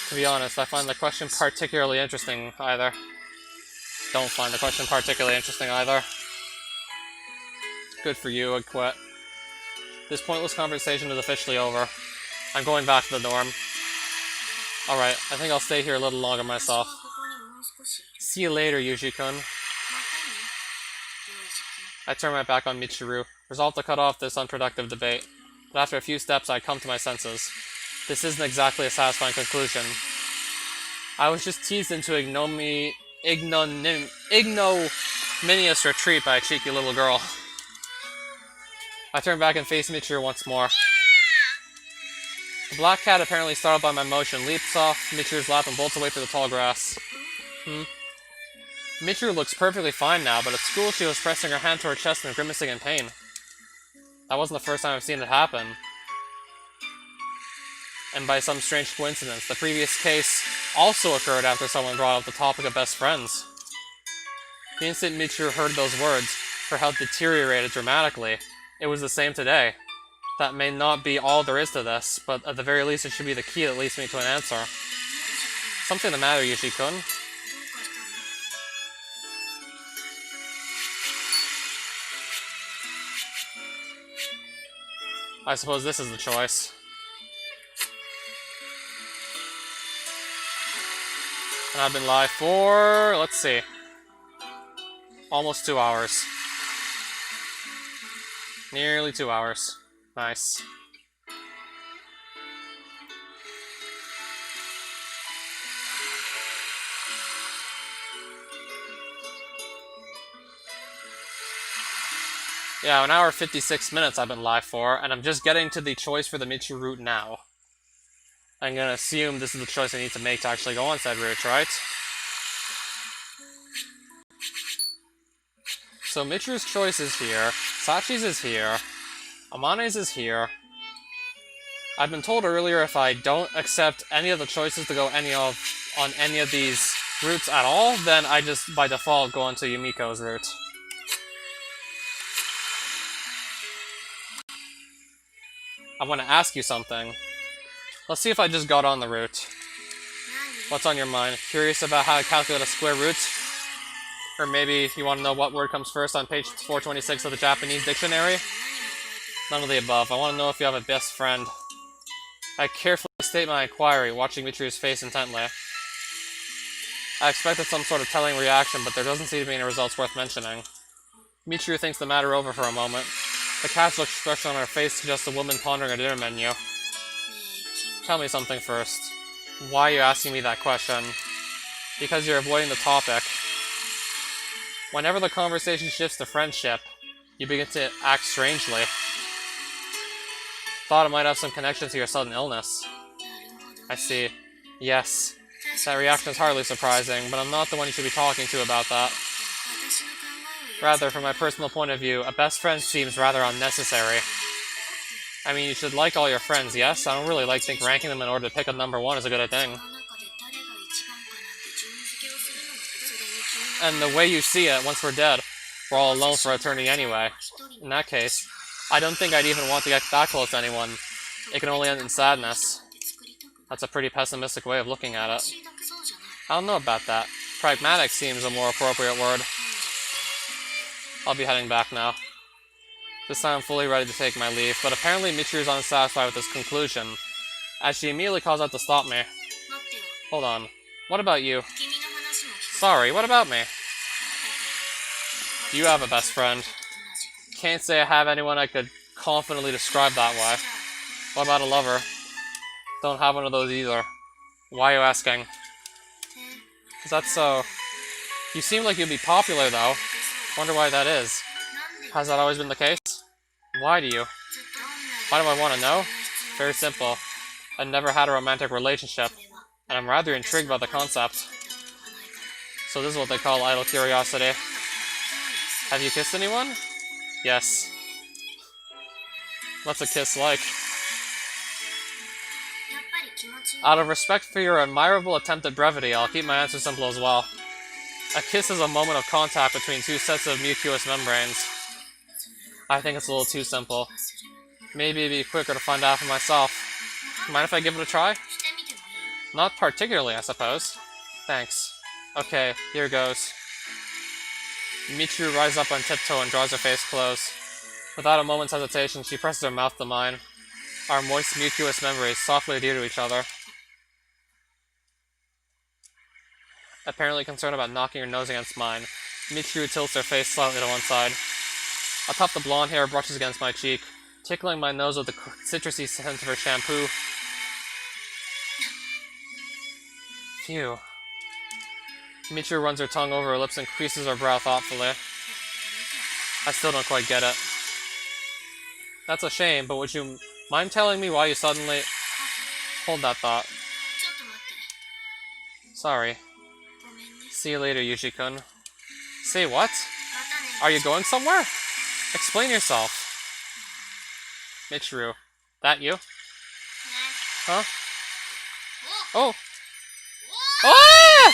To be honest, I find the question particularly interesting either. Don't find the question particularly interesting either. Good for you, I'd quit. This pointless conversation is officially over. I'm going back to the dorm. Alright, I think I'll stay here a little longer myself. See you later, Yuji-kun. I turn my back on Michiru, resolved to cut off this unproductive debate. But after a few steps, I come to my senses. This isn't exactly a satisfying conclusion. I was just teased into ignominious retreat by a cheeky little girl. I turn back and face Michiru once more. The black cat, apparently startled by my motion, leaps off Michiru's lap and bolts away through the tall grass. Michiru looks perfectly fine now, but at school she was pressing her hand to her chest and grimacing in pain. That wasn't the first time I've seen it happen. And by some strange coincidence, the previous case also occurred after someone brought up the topic of best friends. The instant Michiru heard those words, her health deteriorated dramatically. It was the same today. That may not be all there is to this, but at the very least it should be the key that leads me to an answer. Something the matter, Yushi-kun? I suppose this is the choice. And I've been live for, let's see, almost 2 hours. Nearly 2 hours. Nice. Yeah, 1 hour 56 minutes I've been live for, and I'm just getting to the choice for the Michiru route now. I'm gonna assume this is the choice I need to make to actually go on said route, right? So Michiru's choice is here, Sachi's is here, Amane's is here. I've been told earlier if I don't accept any of the choices to go on any of these routes at all, then I just by default go onto Yumiko's route. I want to ask you something. Let's see if I just got on the route. What's on your mind? Curious about how to calculate a square root? Or maybe you want to know what word comes first on page 426 of the Japanese dictionary? None of the above. I want to know if you have a best friend. I carefully state my inquiry, watching Michiru's face intently. I expected some sort of telling reaction, but there doesn't seem to be any results worth mentioning. Michiru thinks the matter over for a moment. The casual expression on her face suggests a woman pondering a dinner menu. Tell me something first. Why are you asking me that question? Because you're avoiding the topic. Whenever the conversation shifts to friendship, you begin to act strangely. Thought it might have some connection to your sudden illness. I see. Yes. That reaction is hardly surprising, but I'm not the one you should be talking to about that. Rather, from my personal point of view, a best friend seems rather unnecessary. I mean, you should like all your friends, yes? I don't really think ranking them in order to pick a number one is a good thing. And the way you see it, once we're dead, we're all alone for eternity anyway. In that case, I don't think I'd even want to get that close to anyone. It can only end in sadness. That's a pretty pessimistic way of looking at it. I don't know about that. Pragmatic seems a more appropriate word. I'll be heading back now. This time I'm fully ready to take my leave, but apparently Michiru's unsatisfied with this conclusion, as she immediately calls out to stop me. Hold on. What about you? Sorry, what about me? You have a best friend. Can't say I have anyone I could confidently describe that way. What about a lover? Don't have one of those either. Why are you asking? Is that so? You seem like you'd be popular, though. Wonder why that is. Has that always been the case? Why do you? Why do I want to know? Very simple. I've never had a romantic relationship, and I'm rather intrigued by the concept. So this is what they call idle curiosity. Have you kissed anyone? Yes. What's a kiss like? Out of respect for your admirable attempt at brevity, I'll keep my answer simple as well. A kiss is a moment of contact between two sets of mucous membranes. I think it's a little too simple. Maybe it'd be quicker to find out for myself. Mind if I give it a try? Not particularly, I suppose. Thanks. Okay, here goes. Michiru rises up on tiptoe and draws her face close. Without a moment's hesitation, she presses her mouth to mine. Our moist mucous membranes softly adhere to each other. Apparently concerned about knocking her nose against mine, Michiru tilts her face slightly to one side. A tuft of blonde hair brushes against my cheek, tickling my nose with the citrusy scent of her shampoo. Phew. Michiru runs her tongue over her lips and creases her brow thoughtfully. I still don't quite get it. That's a shame, but would you mind telling me why you suddenly... Hold that thought. Sorry. See you later, Yuji-kun. Say what? Are you going somewhere? Explain yourself. Michiru. That you? Huh? Oh! Ah!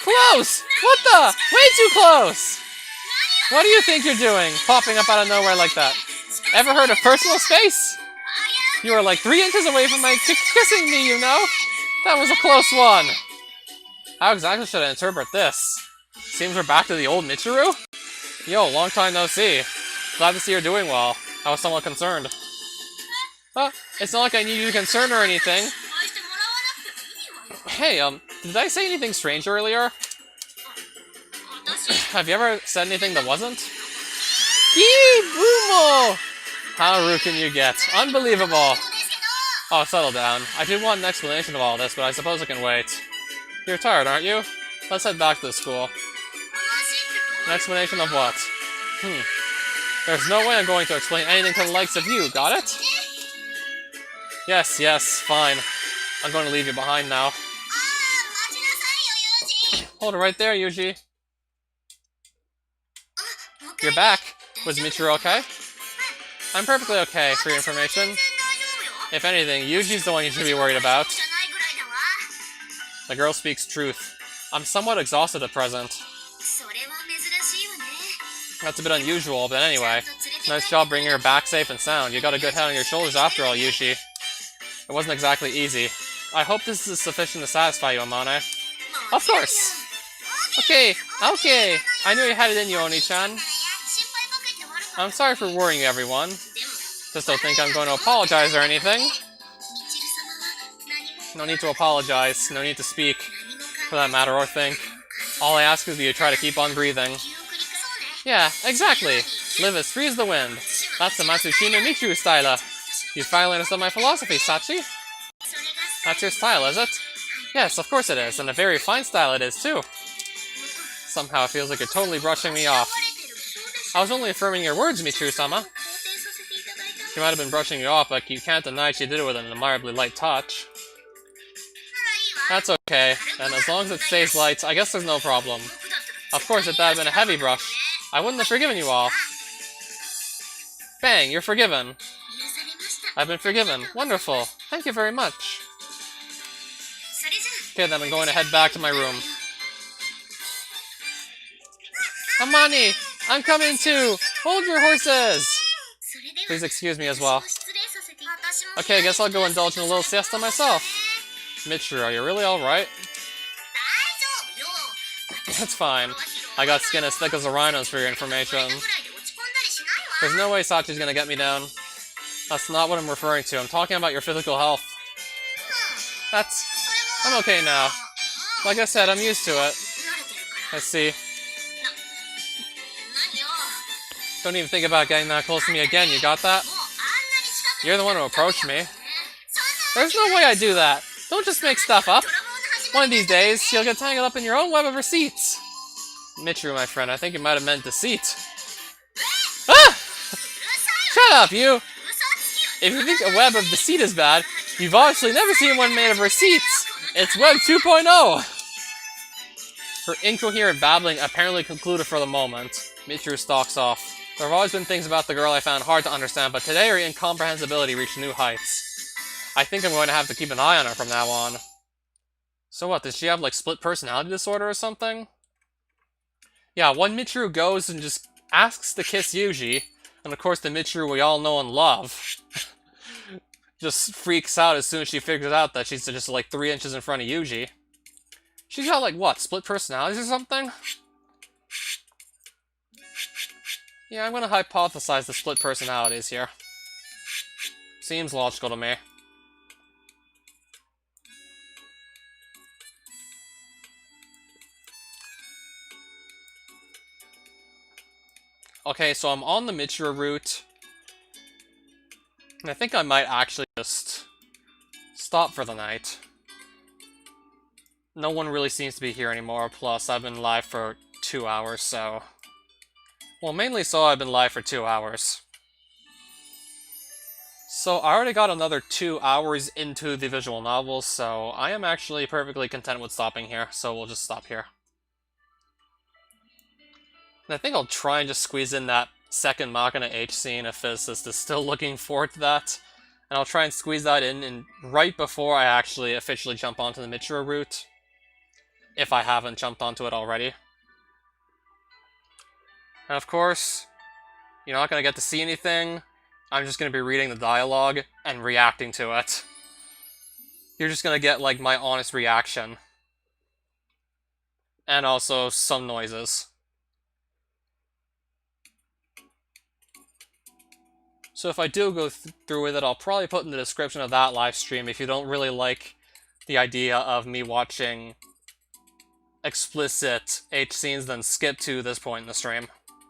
Close! What the? Way too close! What do you think you're doing, popping up out of nowhere like that? Ever heard of personal space? You were like 3 inches away from kissing me, you know? That was a close one. How exactly should I interpret this? Seems we're back to the old Michiru? Yo, long time no see. Glad to see you're doing well. I was somewhat concerned. Huh? It's not like I need you to be concerned or anything. Hey, did I say anything strange earlier? Have you ever said anything that wasn't? Kibumo! How rude can you get? Unbelievable! Oh, settle down. I did want an explanation of all this, but I suppose I can wait. You're tired, aren't you? Let's head back to the school. An explanation of what? There's no way I'm going to explain anything to the likes of you, got it? Yes, fine. I'm going to leave you behind now. Hold it right there, Yuji. You're back. Was Michiru okay? I'm perfectly okay, for your information. If anything, Yuji's the one you should be worried about. The girl speaks truth. I'm somewhat exhausted at present. That's a bit unusual, but anyway. Nice job bringing her back safe and sound. You got a good head on your shoulders after all, Yuji. It wasn't exactly easy. I hope this is sufficient to satisfy you, Amane. Of course! Okay. I knew you had it in you, Oni-chan. I'm sorry for worrying you, everyone. Just don't think I'm going to apologize or anything. No need to apologize. No need to speak, for that matter, or think. All I ask is that you try to keep on breathing. Yeah, exactly. Live as free as the wind. That's the Matsushima Michiru style. You finally understood my philosophy, Sachi? That's your style, is it? Yes, of course it is, and a very fine style it is, too. Somehow it feels like you're totally brushing me off. I was only affirming your words, Michiru-sama. She might have been brushing you off, but you can't deny she did it with an admirably light touch. That's okay, and as long as it stays light, I guess there's no problem. Of course, if that had been a heavy brush, I wouldn't have forgiven you all. Bang, you're forgiven. I've been forgiven. Wonderful. Thank you very much. Okay, then I'm going to head back to my room. Amani! I'm coming too! Hold your horses! Please excuse me as well. Okay, I guess I'll go indulge in a little siesta myself. Michiru, are you really alright? That's fine. I got skin as thick as a rhino's for your information. There's no way Sachi's gonna get me down. That's not what I'm referring to. I'm talking about your physical health. I'm okay now. Like I said, I'm used to it. Let's see. Don't even think about getting that close to me again, you got that? You're the one who approached me. There's no way I'd do that. Don't just make stuff up. One of these days, you'll get tangled up in your own web of receipts. Michiru, my friend, I think you might have meant deceit. Ah! Shut up, you! If you think a web of deceit is bad, you've obviously never seen one made of receipts. It's Web 2.0! Her incoherent babbling apparently concluded for the moment. Michiru stalks off. There have always been things about the girl I found hard to understand, but today her incomprehensibility reached new heights. I think I'm going to have to keep an eye on her from now on. So what, does she have like split personality disorder or something? Yeah, when Michiru goes and just asks to kiss Yuji, and of course the Michiru we all know and love, just freaks out as soon as she figures out that she's just like 3 inches in front of Yuji. She's got like, what, split personalities or something? Yeah, I'm gonna hypothesize the split personalities here. Seems logical to me. Okay, so I'm on the Michiru route. And I think I might actually just stop for the night. no one really seems to be here anymore, plus I've been live for 2 hours, so... Well, mainly so I've been live for 2 hours. So I already got another 2 hours into the visual novel, so I am actually perfectly content with stopping here, so we'll just stop here. And I think I'll try and just squeeze in that second Machina H scene if Physicist is still looking forward to that. And I'll try and squeeze that in right before I actually officially jump onto the Mitra route. If I haven't jumped onto it already. And of course, you're not going to get to see anything. I'm just going to be reading the dialogue and reacting to it. You're just going to get, like, my honest reaction. And also some noises. So if I do go through with it, I'll probably put in the description of that live stream if you don't really like the idea of me watching explicit H scenes, then skip to this point in the stream.